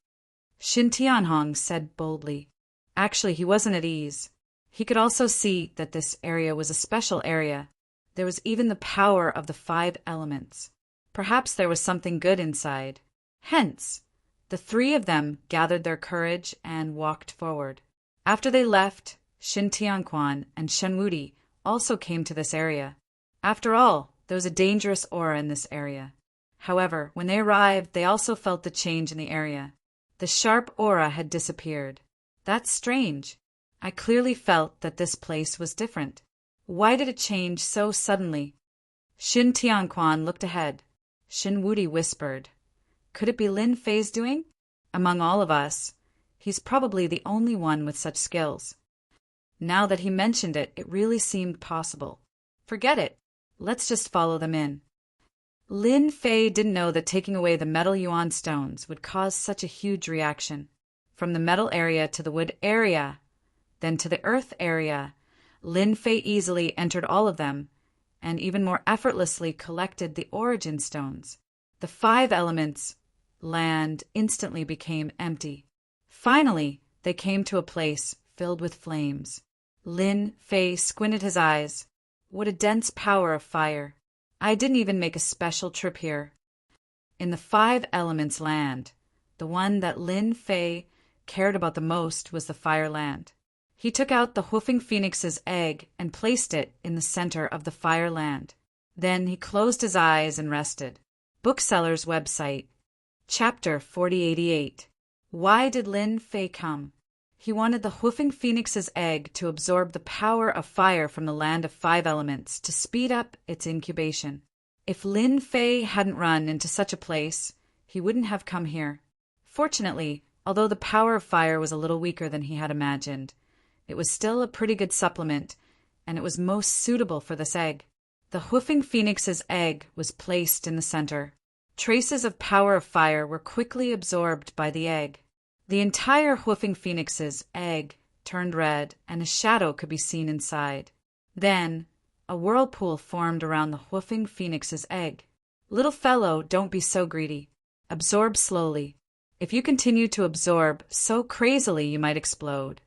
Xin Tianhong said boldly. Actually, he wasn't at ease. He could also see that this area was a special area. There was even the power of the 5 elements. Perhaps there was something good inside. Hence, the three of them gathered their courage and walked forward. After they left, Xin Tianquan and Shen Wudi also came to this area. After all, there was a dangerous aura in this area. However, when they arrived, they also felt the change in the area. The sharp aura had disappeared. That's strange. I clearly felt that this place was different. Why did it change so suddenly? Xin Tianquan looked ahead. Shen Wudi whispered, "Could it be Lin Fei's doing? Among all of us, he's probably the only one with such skills." Now that he mentioned it, it really seemed possible. Forget it. Let's just follow them in. Lin Fei didn't know that taking away the metal yuan stones would cause such a huge reaction. From the metal area to the wood area, then to the earth area, Lin Fei easily entered all of them, and even more effortlessly collected the origin stones. The 5 elements, land, instantly became empty. Finally, they came to a place filled with flames. Lin Fei squinted his eyes. What a dense power of fire. I didn't even make a special trip here. In the 5 elements land, the one that Lin Fei cared about the most was the fire land. He took out the Hoofing Phoenix's egg and placed it in the center of the fire land. Then he closed his eyes and rested. Bookseller's website. Chapter 4088. Why did Lin Fei come? He wanted the Hoofing Phoenix's egg to absorb the power of fire from the land of 5 elements to speed up its incubation. If Lin Fei hadn't run into such a place, he wouldn't have come here. Fortunately, although the power of fire was a little weaker than he had imagined, it was still a pretty good supplement, and it was most suitable for this egg. The Hoofing Phoenix's egg was placed in the center. Traces of power of fire were quickly absorbed by the egg. The entire Hoofing Phoenix's egg turned red, and a shadow could be seen inside. Then, a whirlpool formed around the Hoofing Phoenix's egg. Little fellow, don't be so greedy. Absorb slowly. If you continue to absorb so crazily, you might explode.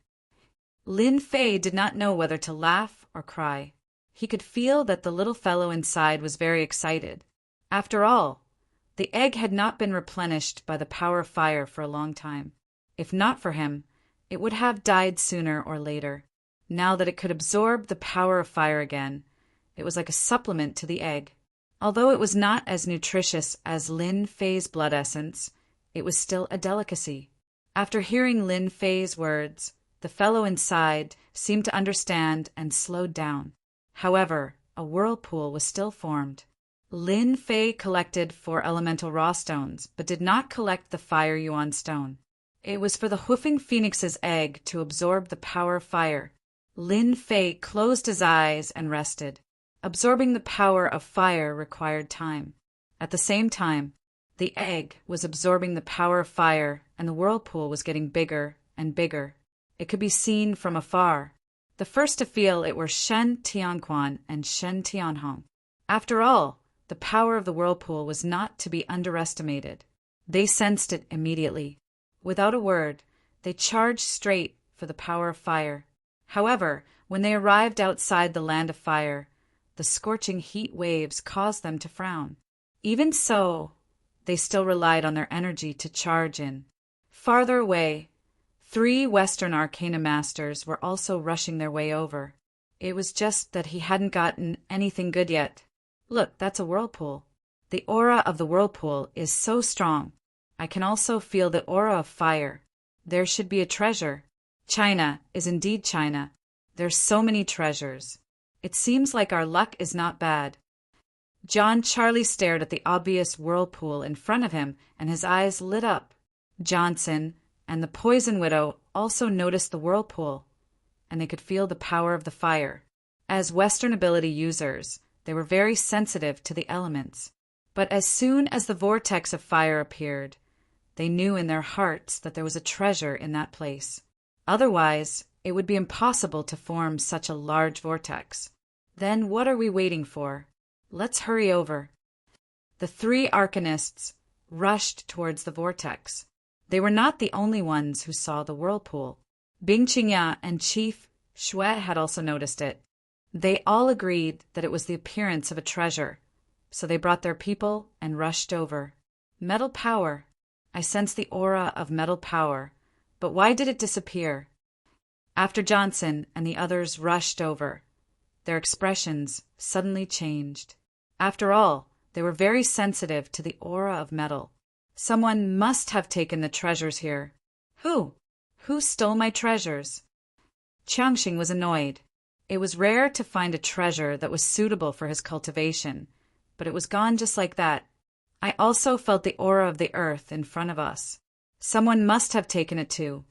Lin Fei did not know whether to laugh or cry. He could feel that the little fellow inside was very excited. After all, the egg had not been replenished by the power of fire for a long time. If not for him, it would have died sooner or later. Now that it could absorb the power of fire again, it was like a supplement to the egg. Although it was not as nutritious as Lin Fei's blood essence, it was still a delicacy. After hearing Lin Fei's words, the fellow inside seemed to understand and slowed down. However, a whirlpool was still formed. Lin Fei collected 4 elemental raw stones, but did not collect the fire yuan stone. It was for the Hoofing Phoenix's egg to absorb the power of fire. Lin Fei closed his eyes and rested. Absorbing the power of fire required time. At the same time, the egg was absorbing the power of fire, and the whirlpool was getting bigger and bigger. It could be seen from afar. The first to feel it were Shen Tianquan and Shen Tianhong. After all, the power of the whirlpool was not to be underestimated. They sensed it immediately. Without a word, they charged straight for the power of fire. However, when they arrived outside the land of fire, the scorching heat waves caused them to frown. Even so, they still relied on their energy to charge in. Farther away, 3 Western Arcana Masters were also rushing their way over. It was just that he hadn't gotten anything good yet. Look, that's a whirlpool. The aura of the whirlpool is so strong. I can also feel the aura of fire. There should be a treasure. China is indeed China. There's so many treasures. It seems like our luck is not bad. John Charlie stared at the obvious whirlpool in front of him, and his eyes lit up. Johnson and the Poison Widow also noticed the whirlpool, and they could feel the power of the fire. As Western ability users, they were very sensitive to the elements. But as soon as the vortex of fire appeared, they knew in their hearts that there was a treasure in that place. Otherwise, it would be impossible to form such a large vortex. Then what are we waiting for? Let's hurry over. The three arcanists rushed towards the vortex. They were not the only ones who saw the whirlpool. Bing Qingya and Chief Shui had also noticed it. They all agreed that it was the appearance of a treasure, so they brought their people and rushed over. Metal power. I sensed the aura of metal power, but why did it disappear? After Johnson and the others rushed over, their expressions suddenly changed. After all, they were very sensitive to the aura of metal. Someone must have taken the treasures here. Who? Who stole my treasures? Qiangxing was annoyed. It was rare to find a treasure that was suitable for his cultivation, but it was gone just like that. I also felt the aura of the earth in front of us. Someone must have taken it too.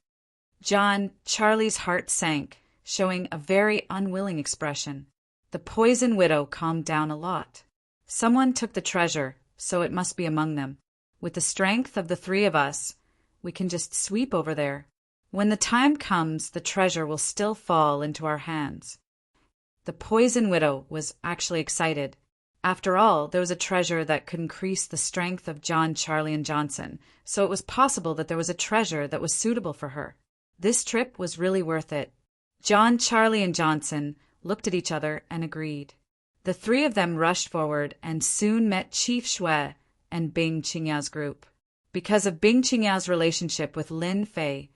John Charlie's heart sank, showing a very unwilling expression. The Poison Widow calmed down a lot. Someone took the treasure, so it must be among them. With the strength of the three of us, we can just sweep over there. When the time comes, the treasure will still fall into our hands. The Poison Widow was actually excited. After all, there was a treasure that could increase the strength of John, Charlie, and Johnson, so it was possible that there was a treasure that was suitable for her. This trip was really worth it. John, Charlie, and Johnson looked at each other and agreed. The three of them rushed forward and soon met Chief Shui and Bing Qingya's group. Because of Bing Qingya's relationship with Lin Fei,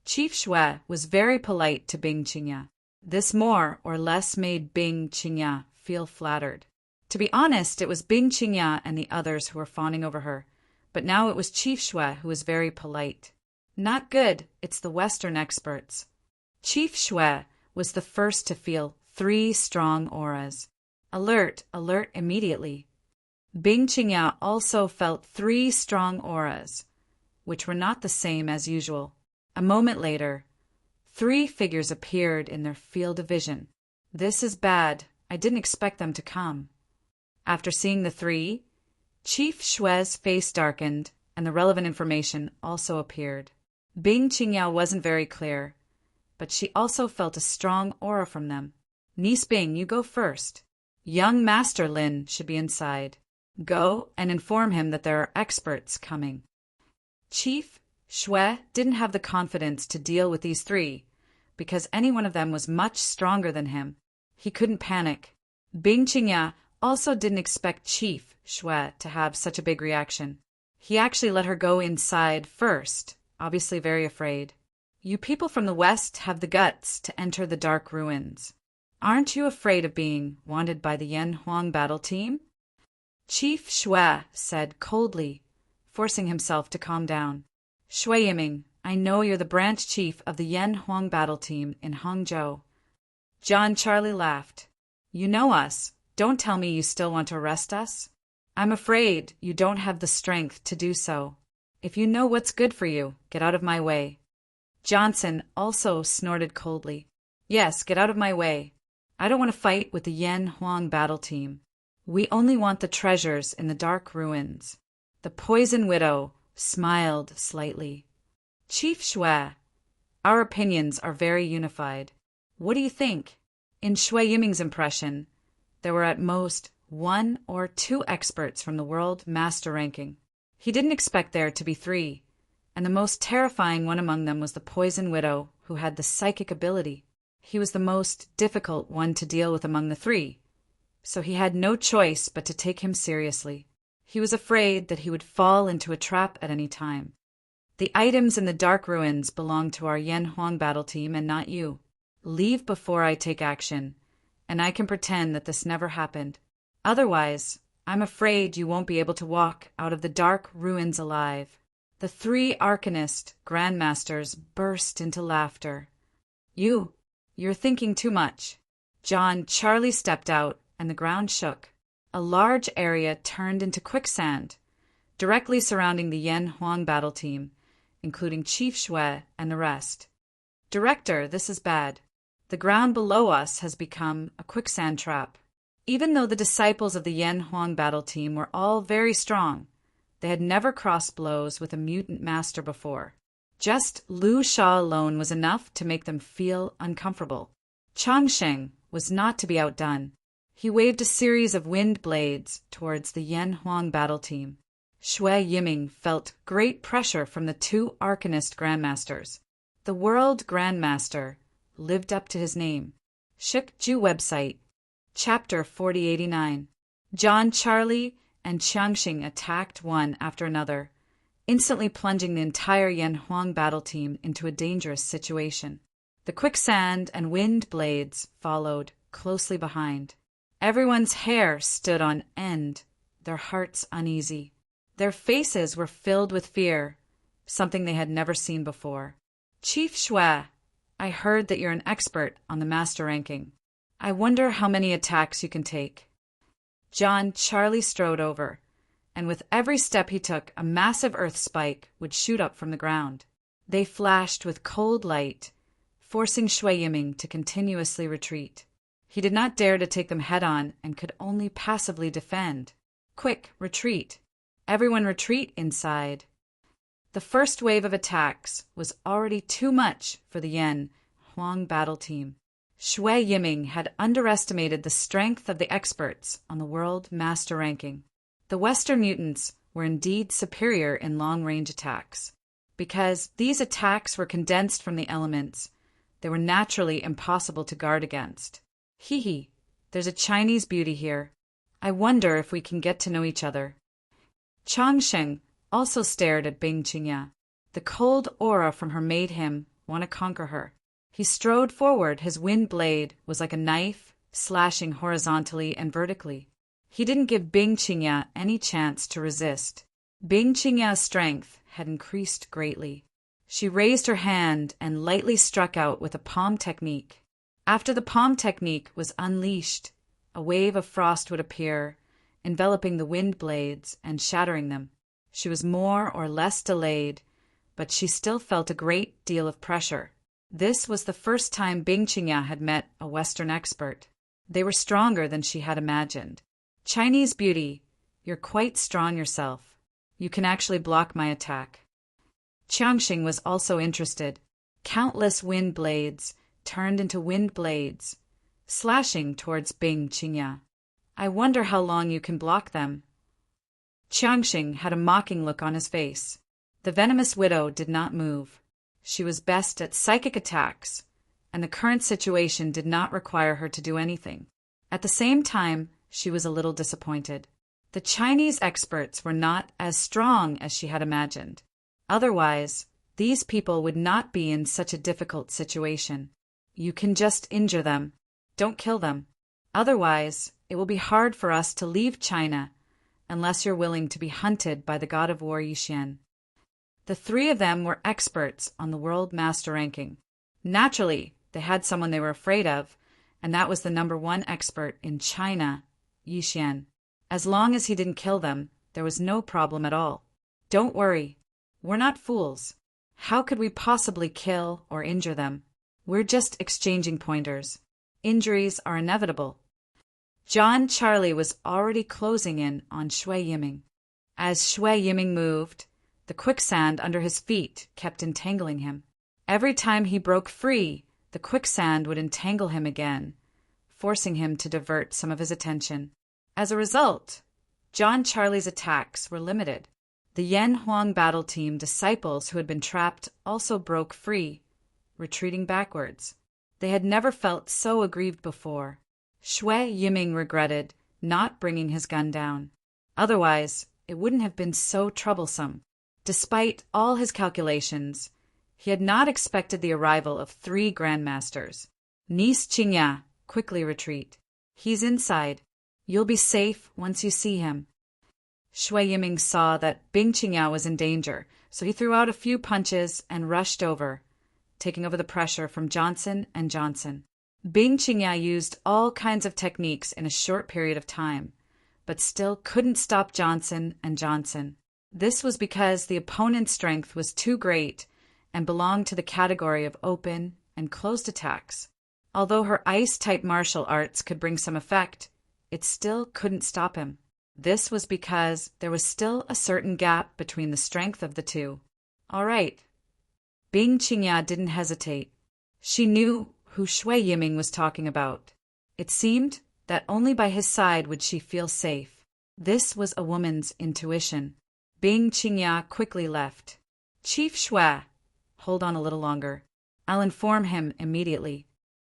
Chief Shui was very polite to Bing Qingya. This more or less made Bing Qingya feel flattered. To be honest, it was Bing Qingya and the others who were fawning over her, but now it was Chief Shui who was very polite. Not good, it's the Western experts. Chief Shui was the first to feel 3 strong auras. Alert, alert immediately. Bing Qingya also felt 3 strong auras, which were not the same as usual. A moment later, 3 figures appeared in their field of vision. This is bad. I didn't expect them to come. After seeing the 3, Chief Shui's face darkened, and the relevant information also appeared. Bing Qingya wasn't very clear, but she also felt a strong aura from them. Niece Bing, you go first. Young Master Lin should be inside. Go and inform him that there are experts coming. Chief Shui didn't have the confidence to deal with these 3, because any one of them was much stronger than him. He couldn't panic. Bing Qingya also didn't expect Chief Shui to have such a big reaction. He actually let her go inside first, obviously very afraid. You people from the West have the guts to enter the dark ruins. Aren't you afraid of being wanted by the Yan Huang battle team? Chief Shui said coldly, forcing himself to calm down. Shui Yiming, I know you're the branch chief of the Yan Huang battle team in Hangzhou. John Charlie laughed. You know us. Don't tell me you still want to arrest us. I'm afraid you don't have the strength to do so. If you know what's good for you, get out of my way. Johnson also snorted coldly. Yes, get out of my way. I don't want to fight with the Yan Huang battle team. We only want the treasures in the dark ruins. The Poison Widow smiled slightly. Chief Shui, our opinions are very unified. What do you think? In Shui Yiming's impression, there were at most 1 or 2 experts from the world master ranking. He didn't expect there to be 3, and the most terrifying one among them was the Poison Widow, who had the psychic ability. He was the most difficult one to deal with among the 3, so he had no choice but to take him seriously. He was afraid that he would fall into a trap at any time. The items in the dark ruins belong to our Yan Huang battle team and not you. Leave before I take action, and I can pretend that this never happened. Otherwise, I'm afraid you won't be able to walk out of the dark ruins alive. The 3 Arcanist Grandmasters burst into laughter. You're thinking too much. John Charlie stepped out, and the ground shook. A large area turned into quicksand, directly surrounding the Yan Huang battle team, including Chief Shui and the rest. Director, this is bad. The ground below us has become a quicksand trap. Even though the disciples of the Yan Huang battle team were all very strong, they had never crossed blows with a mutant master before. Just Lu Sha alone was enough to make them feel uncomfortable. Changsheng was not to be outdone. He waved a series of wind blades towards the Yan Huang battle team. Shui Yiming felt great pressure from the two Arcanist Grandmasters. The World Grandmaster lived up to his name. Shikju website. Chapter 4089. John Charlie and Changxing attacked one after another, instantly plunging the entire Yan Huang battle team into a dangerous situation. The quicksand and wind blades followed closely behind. Everyone's hair stood on end, their hearts uneasy. Their faces were filled with fear, something they had never seen before. Chief Shui, I heard that you're an expert on the master ranking. I wonder how many attacks you can take. John Charlie strode over, and with every step he took, a massive earth spike would shoot up from the ground. They flashed with cold light, forcing Shui Yiming to continuously retreat. He did not dare to take them head-on and could only passively defend. Quick, retreat. Everyone retreat inside. The first wave of attacks was already too much for the Yan Huang battle team. Shui Yiming had underestimated the strength of the experts on the world master ranking. The Western mutants were indeed superior in long-range attacks. Because these attacks were condensed from the elements, they were naturally impossible to guard against. Hee, there's a Chinese beauty here. I wonder if we can get to know each other. Changsheng also stared at Bing Qingya. The cold aura from her made him want to conquer her. He strode forward. His wind blade was like a knife, slashing horizontally and vertically. He didn't give Bing Qingya any chance to resist. Bing Qingya's strength had increased greatly. She raised her hand and lightly struck out with a palm technique. After the palm technique was unleashed, a wave of frost would appear, enveloping the wind blades and shattering them. She was more or less delayed, but she still felt a great deal of pressure. This was the first time Bing Qingya had met a Western expert. They were stronger than she had imagined. Chinese beauty, you're quite strong yourself. You can actually block my attack. Changxing was also interested. Countless wind blades turned into wind blades, slashing towards Bing Qingya. I wonder how long you can block them. Changxing had a mocking look on his face. The venomous widow did not move. She was best at psychic attacks, and the current situation did not require her to do anything. At the same time, she was a little disappointed. The Chinese experts were not as strong as she had imagined. Otherwise, these people would not be in such a difficult situation. You can just injure them. Don't kill them. Otherwise, it will be hard for us to leave China unless you're willing to be hunted by the god of war Yixian. The three of them were experts on the world master ranking. Naturally, they had someone they were afraid of, and that was the #1 expert in China, Yixian. As long as he didn't kill them, there was no problem at all. Don't worry. We're not fools. How could we possibly kill or injure them? We're just exchanging pointers. Injuries are inevitable. John Charlie was already closing in on Shui Yiming. As Shui Yiming moved, the quicksand under his feet kept entangling him. Every time he broke free, the quicksand would entangle him again, forcing him to divert some of his attention. As a result, John Charlie's attacks were limited. The Yan Huang battle team disciples who had been trapped also broke free, retreating backwards. They had never felt so aggrieved before. Shui Yiming regretted not bringing his gun down. Otherwise, it wouldn't have been so troublesome. Despite all his calculations, he had not expected the arrival of 3 grandmasters. Niece Qingya, quickly retreat. He's inside. You'll be safe once you see him. Shui Yiming saw that Bing Qingya was in danger, so he threw out a few punches and rushed over, taking over the pressure from Johnson and Johnson. Bing Qingya used all kinds of techniques in a short period of time, but still couldn't stop Johnson and Johnson. This was because the opponent's strength was too great and belonged to the category of open and closed attacks. Although her ice-type martial arts could bring some effect, it still couldn't stop him. This was because there was still a certain gap between the strength of the two. All right. Bing Qingya didn't hesitate. She knew who Shui Yiming was talking about. It seemed that only by his side would she feel safe. This was a woman's intuition. Bing Qingya quickly left. Chief Shui, hold on a little longer. I'll inform him immediately.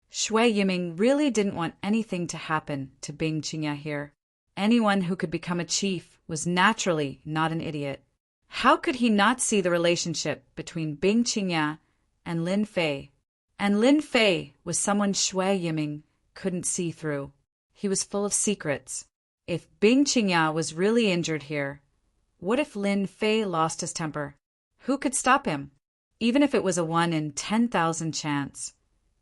Shui Yiming really didn't want anything to happen to Bing Qingya here. Anyone who could become a chief was naturally not an idiot. How could he not see the relationship between Bing Qingya and Lin Fei? And Lin Fei was someone Shui Yiming couldn't see through. He was full of secrets. If Bing Qingya was really injured here, what if Lin Fei lost his temper? Who could stop him? Even if it was a 1 in 10,000 chance.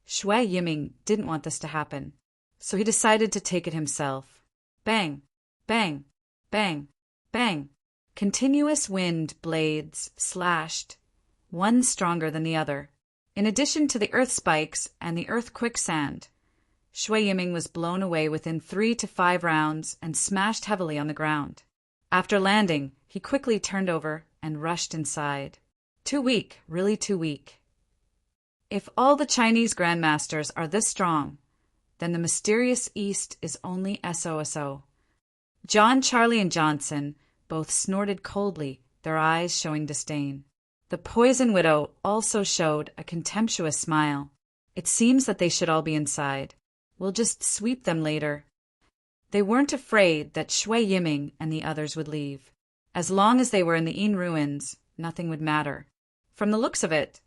Shui Yiming didn't want this to happen, so he decided to take it himself. Bang, bang, bang, bang. Continuous wind blades slashed, one stronger than the other. In addition to the earth spikes and the earth quicksand, Shui Yiming was blown away within 3 to 5 rounds and smashed heavily on the ground. After landing, he quickly turned over and rushed inside. Too weak, really too weak. If all the Chinese grandmasters are this strong, then the mysterious East is only SOSO. John, Charlie, and Johnson both snorted coldly, their eyes showing disdain. The Poison Widow also showed a contemptuous smile. It seems that they should all be inside. We'll just sweep them later. They weren't afraid that Shui Yiming and the others would leave. As long as they were in the Yin ruins, nothing would matter. From the looks of it,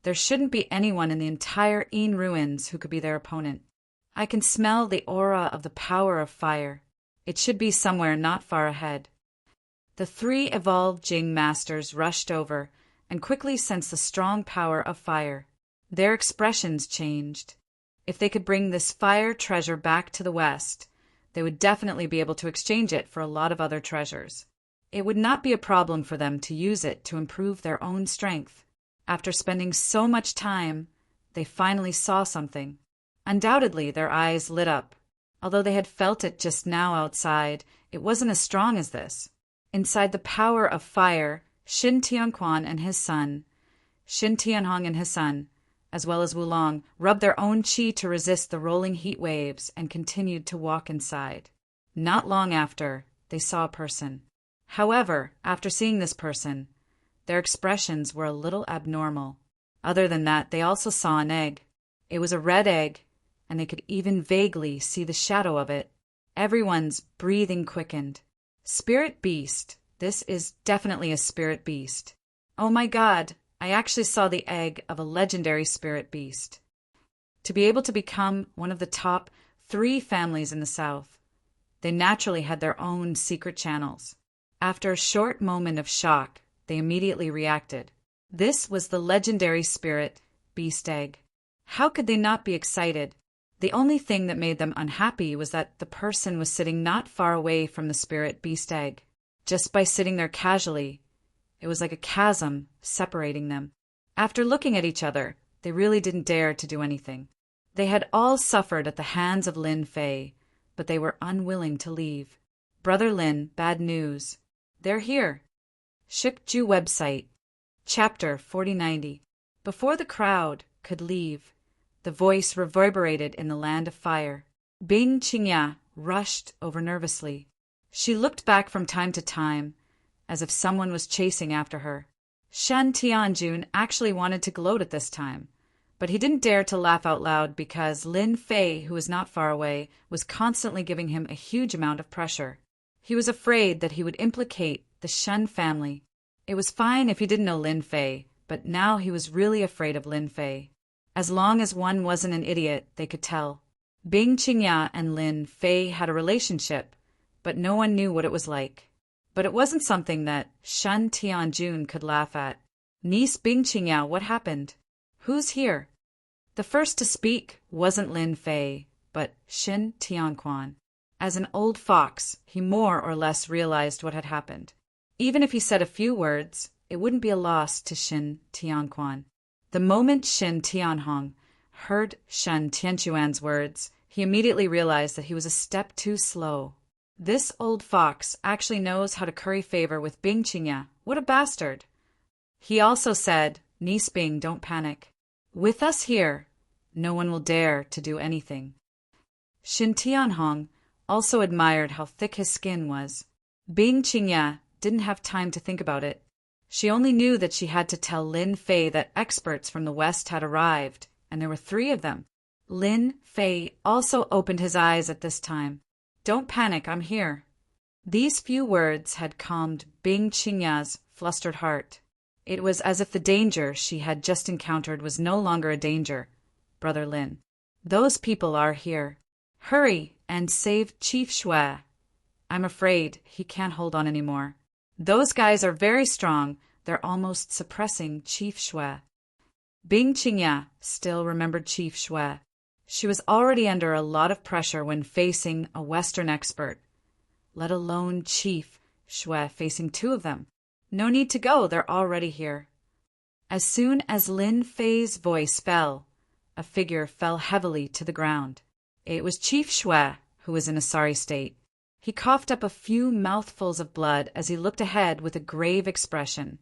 there shouldn't be anyone in the entire Yin ruins who could be their opponent. I can smell the aura of the power of fire. It should be somewhere not far ahead. The 3 evolved Jing masters rushed over and quickly sensed the strong power of fire. Their expressions changed. If they could bring this fire treasure back to the West, they would definitely be able to exchange it for a lot of other treasures. It would not be a problem for them to use it to improve their own strength. After spending so much time, they finally saw something. Undoubtedly, their eyes lit up. Although they had felt it just now outside, it wasn't as strong as this. Inside the power of fire, Shin Tianquan and his son, Shin Tianhong and his son, as well as Wulong, rubbed their own qi to resist the rolling heat waves and continued to walk inside. Not long after, they saw a person. However, after seeing this person, their expressions were a little abnormal. Other than that, they also saw an egg. It was a red egg, and they could even vaguely see the shadow of it. Everyone's breathing quickened. Spirit beast. This is definitely a spirit beast. Oh my God, I actually saw the egg of a legendary spirit beast. To be able to become one of the top 3 families in the South, they naturally had their own secret channels. After a short moment of shock, they immediately reacted. This was the legendary spirit beast egg. How could they not be excited? The only thing that made them unhappy was that the person was sitting not far away from the spirit beast egg. Just by sitting there casually, it was like a chasm separating them. After looking at each other, they really didn't dare to do anything. They had all suffered at the hands of Lin Fei, but they were unwilling to leave. Brother Lin, bad news. They're here. Shikju website, Chapter 4090. Before the crowd could leave, the voice reverberated in the land of fire. Bing Qingya rushed over nervously. She looked back from time to time, as if someone was chasing after her. Shen Tianjun actually wanted to gloat at this time, but he didn't dare to laugh out loud because Lin Fei, who was not far away, was constantly giving him a huge amount of pressure. He was afraid that he would implicate the Shen family. It was fine if he didn't know Lin Fei, but now he was really afraid of Lin Fei. As long as one wasn't an idiot, they could tell. Bing Qingya and Lin Fei had a relationship, but no one knew what it was like. But it wasn't something that Shen Tianjun could laugh at. Niece Bing Qingya, what happened? Who's here? The first to speak wasn't Lin Fei, but Shin Tianquan. As an old fox, he more or less realized what had happened. Even if he said a few words, it wouldn't be a loss to Shin Tianquan. The moment Shin Tianhong heard Shen Tianchuan's words, he immediately realized that he was a step too slow. This old fox actually knows how to curry favor with Bing Qingya. What a bastard! He also said, Niece Bing, don't panic. With us here, no one will dare to do anything. Shin Tianhong also admired how thick his skin was. Bing Qingya didn't have time to think about it. She only knew that she had to tell Lin Fei that experts from the West had arrived, and there were 3 of them. Lin Fei also opened his eyes at this time. Don't panic, I'm here. These few words had calmed Bing Qingya's flustered heart. It was as if the danger she had just encountered was no longer a danger. Brother Lin, those people are here. Hurry and save Chief Shui. I'm afraid he can't hold on anymore. Those guys are very strong. They're almost suppressing Chief Shui. Bing Qingya still remembered Chief Shui. She was already under a lot of pressure when facing a Western expert, let alone Chief Shui facing 2 of them. No need to go, they're already here. As soon as Lin Fei's voice fell, a figure fell heavily to the ground. It was Chief Shui, who was in a sorry state. He coughed up a few mouthfuls of blood as he looked ahead with a grave expression,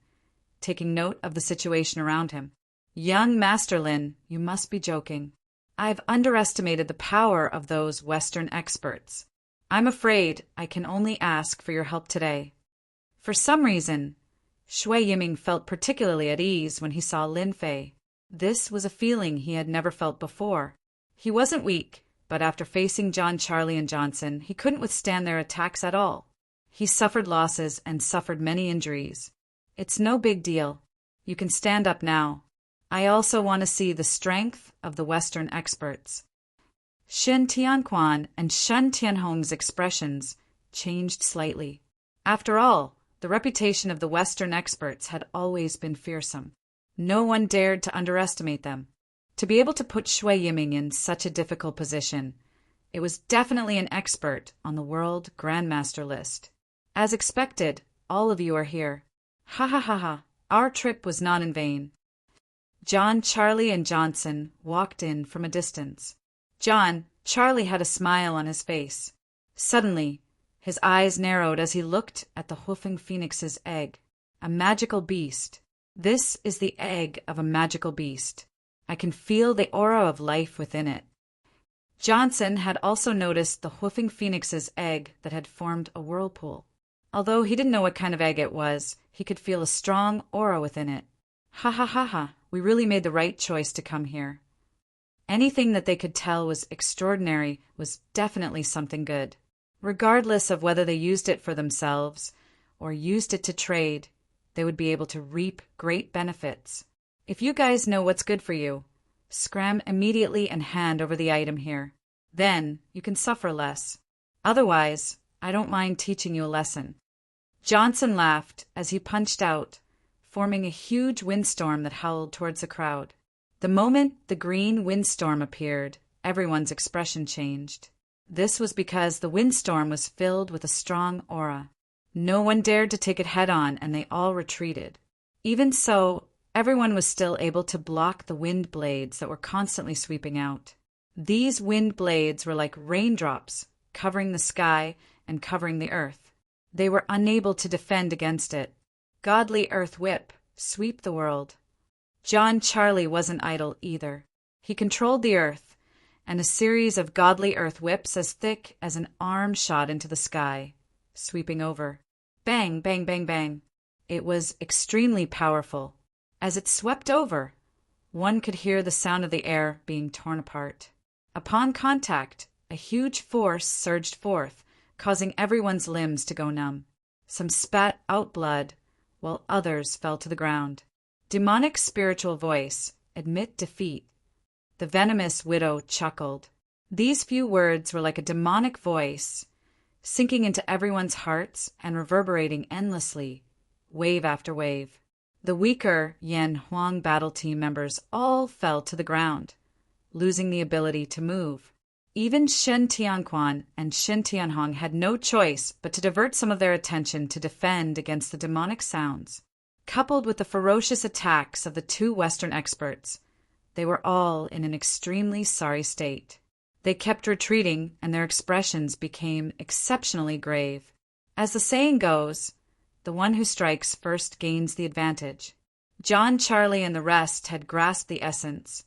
taking note of the situation around him. Young Master Lin, you must be joking. I've underestimated the power of those Western experts. I'm afraid I can only ask for your help today. For some reason, Shui Yiming felt particularly at ease when he saw Lin Fei. This was a feeling he had never felt before. He wasn't weak, but after facing John, Charlie, and Johnson, he couldn't withstand their attacks at all. He suffered losses and suffered many injuries. It's no big deal. You can stand up now. I also want to see the strength of the Western experts. Shin Tianquan and Shen Tianhong's expressions changed slightly. After all, the reputation of the Western experts had always been fearsome. No one dared to underestimate them. To be able to put Shui Yiming in such a difficult position, it was definitely an expert on the World Grandmaster list. As expected, all of you are here. Ha ha ha ha, our trip was not in vain. John, Charlie, and Johnson walked in from a distance. Charlie had a smile on his face. Suddenly, his eyes narrowed as he looked at the Hoofing Phoenix's egg. A magical beast. This is the egg of a magical beast. I can feel the aura of life within it. Johnson had also noticed the Hoofing Phoenix's egg that had formed a whirlpool. Although he didn't know what kind of egg it was, he could feel a strong aura within it. Ha ha ha ha, we really made the right choice to come here. Anything that they could tell was extraordinary was definitely something good. Regardless of whether they used it for themselves or used it to trade, they would be able to reap great benefits. If you guys know what's good for you, scram immediately and hand over the item here. Then you can suffer less. Otherwise, I don't mind teaching you a lesson. Johnson laughed as he punched out, forming a huge windstorm that howled towards the crowd. The moment the green windstorm appeared, everyone's expression changed. This was because the windstorm was filled with a strong aura. No one dared to take it head-on, and they all retreated. Even so, everyone was still able to block the wind blades that were constantly sweeping out. These wind blades were like raindrops, covering the sky and covering the earth. They were unable to defend against it. Godly earth whip, sweep the world. John Charlie wasn't idle either. He controlled the earth, and a series of godly earth whips as thick as an arm shot into the sky, sweeping over. Bang, bang, bang, bang. It was extremely powerful. As it swept over, one could hear the sound of the air being torn apart. Upon contact, a huge force surged forth, causing everyone's limbs to go numb. Some spat out blood, while others fell to the ground. Demonic spiritual voice, admit defeat. The venomous widow chuckled. These few words were like a demonic voice, sinking into everyone's hearts and reverberating endlessly, wave after wave. The weaker Yan Huang battle team members all fell to the ground, losing the ability to move. Even Shen Tianquan and Shen Tianhong had no choice but to divert some of their attention to defend against the demonic sounds. Coupled with the ferocious attacks of the two Western experts, they were all in an extremely sorry state. They kept retreating, and their expressions became exceptionally grave. As the saying goes, the one who strikes first gains the advantage. John, Charlie, and the rest had grasped the essence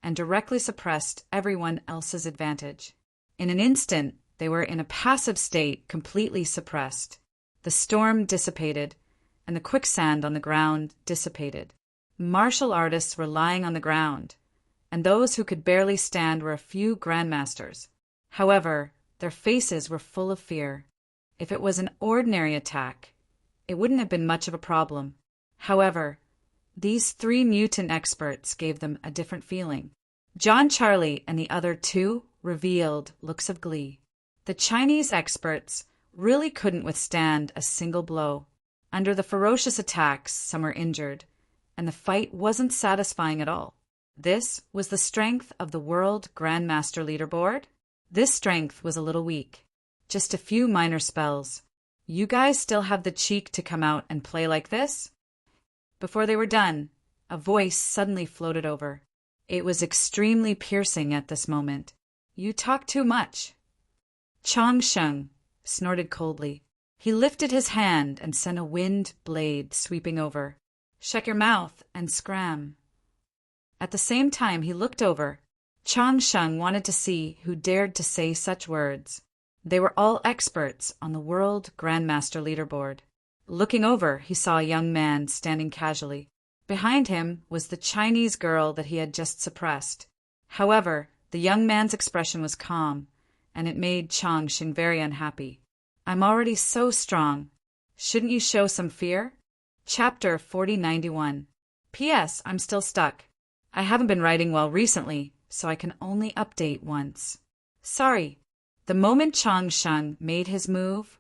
and directly suppressed everyone else's advantage. In an instant, they were in a passive state, completely suppressed. The storm dissipated, and the quicksand on the ground dissipated. Martial artists were lying on the ground, and those who could barely stand were a few grandmasters. However, their faces were full of fear. If it was an ordinary attack, it wouldn't have been much of a problem. However, these three mutant experts gave them a different feeling. John, Charlie, and the other two revealed looks of glee. The Chinese experts really couldn't withstand a single blow. Under the ferocious attacks, some were injured, and the fight wasn't satisfying at all. This was the strength of the World Grandmaster Leaderboard. This strength was a little weak. Just a few minor spells. You guys still have the cheek to come out and play like this? Before they were done, a voice suddenly floated over. It was extremely piercing at this moment. You talk too much. Chang Sheng snorted coldly. He lifted his hand and sent a wind blade sweeping over. Shut your mouth and scram. At the same time he looked over. Chang Sheng wanted to see who dared to say such words. They were all experts on the World Grandmaster Leaderboard. Looking over, he saw a young man standing casually. Behind him was the Chinese girl that he had just suppressed. However, the young man's expression was calm, and it made Chang Sheng very unhappy. I'm already so strong. Shouldn't you show some fear? Chapter 4091. P.S. I'm still stuck. I haven't been writing well recently, so I can only update once. Sorry. The moment Chang Sheng made his move,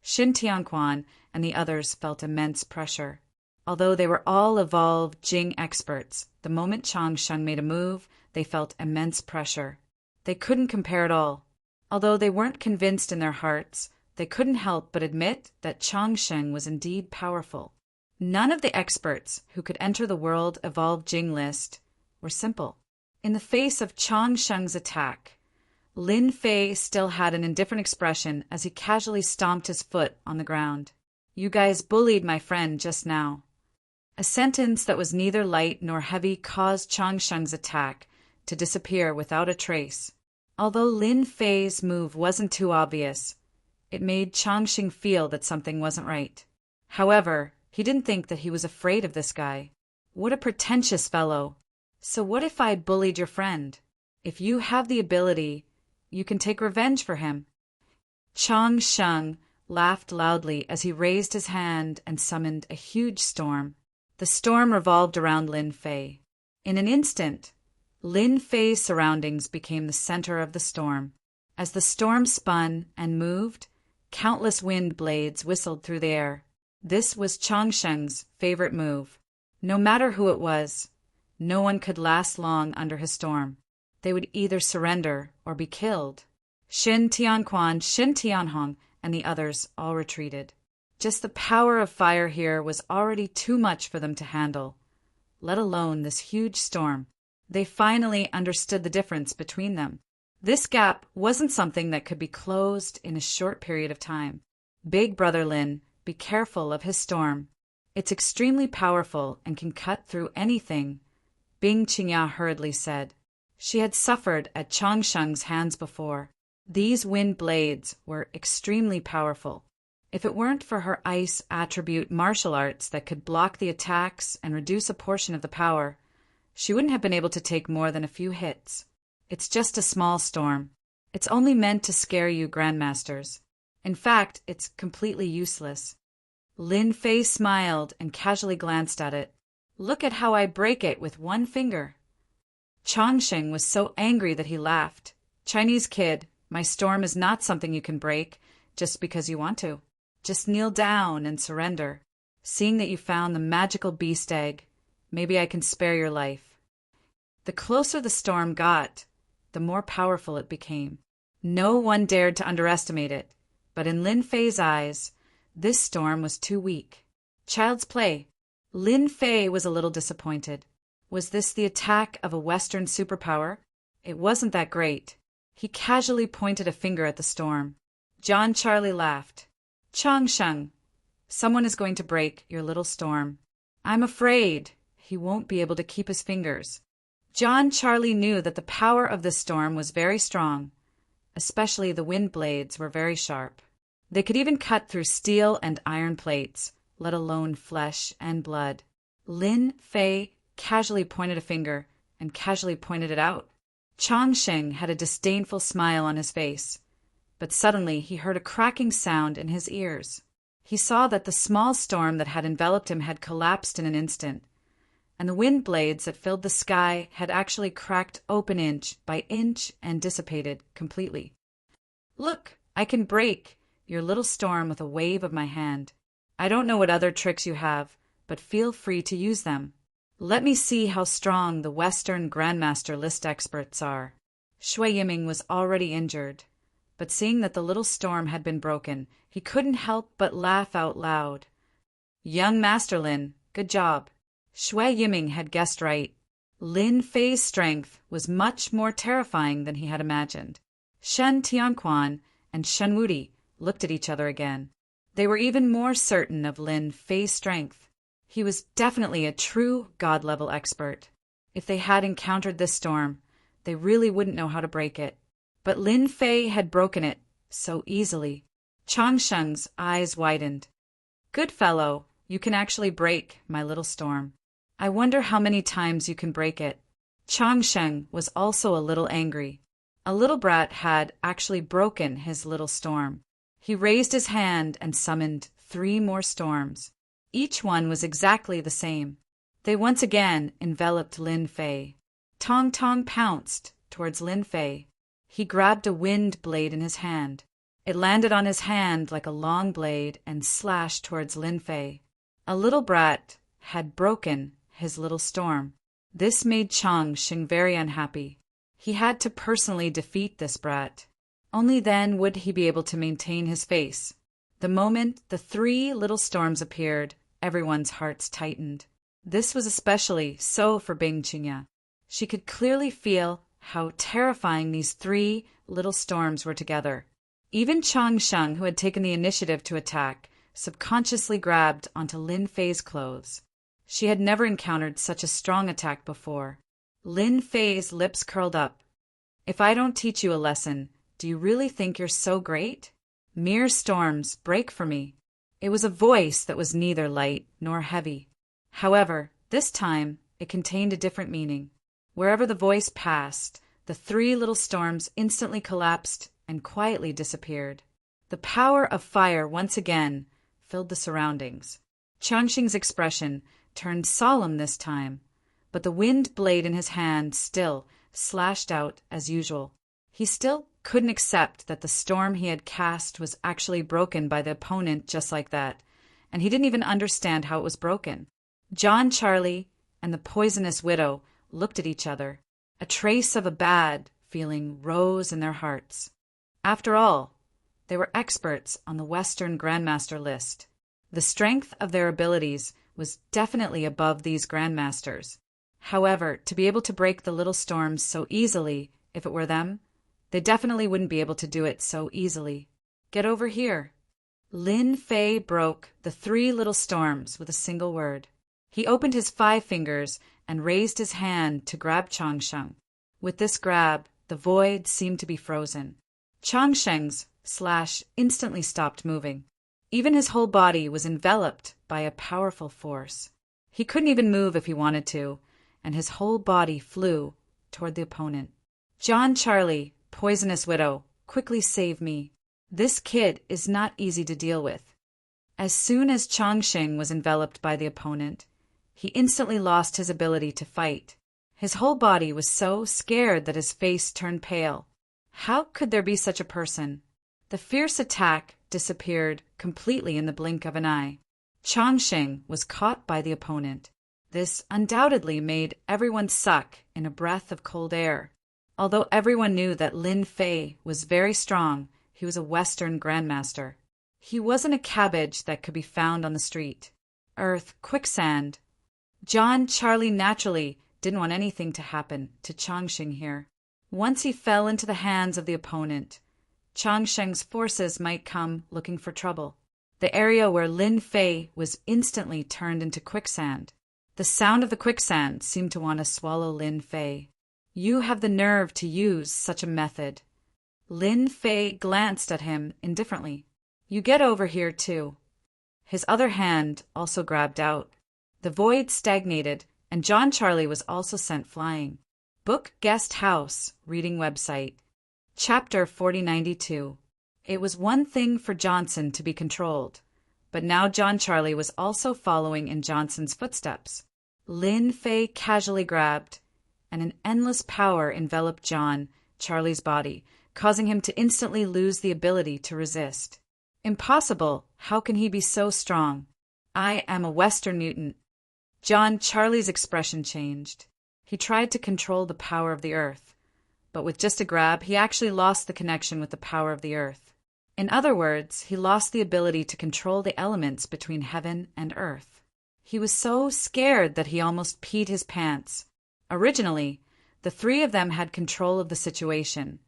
Shin Tianquan and the others felt immense pressure. Although they were all evolved Jing experts, the moment Chang Sheng made a move, they felt immense pressure. They couldn't compare at all. Although they weren't convinced in their hearts, they couldn't help but admit that Chang Sheng was indeed powerful. None of the experts who could enter the World Evolved Jing list were simple. In the face of Chang Sheng's attack, Lin Fei still had an indifferent expression as he casually stomped his foot on the ground. You guys bullied my friend just now. A sentence that was neither light nor heavy caused Chang Sheng's attack to disappear without a trace. Although Lin Fei's move wasn't too obvious, it made Chang Sheng feel that something wasn't right. However, he didn't think that he was afraid of this guy. What a pretentious fellow. So what if I bullied your friend? If you have the ability, you can take revenge for him. Chang Sheng laughed loudly as he raised his hand and summoned a huge storm. The storm revolved around Lin Fei. In an instant, Lin Fei's surroundings became the center of the storm. As the storm spun and moved, countless wind blades whistled through the air. This was Chang Sheng's favorite move. No matter who it was, no one could last long under his storm. They would either surrender or be killed. Shin Tianquan, Shin Tianhong, and the others all retreated. Just the power of fire here was already too much for them to handle, let alone this huge storm. They finally understood the difference between them. This gap wasn't something that could be closed in a short period of time. Big Brother Lin, be careful of his storm. It's extremely powerful and can cut through anything, Bing Qingya hurriedly said. She had suffered at Chang Sheng's hands before. These wind blades were extremely powerful. If it weren't for her ice attribute martial arts that could block the attacks and reduce a portion of the power, she wouldn't have been able to take more than a few hits. It's just a small storm. It's only meant to scare you grandmasters. In fact, it's completely useless. Lin Fei smiled and casually glanced at it. Look at how I break it with one finger. Chang Sheng was so angry that he laughed. Chinese kid, my storm is not something you can break just because you want to. Just kneel down and surrender. Seeing that you found the magical beast egg, maybe I can spare your life. The closer the storm got, the more powerful it became. No one dared to underestimate it, but in Lin Fei's eyes, this storm was too weak. Child's play. Lin Fei was a little disappointed. Was this the attack of a Western superpower? It wasn't that great. He casually pointed a finger at the storm. John Charlie laughed. Changsheng, someone is going to break your little storm. I'm afraid he won't be able to keep his fingers. John Charlie knew that the power of this storm was very strong. Especially the wind blades were very sharp. They could even cut through steel and iron plates, let alone flesh and blood. Lin Fei casually pointed a finger and casually pointed it out. Changsheng had a disdainful smile on his face, but suddenly he heard a cracking sound in his ears. He saw that the small storm that had enveloped him had collapsed in an instant, and the wind blades that filled the sky had actually cracked open inch by inch and dissipated completely. Look, I can break your little storm with a wave of my hand. I don't know what other tricks you have, but feel free to use them. Let me see how strong the Western Grandmaster list experts are. Shui Yiming was already injured, but seeing that the little storm had been broken, he couldn't help but laugh out loud. Young Master Lin, good job. Shui Yiming had guessed right. Lin Fei's strength was much more terrifying than he had imagined. Shen Tianquan and Shen Wudi looked at each other again. They were even more certain of Lin Fei's strength. He was definitely a true god-level expert. If they had encountered this storm, they really wouldn't know how to break it. But Lin Fei had broken it so easily. Changsheng's eyes widened. Good fellow, you can actually break my little storm. I wonder how many times you can break it. Changsheng was also a little angry. A little brat had actually broken his little storm. He raised his hand and summoned 3 more storms. Each one was exactly the same. They once again enveloped Lin Fei. Tong Tong pounced towards Lin Fei. He grabbed a wind blade in his hand. It landed on his hand like a long blade and slashed towards Lin Fei. A little brat had broken his little storm. This made Changsheng very unhappy. He had to personally defeat this brat. Only then would he be able to maintain his face. The moment the 3 little storms appeared, everyone's hearts tightened. This was especially so for Bing Qingya. She could clearly feel how terrifying these 3 little storms were together. Even Changsheng, who had taken the initiative to attack, subconsciously grabbed onto Lin Fei's clothes. She had never encountered such a strong attack before. Lin Fei's lips curled up. If I don't teach you a lesson, do you really think you're so great? Mere storms break for me. It was a voice that was neither light nor heavy. However, this time it contained a different meaning. Wherever the voice passed, the 3 little storms instantly collapsed and quietly disappeared. The power of fire once again filled the surroundings. Changsheng's expression turned solemn this time, but the wind blade in his hand still slashed out as usual. He still couldn't accept that the storm he had cast was actually broken by the opponent just like that, and he didn't even understand how it was broken. John Charlie and the poisonous widow looked at each other. A trace of a bad feeling rose in their hearts. After all, they were experts on the Western Grandmaster list. The strength of their abilities was definitely above these Grandmasters. However, to be able to break the little storms so easily, if it were them, they definitely wouldn't be able to do it so easily. Get over here. Lin Fei broke the 3 little storms with a single word. He opened his 5 fingers and raised his hand to grab Changsheng. With this grab, the void seemed to be frozen. Changsheng's slash instantly stopped moving. Even his whole body was enveloped by a powerful force. He couldn't even move if he wanted to, and his whole body flew toward the opponent. John Charlie, poisonous widow, quickly save me. This kid is not easy to deal with. As soon as Changsheng was enveloped by the opponent, he instantly lost his ability to fight. His whole body was so scared that his face turned pale. How could there be such a person? The fierce attack disappeared completely in the blink of an eye. Changsheng was caught by the opponent. This undoubtedly made everyone suck in a breath of cold air. Although everyone knew that Lin Fei was very strong, he was a Western grandmaster. He wasn't a cabbage that could be found on the street. Earth, quicksand. John Charlie naturally didn't want anything to happen to Chongqing here. Once he fell into the hands of the opponent, Chongqing's forces might come looking for trouble. The area where Lin Fei was instantly turned into quicksand. The sound of the quicksand seemed to want to swallow Lin Fei. You have the nerve to use such a method. Lin Fei glanced at him indifferently. You get over here, too. His other hand also grabbed out. The void stagnated, and John Charlie was also sent flying. Book Guest House, reading website. Chapter 4092. It was one thing for Johnson to be controlled, but now John Charlie was also following in Johnson's footsteps. Lin Fei casually grabbed, and an endless power enveloped John Charlie's body, causing him to instantly lose the ability to resist. Impossible! How can he be so strong? I am a Western mutant. John Charlie's expression changed. He tried to control the power of the earth, but with just a grab, he actually lost the connection with the power of the earth. In other words, he lost the ability to control the elements between heaven and earth. He was so scared that he almost peed his pants. Originally, the three of them had control of the situation,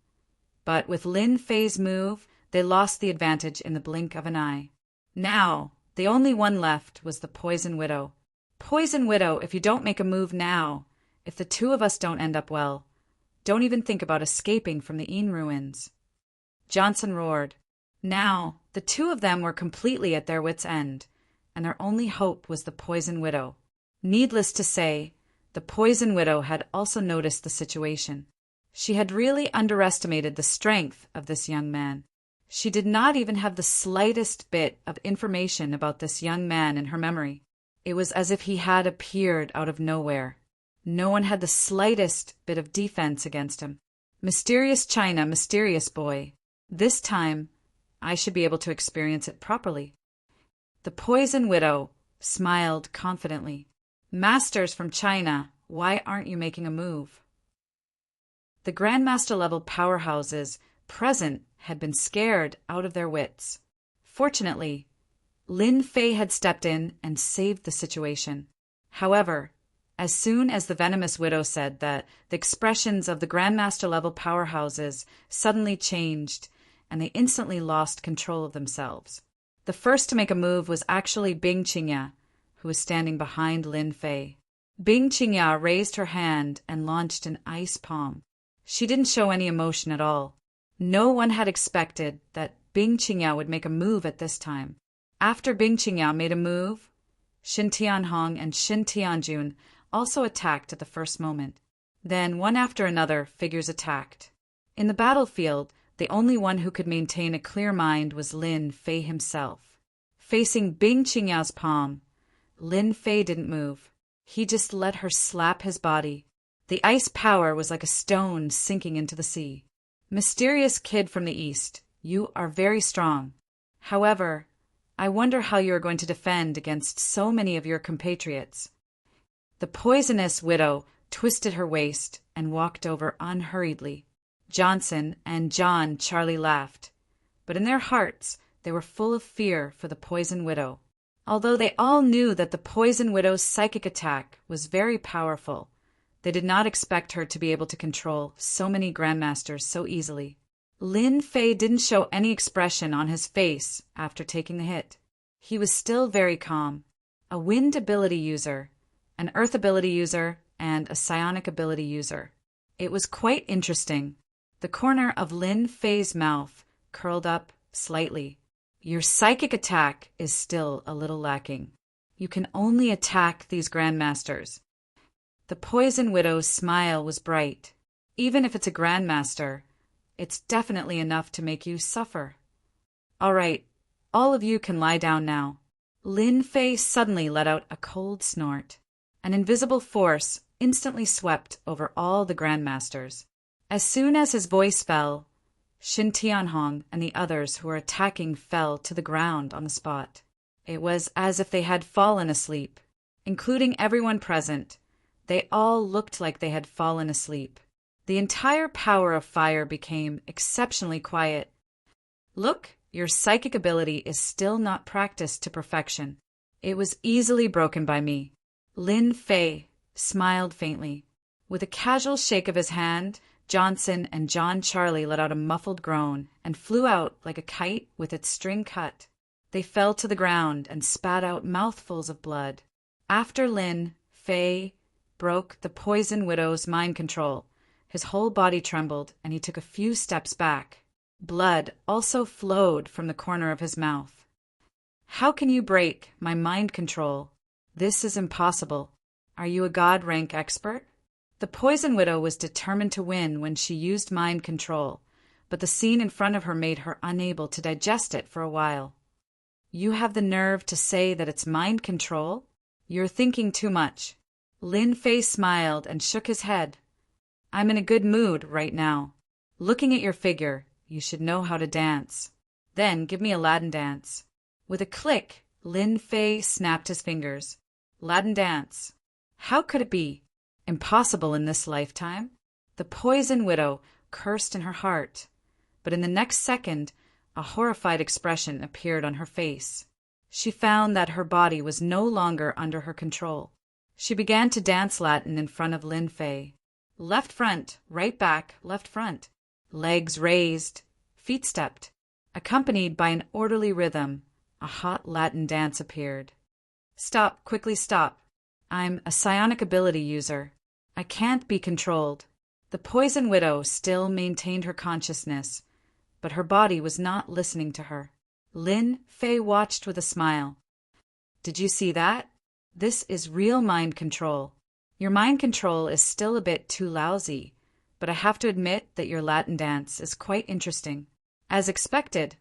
but with Lin Fei's move, they lost the advantage in the blink of an eye. Now, the only one left was the Poison Widow. Poison Widow, if you don't make a move now, if the two of us don't end up well, don't even think about escaping from the Een ruins. Johnson roared. Now, the two of them were completely at their wits' end, and their only hope was the Poison Widow. Needless to say, the Poison Widow had also noticed the situation. She had really underestimated the strength of this young man. She did not even have the slightest bit of information about this young man in her memory. It was as if he had appeared out of nowhere. No one had the slightest bit of defense against him. Mysterious China, mysterious boy. This time, I should be able to experience it properly. The Poison Widow smiled confidently. Masters from China, why aren't you making a move? The Grandmaster-level powerhouses present had been scared out of their wits. Fortunately, Lin Fei had stepped in and saved the situation. However, as soon as the venomous widow said that, the expressions of the Grandmaster-level powerhouses suddenly changed, and they instantly lost control of themselves. The first to make a move was actually Bing Qingya, who was standing behind Lin Fei. Bing Qingya raised her hand and launched an ice palm. She didn't show any emotion at all. No one had expected that Bing Qingya would make a move at this time. After Bing Qingya made a move, Xin Tianhong and Xin Tianjun also attacked at the first moment. Then, one after another, figures attacked. In the battlefield, the only one who could maintain a clear mind was Lin Fei himself. Facing Bing Qingya's palm, Lin Fei didn't move. He just let her slap his body. The ice power was like a stone sinking into the sea. Mysterious kid from the East, you are very strong. However, I wonder how you are going to defend against so many of your compatriots. The poisonous widow twisted her waist and walked over unhurriedly. Johnson and John Charlie laughed, but in their hearts they were full of fear for the Poison Widow. Although they all knew that the Poison Widow's psychic attack was very powerful, they did not expect her to be able to control so many grandmasters so easily. Lin Fei didn't show any expression on his face after taking the hit. He was still very calm. A wind ability user, an earth ability user, and a psionic ability user. It was quite interesting. The corner of Lin Fei's mouth curled up slightly. Your psychic attack is still a little lacking. You can only attack these grandmasters. The Poison Widow's smile was bright. Even if it's a grandmaster, it's definitely enough to make you suffer. All right, all of you can lie down now. Lin Fei suddenly let out a cold snort. An invisible force instantly swept over all the grandmasters. As soon as his voice fell, Xin Tianhong and the others who were attacking fell to the ground on the spot. It was as if they had fallen asleep. Including everyone present, they all looked like they had fallen asleep. The entire power of fire became exceptionally quiet. Look, your psychic ability is still not practiced to perfection. It was easily broken by me. Lin Fei smiled faintly. With a casual shake of his hand, Johnson and John Charlie let out a muffled groan and flew out like a kite with its string cut. They fell to the ground and spat out mouthfuls of blood. After Lin Fei broke the Poison Widow's mind control, his whole body trembled and he took a few steps back. Blood also flowed from the corner of his mouth. How can you break my mind control? This is impossible. Are you a god rank expert? The Poison Widow was determined to win when she used mind control, but the scene in front of her made her unable to digest it for a while. You have the nerve to say that it's mind control? You're thinking too much. Lin Fei smiled and shook his head. I'm in a good mood right now. Looking at your figure, you should know how to dance. Then give me a Latin dance. With a click, Lin Fei snapped his fingers. Latin dance. How could it be? Impossible in this lifetime? The Poison Widow cursed in her heart, but in the next second, a horrified expression appeared on her face. She found that her body was no longer under her control. She began to dance Latin in front of Lin Fei. Left front, right back, left front. Legs raised, feet stepped. Accompanied by an orderly rhythm, a hot Latin dance appeared. Stop, quickly stop. I'm a psionic ability user. I can't be controlled. The Poison Widow still maintained her consciousness, but her body was not listening to her. Lin Fei watched with a smile. Did you see that? This is real mind control. Your mind control is still a bit too lousy, but I have to admit that your Latin dance is quite interesting. As expected,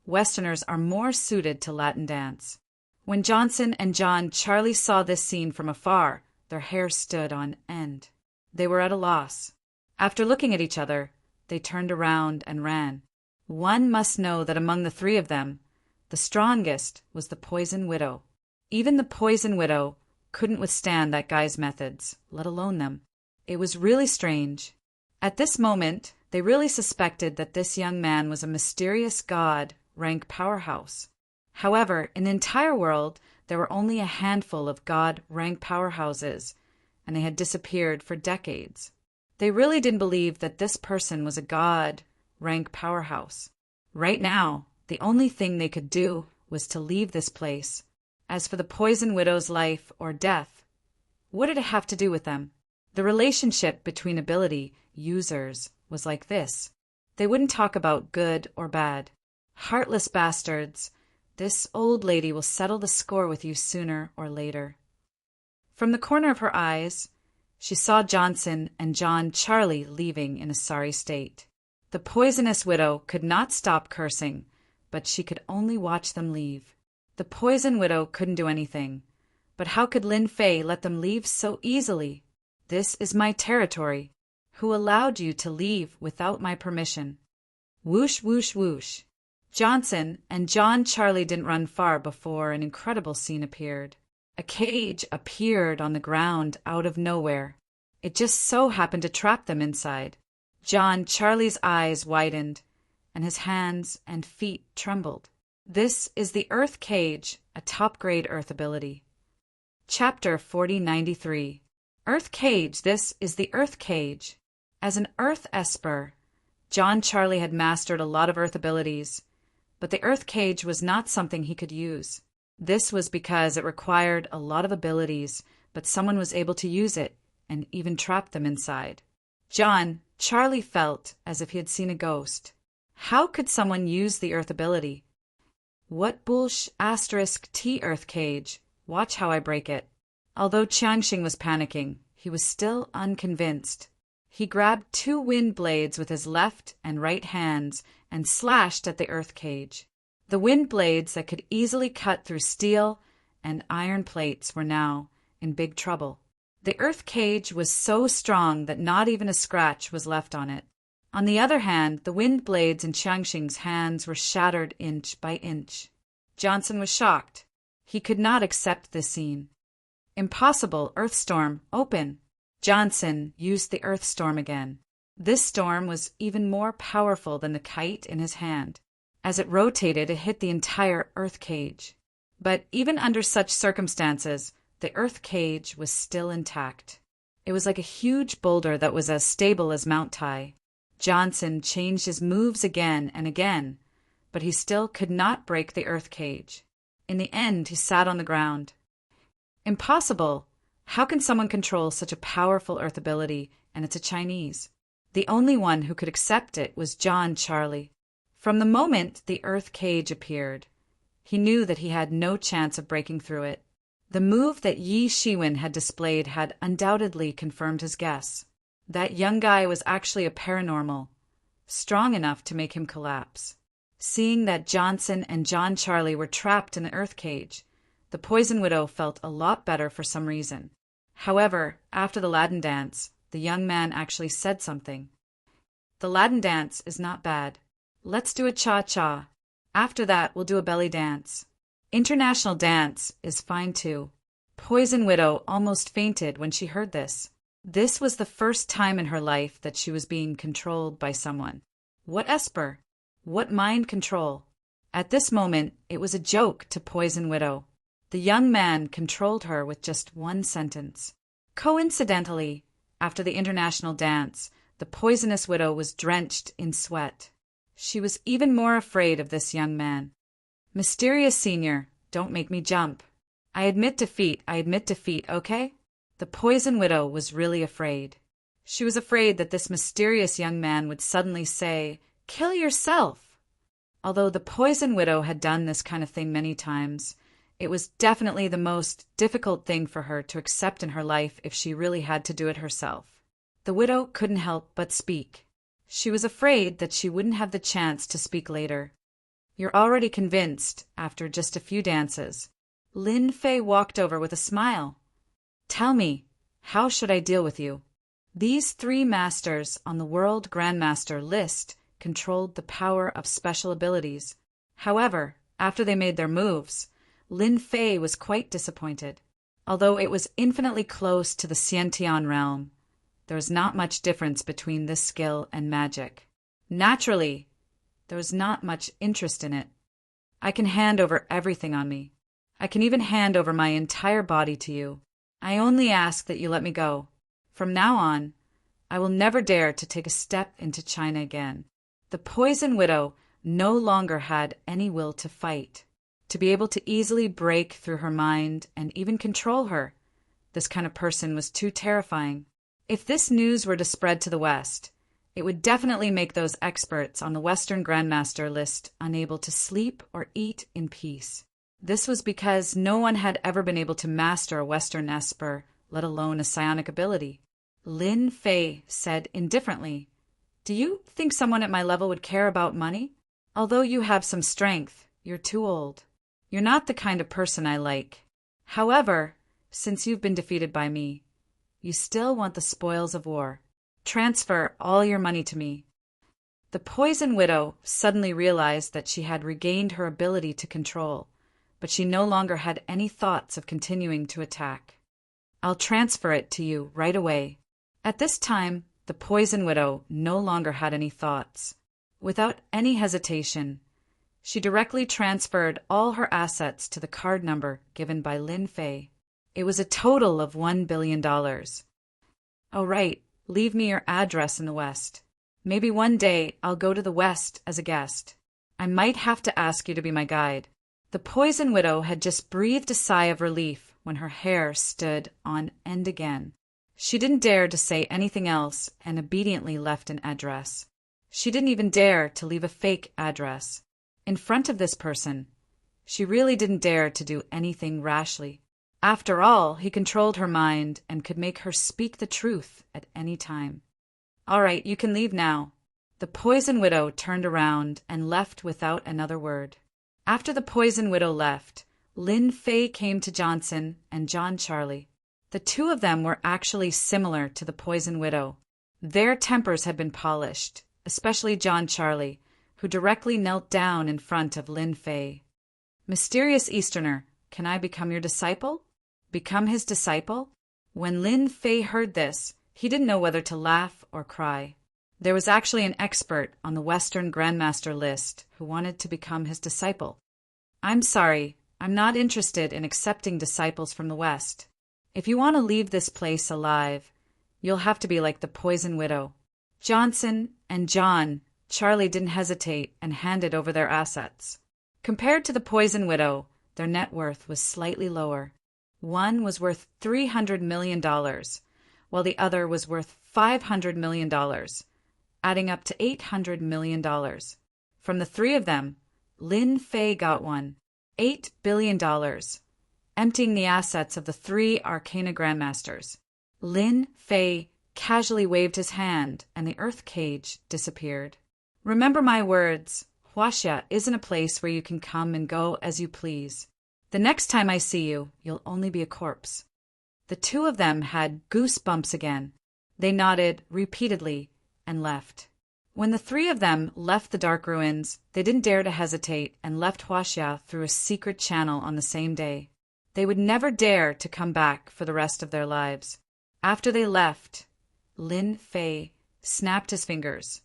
Westerners are more suited to Latin dance. When Johnson and John Charlie saw this scene from afar, their hair stood on end. They were at a loss. After looking at each other, they turned around and ran. One must know that among the three of them, the strongest was the Poison Widow. Even the Poison Widow couldn't withstand that guy's methods, let alone them. It was really strange. At this moment, they really suspected that this young man was a mysterious god-rank powerhouse. However, in the entire world, there were only a handful of god-rank powerhouses, and they had disappeared for decades. They really didn't believe that this person was a god-rank powerhouse. Right now, the only thing they could do was to leave this place. As for the Poison Widow's life or death, what did it have to do with them? The relationship between ability users was like this. They wouldn't talk about good or bad. Heartless bastards. This old lady will settle the score with you sooner or later. From the corner of her eyes, she saw Johnson and John Charlie leaving in a sorry state. The Poisonous Widow could not stop cursing, but she could only watch them leave. The Poison Widow couldn't do anything, but how could Lin Fei let them leave so easily? This is my territory. Who allowed you to leave without my permission? Whoosh, whoosh, whoosh. Johnson and John Charlie didn't run far before an incredible scene appeared. A cage appeared on the ground out of nowhere. It just so happened to trap them inside. John Charlie's eyes widened, and his hands and feet trembled. This is the Earth Cage, a top-grade Earth ability. Chapter 4093. Earth Cage. This is the Earth Cage. As an Earth Esper, John Charlie had mastered a lot of Earth abilities, but the Earth Cage was not something he could use. This was because it required a lot of abilities, but someone was able to use it and even trap them inside. John Charlie felt as if he had seen a ghost. How could someone use the Earth ability? What bullsh asterisk T Earth Cage? Watch how I break it. Although Qiangxing was panicking, he was still unconvinced. He grabbed 2 wind blades with his left and right hands and slashed at the Earth Cage. The wind blades that could easily cut through steel and iron plates were now in big trouble. The Earth Cage was so strong that not even a scratch was left on it. On the other hand, the wind blades in Qiangxing's hands were shattered inch by inch. Johnson was shocked. He could not accept this scene. Impossible, Earthstorm, open. Johnson used the Earthstorm again. This storm was even more powerful than the kite in his hand. As it rotated, it hit the entire earth cage. But even under such circumstances, the earth cage was still intact. It was like a huge boulder that was as stable as Mount Tai. Johnson changed his moves again and again, but he still could not break the earth cage. In the end, he sat on the ground. Impossible! How can someone control such a powerful earth ability, and it's a Chinese? The only one who could accept it was John Charlie. From the moment the earth cage appeared, he knew that he had no chance of breaking through it. The move that Yi Shiwen had displayed had undoubtedly confirmed his guess. That young guy was actually a paranormal, strong enough to make him collapse. Seeing that Johnson and John Charlie were trapped in the earth cage, the Poison Widow felt a lot better for some reason. However, after the Latin dance, the young man actually said something. The Latin dance is not bad. Let's do a cha-cha. After that, we'll do a belly dance. International dance is fine too. Poison Widow almost fainted when she heard this. This was the first time in her life that she was being controlled by someone. What Esper? What mind control? At this moment, it was a joke to Poison Widow. The young man controlled her with just one sentence. Coincidentally, after the international dance, the poisonous widow was drenched in sweat. She was even more afraid of this young man. Mysterious Senior, don't make me jump. I admit defeat, okay? The Poison Widow was really afraid. She was afraid that this mysterious young man would suddenly say, "Kill yourself." Although the Poison Widow had done this kind of thing many times, it was definitely the most difficult thing for her to accept in her life if she really had to do it herself. The widow couldn't help but speak. She was afraid that she wouldn't have the chance to speak later. You're already convinced, after just a few dances. Lin Fei walked over with a smile. Tell me, how should I deal with you? These 3 masters on the World Grandmaster list controlled the power of special abilities. However, after they made their moves, Lin Fei was quite disappointed. Although it was infinitely close to the Xiantian realm, there was not much difference between this skill and magic. Naturally, there was not much interest in it. I can hand over everything on me. I can even hand over my entire body to you. I only ask that you let me go. From now on, I will never dare to take a step into China again. The Poison Widow no longer had any will to fight. To be able to easily break through her mind and even control her, this kind of person was too terrifying. If this news were to spread to the West, it would definitely make those experts on the Western Grandmaster list unable to sleep or eat in peace. This was because no one had ever been able to master a Western Esper, let alone a psionic ability. Lin Fei said indifferently, "Do you think someone at my level would care about money? Although you have some strength, you're too old. You're not the kind of person I like. However, since you've been defeated by me, you still want the spoils of war. Transfer all your money to me." The Poison Widow suddenly realized that she had regained her ability to control, but she no longer had any thoughts of continuing to attack. "I'll transfer it to you right away." At this time, the Poison Widow no longer had any thoughts. Without any hesitation, she directly transferred all her assets to the card number given by Lin Fei. It was a total of $1 billion. "Oh, right, leave me your address in the West. Maybe one day I'll go to the West as a guest. I might have to ask you to be my guide." The Poison Widow had just breathed a sigh of relief when her hair stood on end again. She didn't dare to say anything else and obediently left an address. She didn't even dare to leave a fake address. In front of this person, she really didn't dare to do anything rashly. After all, he controlled her mind and could make her speak the truth at any time. "All right, you can leave now." The Poison Widow turned around and left without another word. After the Poison Widow left, Lin Fei came to Johnson and John Charlie. The 2 of them were actually similar to the Poison Widow. Their tempers had been polished, especially John Charlie, who directly knelt down in front of Lin Fei. "Mysterious Easterner, can I become your disciple?" Become his disciple? When Lin Fei heard this, he didn't know whether to laugh or cry. There was actually an expert on the Western Grandmaster list who wanted to become his disciple. I'm sorry, I'm not interested in accepting disciples from the West. If you want to leave this place alive, you'll have to be like the Poison Widow. Johnson and John, Charlie didn't hesitate and handed over their assets. Compared to the Poison Widow, their net worth was slightly lower. One was worth $300 million, while the other was worth $500 million, adding up to $800 million. From the three of them, Lin Fei got one, $8 billion, emptying the assets of the three Arcana Grandmasters. Lin Fei casually waved his hand, and the earth cage disappeared. Remember my words, Huaxia isn't a place where you can come and go as you please. The next time I see you, you'll only be a corpse. The two of them had goosebumps again. They nodded repeatedly and left. When the three of them left the dark ruins, they didn't dare to hesitate and left Huaxia through a secret channel on the same day. They would never dare to come back for the rest of their lives. After they left, Lin Fei snapped his fingers,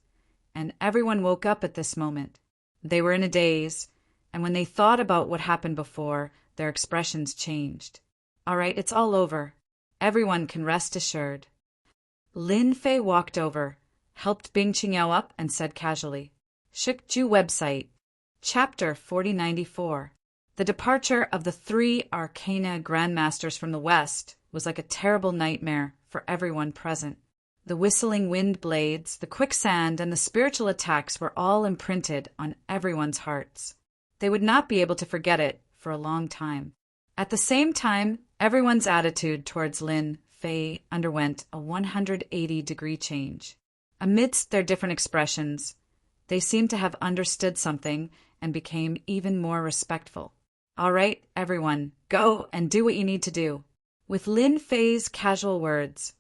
and everyone woke up at this moment. They were in a daze, and when they thought about what happened before, their expressions changed. All right, it's all over. Everyone can rest assured. Lin Fei walked over, helped Bing Qingyao up, and said casually, Shikju website, Chapter 4094. The departure of the three Arcana Grandmasters from the West was like a terrible nightmare for everyone present. The whistling wind blades, the quicksand, and the spiritual attacks were all imprinted on everyone's hearts. They would not be able to forget it for a long time. At the same time, everyone's attitude towards Lin Fei underwent a 180-degree change. Amidst their different expressions, they seemed to have understood something and became even more respectful. All right, everyone, go and do what you need to do. With Lin Fei's casual words,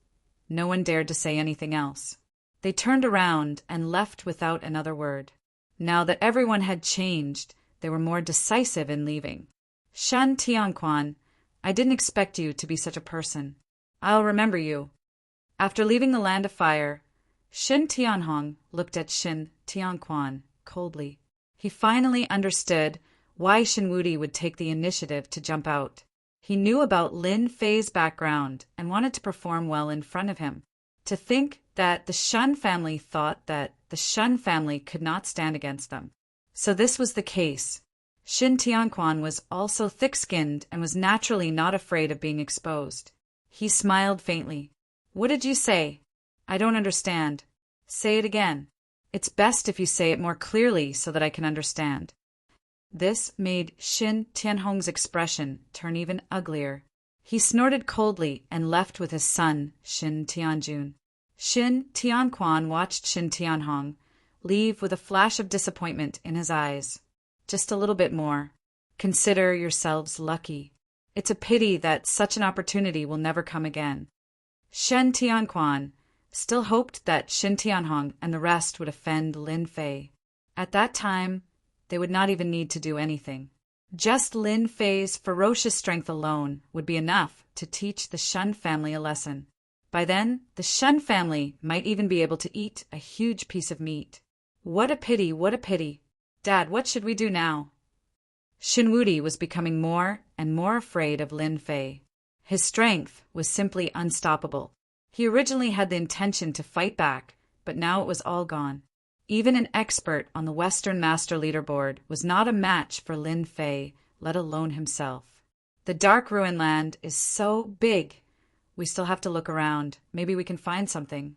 no one dared to say anything else. They turned around and left without another word. Now that everyone had changed, they were more decisive in leaving. Shen Tianquan, I didn't expect you to be such a person. I'll remember you. After leaving the Land of Fire, Shen Tianhong looked at Shen Tianquan coldly. He finally understood why Shen Wudi would take the initiative to jump out. He knew about Lin Fei's background and wanted to perform well in front of him. To think that the Shen family thought that the Shen family could not stand against them. So this was the case. Shen Tianquan was also thick-skinned and was naturally not afraid of being exposed. He smiled faintly. What did you say? I don't understand. Say it again. It's best if you say it more clearly so that I can understand. This made Shen Tianhong's expression turn even uglier. He snorted coldly and left with his son, Shen Tianjun. Shen Tianquan watched Shen Tianhong leave with a flash of disappointment in his eyes. Just a little bit more. Consider yourselves lucky. It's a pity that such an opportunity will never come again. Shen Tianquan still hoped that Shen Tianhong and the rest would offend Lin Fei. At that time, they would not even need to do anything. Just Lin Fei's ferocious strength alone would be enough to teach the Shen family a lesson. By then, the Shen family might even be able to eat a huge piece of meat. What a pity, what a pity. Dad, what should we do now? Shen Wudi was becoming more and more afraid of Lin Fei. His strength was simply unstoppable. He originally had the intention to fight back, but now it was all gone. Even an expert on the Western Master Leaderboard was not a match for Lin Fei, let alone himself. The Dark Ruin Land is so big. We still have to look around. Maybe we can find something.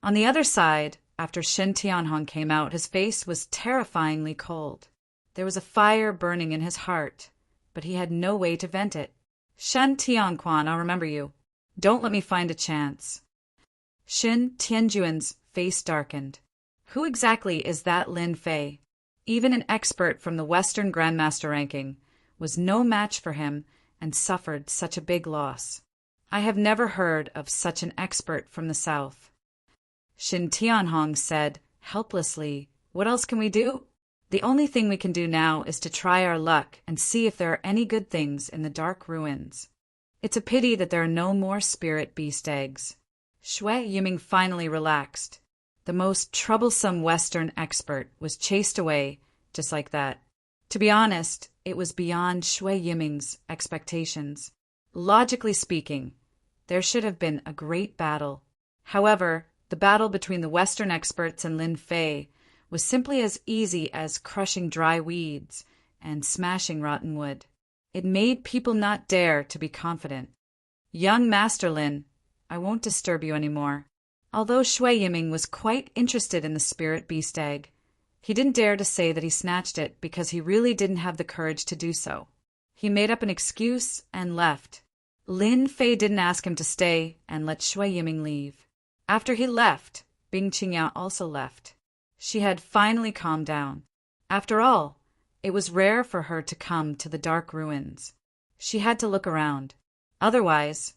On the other side, after Shen Tianhong came out, his face was terrifyingly cold. There was a fire burning in his heart, but he had no way to vent it. Shen Tianquan, I'll remember you. Don't let me find a chance. Shen Tianjuan's face darkened. Who exactly is that Lin Fei? Even an expert from the Western Grandmaster ranking was no match for him and suffered such a big loss. I have never heard of such an expert from the South. Shen Tianhong said helplessly, what else can we do? The only thing we can do now is to try our luck and see if there are any good things in the dark ruins. It's a pity that there are no more spirit beast eggs. Shui Yiming finally relaxed. The most troublesome Western expert was chased away just like that. To be honest, it was beyond Shui Yiming's expectations. Logically speaking, there should have been a great battle. However, the battle between the Western experts and Lin Fei was simply as easy as crushing dry weeds and smashing rotten wood. It made people not dare to be confident. Young Master Lin, I won't disturb you any more. Although Shui Yiming was quite interested in the spirit beast egg, he didn't dare to say that he snatched it because he really didn't have the courage to do so. He made up an excuse and left. Lin Fei didn't ask him to stay and let Shui Yiming leave. After he left, Bing Qingyao also left. She had finally calmed down. After all, it was rare for her to come to the dark ruins. She had to look around. Otherwise,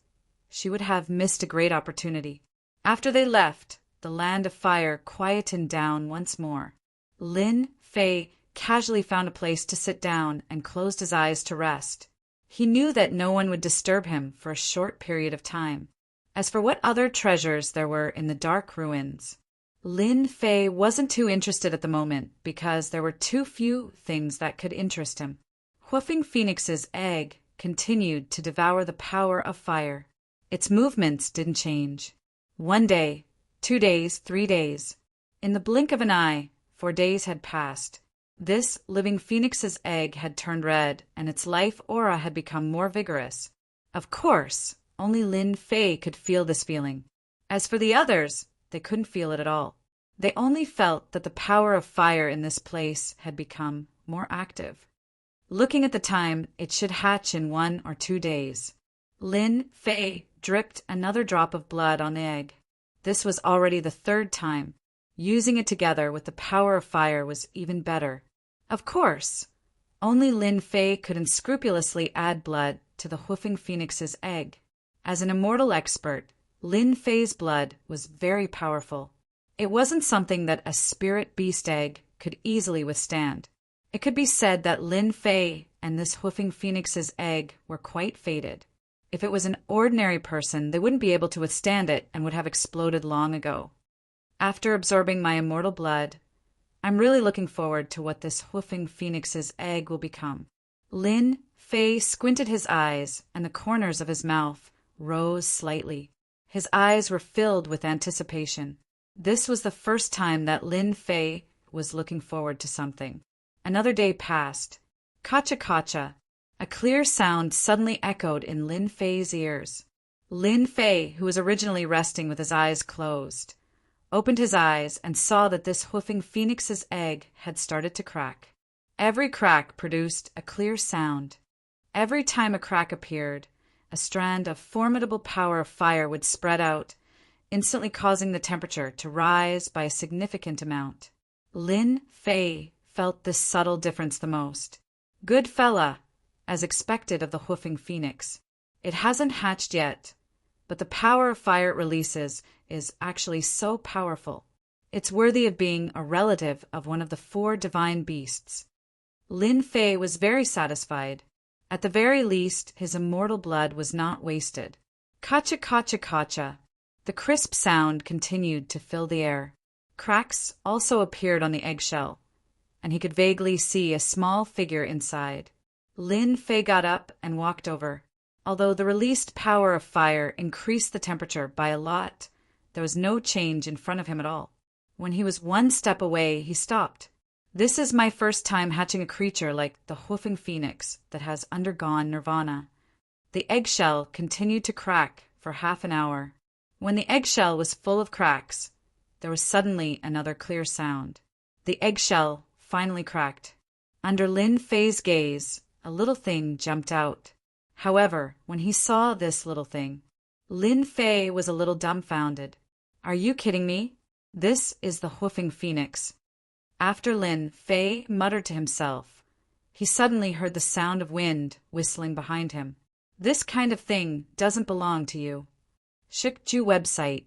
she would have missed a great opportunity. After they left, the land of fire quietened down once more. Lin Fei casually found a place to sit down and closed his eyes to rest. He knew that no one would disturb him for a short period of time. As for what other treasures there were in the dark ruins, Lin Fei wasn't too interested at the moment because there were too few things that could interest him. Hoofing Phoenix's egg continued to devour the power of fire. Its movements didn't change. 1 day, 2 days, 3 days. In the blink of an eye, 4 days had passed. This living phoenix's egg had turned red, and its life aura had become more vigorous. Of course, only Lin Fei could feel this feeling. As for the others, they couldn't feel it at all. They only felt that the power of fire in this place had become more active. Looking at the time, it should hatch in 1 or 2 days. Lin Fei dripped another drop of blood on the egg. This was already the 3rd time. Using it together with the power of fire was even better. Of course, only Lin Fei could unscrupulously add blood to the Hoofing Phoenix's egg. As an immortal expert, Lin Fei's blood was very powerful. It wasn't something that a spirit beast egg could easily withstand. It could be said that Lin Fei and this Hoofing Phoenix's egg were quite fated. If it was an ordinary person, they wouldn't be able to withstand it and would have exploded long ago. After absorbing my immortal blood, I'm really looking forward to what this Hoofing Phoenix's egg will become. Lin Fei squinted his eyes, and the corners of his mouth rose slightly. His eyes were filled with anticipation. This was the first time that Lin Fei was looking forward to something. Another day passed. Kacha kacha. A clear sound suddenly echoed in Lin Fei's ears. Lin Fei, who was originally resting with his eyes closed, opened his eyes and saw that this Hoofing Phoenix's egg had started to crack. Every crack produced a clear sound. Every time a crack appeared, a strand of formidable power of fire would spread out, instantly causing the temperature to rise by a significant amount. Lin Fei felt this subtle difference the most. Good fella, as expected of the Hoofing Phoenix. It hasn't hatched yet, but the power of fire it releases is actually so powerful. It's worthy of being a relative of one of the 4 divine beasts. Lin Fei was very satisfied. At the very least, his immortal blood was not wasted. Kacha kacha kacha. The crisp sound continued to fill the air. Cracks also appeared on the eggshell, and he could vaguely see a small figure inside. Lin Fei got up and walked over. Although the released power of fire increased the temperature by a lot, there was no change in front of him at all. When he was 1 step away, he stopped. This is my first time hatching a creature like the Hoofing Phoenix that has undergone nirvana. The eggshell continued to crack for half an hour. When the eggshell was full of cracks, there was suddenly another clear sound. The eggshell finally cracked. Under Lin Fei's gaze, a little thing jumped out. However, when he saw this little thing, Lin Fei was a little dumbfounded. Are you kidding me? This is the Hoofing Phoenix. After Lin Fei muttered to himself, he suddenly heard the sound of wind whistling behind him. This kind of thing doesn't belong to you. Shikju website,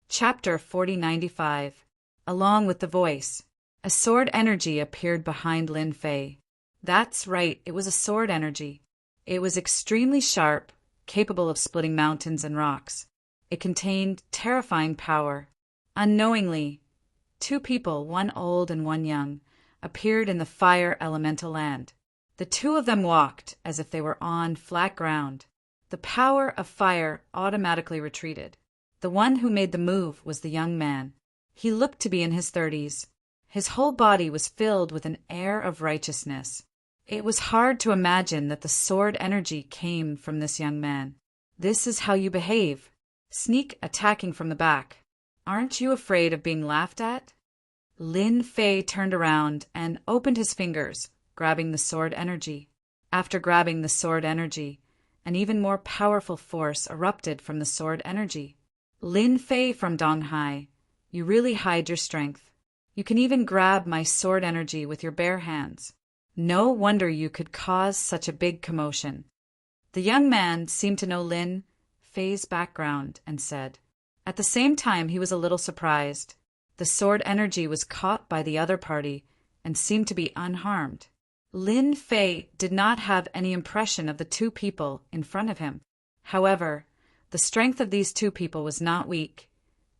Chapter 4095. Along with the voice, a sword energy appeared behind Lin Fei. That's right, it was a sword energy. It was extremely sharp, capable of splitting mountains and rocks. It contained terrifying power. Unknowingly, Two people, one old and one young, appeared in the fire elemental land. The two of them walked as if they were on flat ground. The power of fire automatically retreated. The one who made the move was the young man. He looked to be in his 30s. His whole body was filled with an air of righteousness. It was hard to imagine that the sword energy came from this young man. This is how you behave. Sneak attacking from the back. Aren't you afraid of being laughed at? Lin Fei turned around and opened his fingers, grabbing the sword energy. After grabbing the sword energy, an even more powerful force erupted from the sword energy. Lin Fei from Donghai, you really hide your strength. You can even grab my sword energy with your bare hands. No wonder you could cause such a big commotion. The young man seemed to know Lin Fei's background and said. At the same time, he was a little surprised. The sword energy was caught by the other party and seemed to be unharmed. Lin Fei did not have any impression of the two people in front of him. However, the strength of these two people was not weak,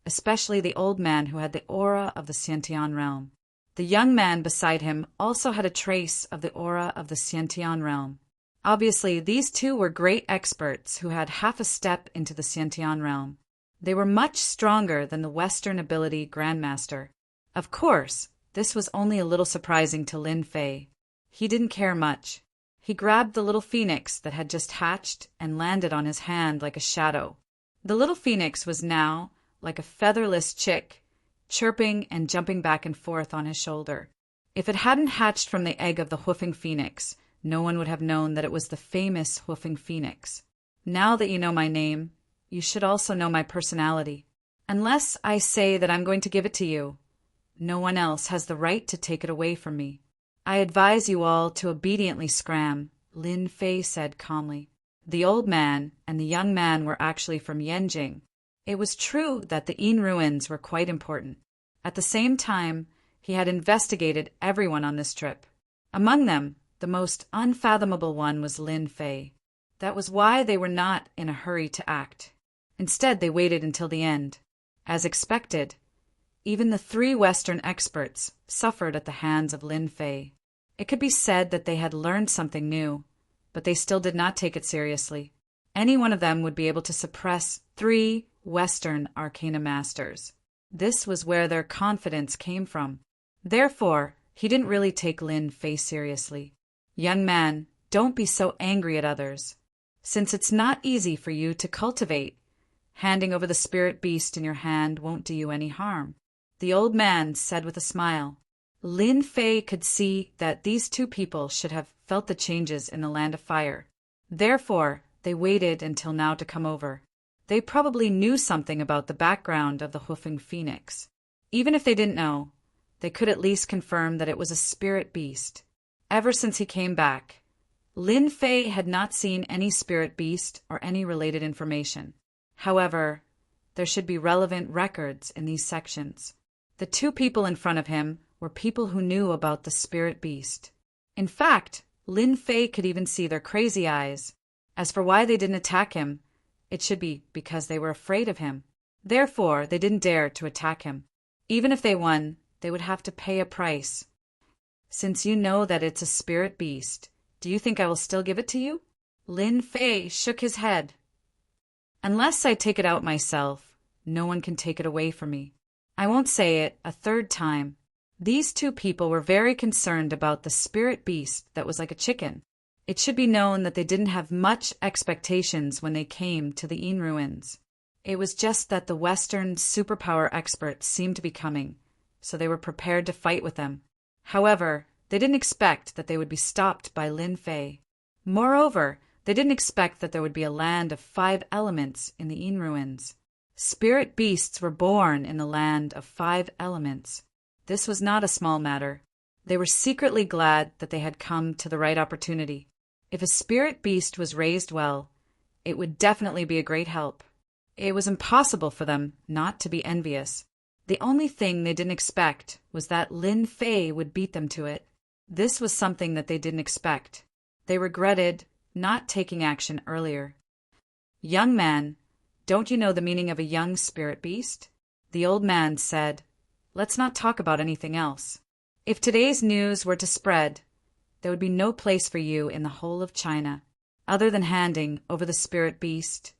especially the old man who had the aura of the Xiantian realm. The young man beside him also had a trace of the aura of the Xiantian realm. Obviously, these two were great experts who had half a step into the Xiantian realm. They were much stronger than the Western ability Grandmaster. Of course, this was only a little surprising to Lin Fei. He didn't care much. He grabbed the little phoenix that had just hatched and landed on his hand like a shadow. The little phoenix was now like a featherless chick, chirping and jumping back and forth on his shoulder. If it hadn't hatched from the egg of the hoofing phoenix, no one would have known that it was the famous hoofing phoenix. Now that you know my name, you should also know my personality. Unless I say that I'm going to give it to you, no one else has the right to take it away from me. I advise you all to obediently scram, Lin Fei said calmly. The old man and the young man were actually from Yanjing. It was true that the Yin ruins were quite important. At the same time, he had investigated everyone on this trip. Among them, the most unfathomable one was Lin Fei. That was why they were not in a hurry to act. Instead, they waited until the end. As expected, even the three Western experts suffered at the hands of Lin Fei. It could be said that they had learned something new, but they still did not take it seriously. Any one of them would be able to suppress three Western Arcana Masters. This was where their confidence came from. Therefore, he didn't really take Lin Fei seriously. Young man, don't be so angry at others. Since it's not easy for you to cultivate, handing over the spirit beast in your hand won't do you any harm. The old man said with a smile. Lin Fei could see that these two people should have felt the changes in the land of fire. Therefore, they waited until now to come over. They probably knew something about the background of the hoofing phoenix. Even if they didn't know, they could at least confirm that it was a spirit beast. Ever since he came back, Lin Fei had not seen any spirit beast or any related information. However, there should be relevant records in these sections. The two people in front of him were people who knew about the spirit beast. In fact, Lin Fei could even see their crazy eyes. As for why they didn't attack him, it should be because they were afraid of him. Therefore, they didn't dare to attack him. Even if they won, they would have to pay a price. Since you know that it's a spirit beast, do you think I will still give it to you? Lin Fei shook his head. Unless I take it out myself, no one can take it away from me. I won't say it a third time. These two people were very concerned about the spirit beast that was like a chicken. It should be known that they didn't have much expectations when they came to the Yin ruins. It was just that the Western superpower experts seemed to be coming, so they were prepared to fight with them. However, they didn't expect that they would be stopped by Lin Fei. Moreover, they didn't expect that there would be a land of 5 elements in the Yin ruins. Spirit beasts were born in the land of 5 elements. This was not a small matter. They were secretly glad that they had come to the right opportunity. If a spirit beast was raised well, it would definitely be a great help. It was impossible for them not to be envious. The only thing they didn't expect was that Lin Fei would beat them to it. This was something that they didn't expect. They regretted not taking action earlier. Young man, don't you know the meaning of a young spirit beast? The old man said. let's not talk about anything else. If today's news were to spread, there would be no place for you in the whole of China. Other than handing over the spirit beast,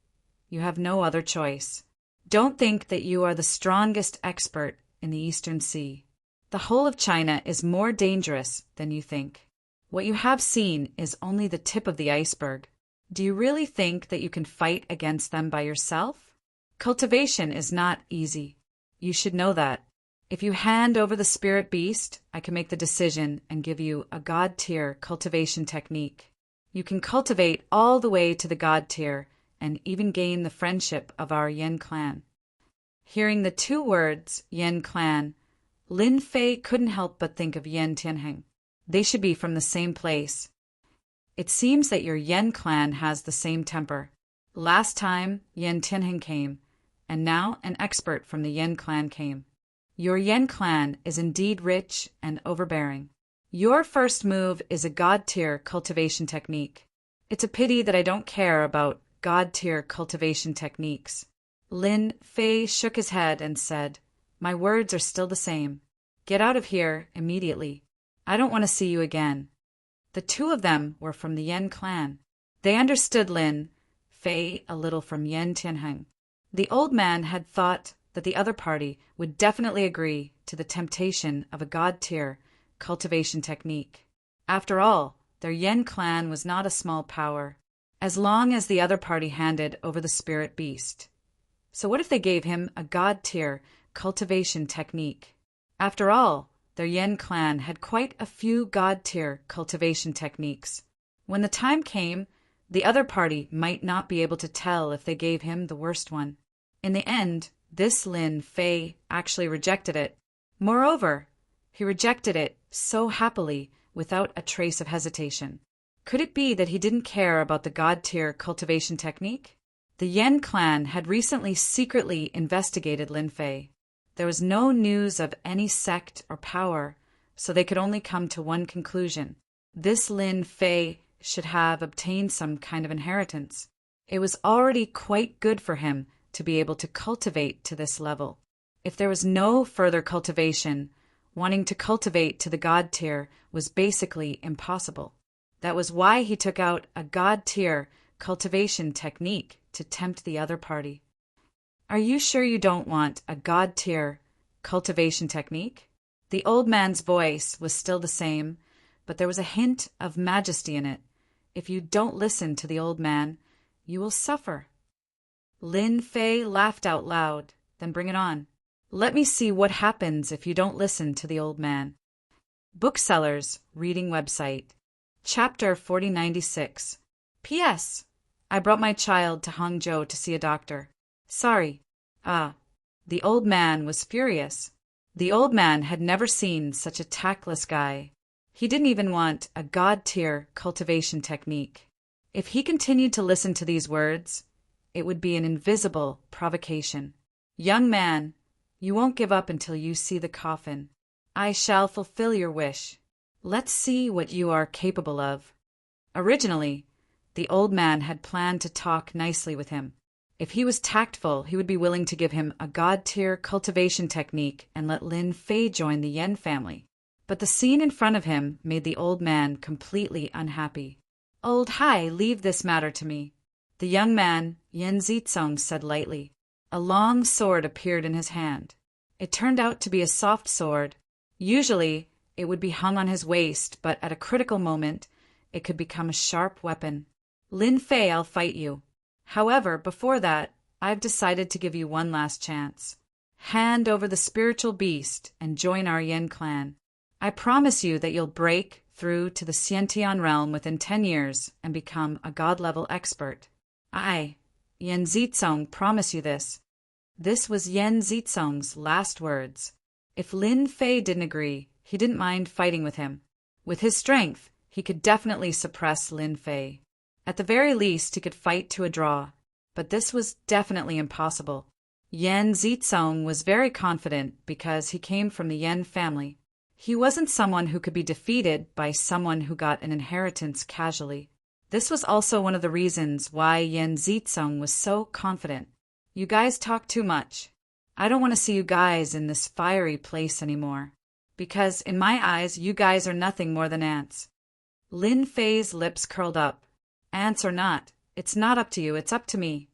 you have no other choice. Don't think that you are the strongest expert in the Eastern Sea. The whole of China is more dangerous than you think. What you have seen is only the tip of the iceberg. Do you really think that you can fight against them by yourself? Cultivation is not easy. You should know that. If you hand over the spirit beast, I can make the decision and give you a god-tier cultivation technique. You can cultivate all the way to the god tier and even gain the friendship of our Yin clan. Hearing the two words, Yin clan, Lin Fei couldn't help but think of Yin Tianheng. They should be from the same place. It seems that your Yin clan has the same temper. Last time, Yin Tianheng came, and now an expert from the Yin clan came. Your Yin clan is indeed rich and overbearing. Your first move is a god-tier cultivation technique. It's a pity that I don't care about god-tier cultivation techniques. Lin Fei shook his head and said, My words are still the same. Get out of here immediately. I don't want to see you again. The two of them were from the Yin clan. They understood Lin Fei a little from Yin Tianheng. The old man had thought that the other party would definitely agree to the temptation of a god-tier cultivation technique. After all, their Yin clan was not a small power, as long as the other party handed over the spirit beast. So what if they gave him a god-tier cultivation technique? After all, their Yin clan had quite a few god-tier cultivation techniques. When the time came, the other party might not be able to tell if they gave him the worst one. In the end, this Lin Fei actually rejected it. Moreover, he rejected it so happily without a trace of hesitation. Could it be that he didn't care about the god-tier cultivation technique? The Yin clan had recently secretly investigated Lin Fei. There was no news of any sect or power, so they could only come to one conclusion. This Lin Fei should have obtained some kind of inheritance. It was already quite good for him to be able to cultivate to this level. If there was no further cultivation, wanting to cultivate to the god tier was basically impossible. That was why he took out a god tier cultivation technique to tempt the other party. Are you sure you don't want a god tier cultivation technique? The old man's voice was still the same, but there was a hint of majesty in it. If you don't listen to the old man, you will suffer. Lin Fei laughed out loud. Then bring it on. Let me see what happens if you don't listen to the old man. Booksellers reading website. Chapter 4096. P.S. I brought my child to Hangzhou to see a doctor. Sorry. The old man was furious. The old man had never seen such a tactless guy. He didn't even want a god-tier cultivation technique. If he continued to listen to these words, it would be an invisible provocation. Young man, you won't give up until you see the coffin. I shall fulfill your wish. Let's see what you are capable of. Originally, the old man had planned to talk nicely with him. If he was tactful, he would be willing to give him a god-tier cultivation technique and let Lin Fei join the Yen family. But the scene in front of him made the old man completely unhappy. Old Hai, leave this matter to me. The young man, Yen Zitsong, said lightly. A long sword appeared in his hand. It turned out to be a soft sword. Usually, it would be hung on his waist, but at a critical moment, it could become a sharp weapon. Lin Fei, I'll fight you. However, before that, I've decided to give you one last chance. Hand over the spiritual beast and join our Yen clan. I promise you that you'll break through to the Xiantian realm within 10 years and become a god-level expert. I, Yen Zitsong, promise you this. This was Yen Zitsong's last words. If Lin Fei didn't agree, he didn't mind fighting with him. With his strength, he could definitely suppress Lin Fei. At the very least, he could fight to a draw. But this was definitely impossible. Yen Zitsong was very confident because he came from the Yen family. He wasn't someone who could be defeated by someone who got an inheritance casually. This was also one of the reasons why Yen Zitsong was so confident. You guys talk too much. I don't want to see you guys in this fiery place anymore. Because, in my eyes, you guys are nothing more than ants. Lin Fei's lips curled up. Ants or not, it's not up to you, it's up to me.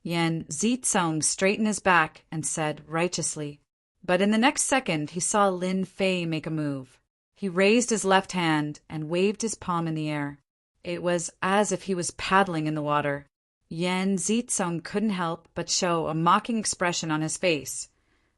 Yen Zitsong straightened his back and said righteously. But in the next second, he saw Lin Fei make a move. He raised his left hand and waved his palm in the air. It was as if he was paddling in the water. Yen Zitsong couldn't help but show a mocking expression on his face.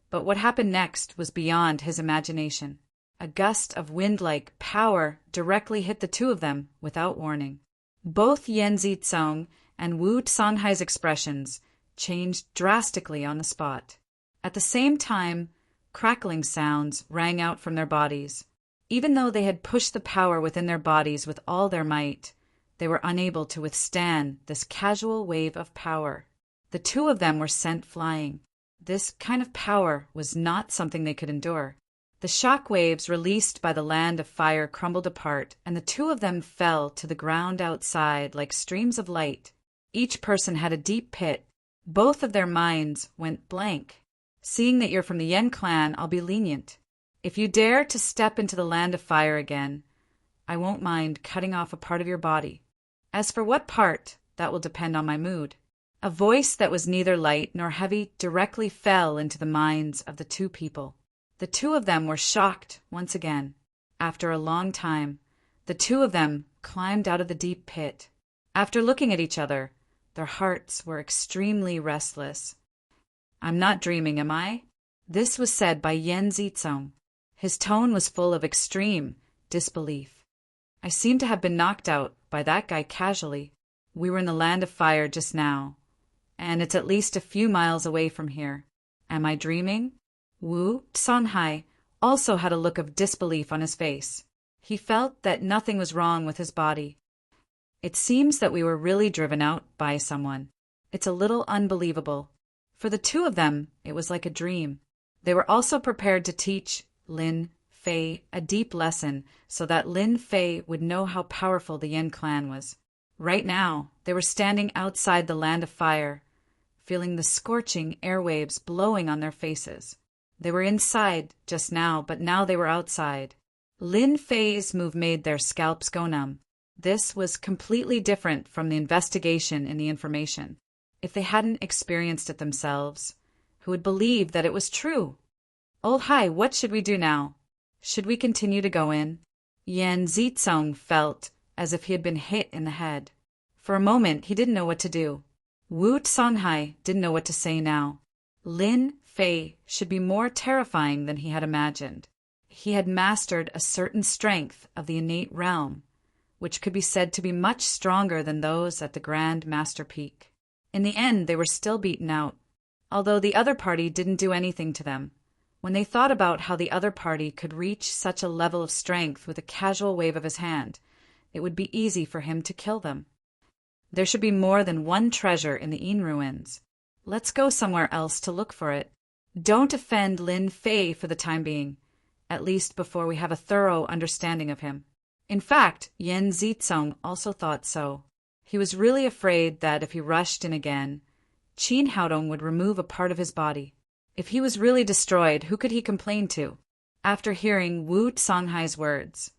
But what happened next was beyond his imagination. A gust of wind-like power directly hit the two of them without warning. Both Yen Zitsong and Wu Songhai's expressions changed drastically on the spot. At the same time, crackling sounds rang out from their bodies. Even though they had pushed the power within their bodies with all their might, they were unable to withstand this casual wave of power. The two of them were sent flying. This kind of power was not something they could endure. The shock waves released by the land of fire crumbled apart, and the two of them fell to the ground outside like streams of light. Each person had a deep pit. Both of their minds went blank. Seeing that you're from the Yen clan, I'll be lenient. If you dare to step into the land of fire again, I won't mind cutting off a part of your body. As for what part, that will depend on my mood. A voice that was neither light nor heavy directly fell into the minds of the two people. The two of them were shocked once again. After a long time, the two of them climbed out of the deep pit. After looking at each other, their hearts were extremely restless. I'm not dreaming, am I? This was said by Yen Zitsong. His tone was full of extreme disbelief. I seem to have been knocked out by that guy casually. We were in the land of fire just now, and it's at least a few miles away from here. Am I dreaming? Wu Songhai also had a look of disbelief on his face. He felt that nothing was wrong with his body. It seems that we were really driven out by someone. It's a little unbelievable. For the two of them, it was like a dream. They were also prepared to teach Lin Fei a deep lesson so that Lin Fei would know how powerful the Yen clan was. Right now, they were standing outside the land of fire, feeling the scorching airwaves blowing on their faces. They were inside just now, but now they were outside. Lin Fei's move made their scalps go numb. This was completely different from the investigation in the information. If they hadn't experienced it themselves, who would believe that it was true? Old Hai, what should we do now? Should we continue to go in? Yen Zitsong felt as if he had been hit in the head. For a moment, he didn't know what to do. Wu Songhai didn't know what to say now. Lin Fei should be more terrifying than he had imagined. He had mastered a certain strength of the innate realm, which could be said to be much stronger than those at the Grand Master Peak. In the end, they were still beaten out, although the other party didn't do anything to them. When they thought about how the other party could reach such a level of strength with a casual wave of his hand, it would be easy for him to kill them. There should be more than one treasure in the Yin ruins. Let's go somewhere else to look for it. Don't offend Lin Fei for the time being, at least before we have a thorough understanding of him. In fact, Yen Zitsong also thought so. He was really afraid that if he rushed in again, Qin Haodong would remove a part of his body. If he was really destroyed, who could he complain to? After hearing Wu Songhai's words,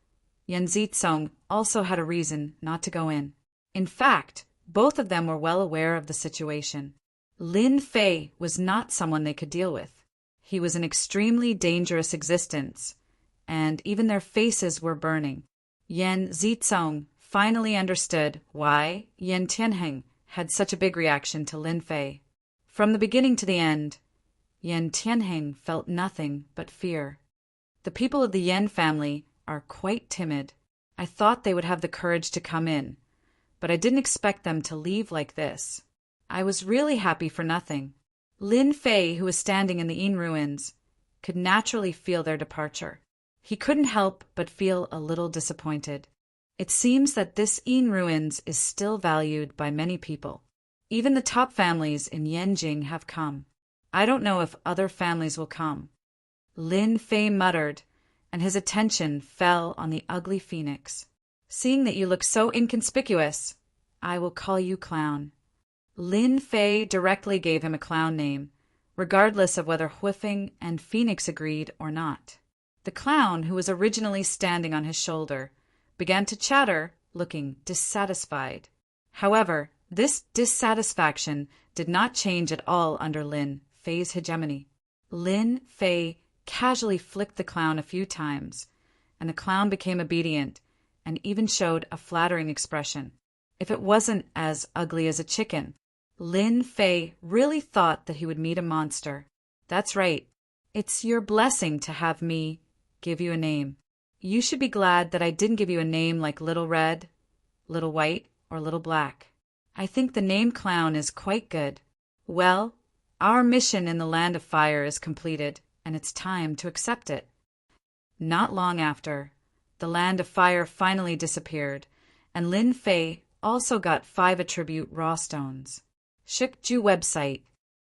Yen Zitsong also had a reason not to go in. In fact, both of them were well aware of the situation. Lin Fei was not someone they could deal with. He was an extremely dangerous existence, and even their faces were burning. Yen Zitsong finally understood why Yen Tianheng had such a big reaction to Lin Fei. From the beginning to the end, Yen Tianheng felt nothing but fear. The people of the Yen family are quite timid. I thought they would have the courage to come in, but I didn't expect them to leave like this. I was really happy for nothing. Lin Fei, who was standing in the Yin ruins, could naturally feel their departure. He couldn't help but feel a little disappointed. It seems that this Yin ruins is still valued by many people. Even the top families in Yanjing have come. I don't know if other families will come. Lin Fei muttered, and his attention fell on the ugly phoenix. Seeing that you look so inconspicuous, I will call you Clown. Lin Fei directly gave him a clown name, regardless of whether Whiffing and Phoenix agreed or not. The clown, who was originally standing on his shoulder, began to chatter, looking dissatisfied. However, this dissatisfaction did not change at all under Lin Fei's hegemony. Lin Fei casually flicked the clown a few times, and the clown became obedient and even showed a flattering expression. If it wasn't as ugly as a chicken, Lin Fei really thought that he would meet a monster. That's right. It's your blessing to have me give you a name. You should be glad that I didn't give you a name like Little Red, Little White, or Little Black. I think the name Clown is quite good. Well, our mission in the Land of Fire is completed, and it's time to accept it. Not long after, the Land of Fire finally disappeared, and Lin Fei also got 5 attribute raw stones. Shikju website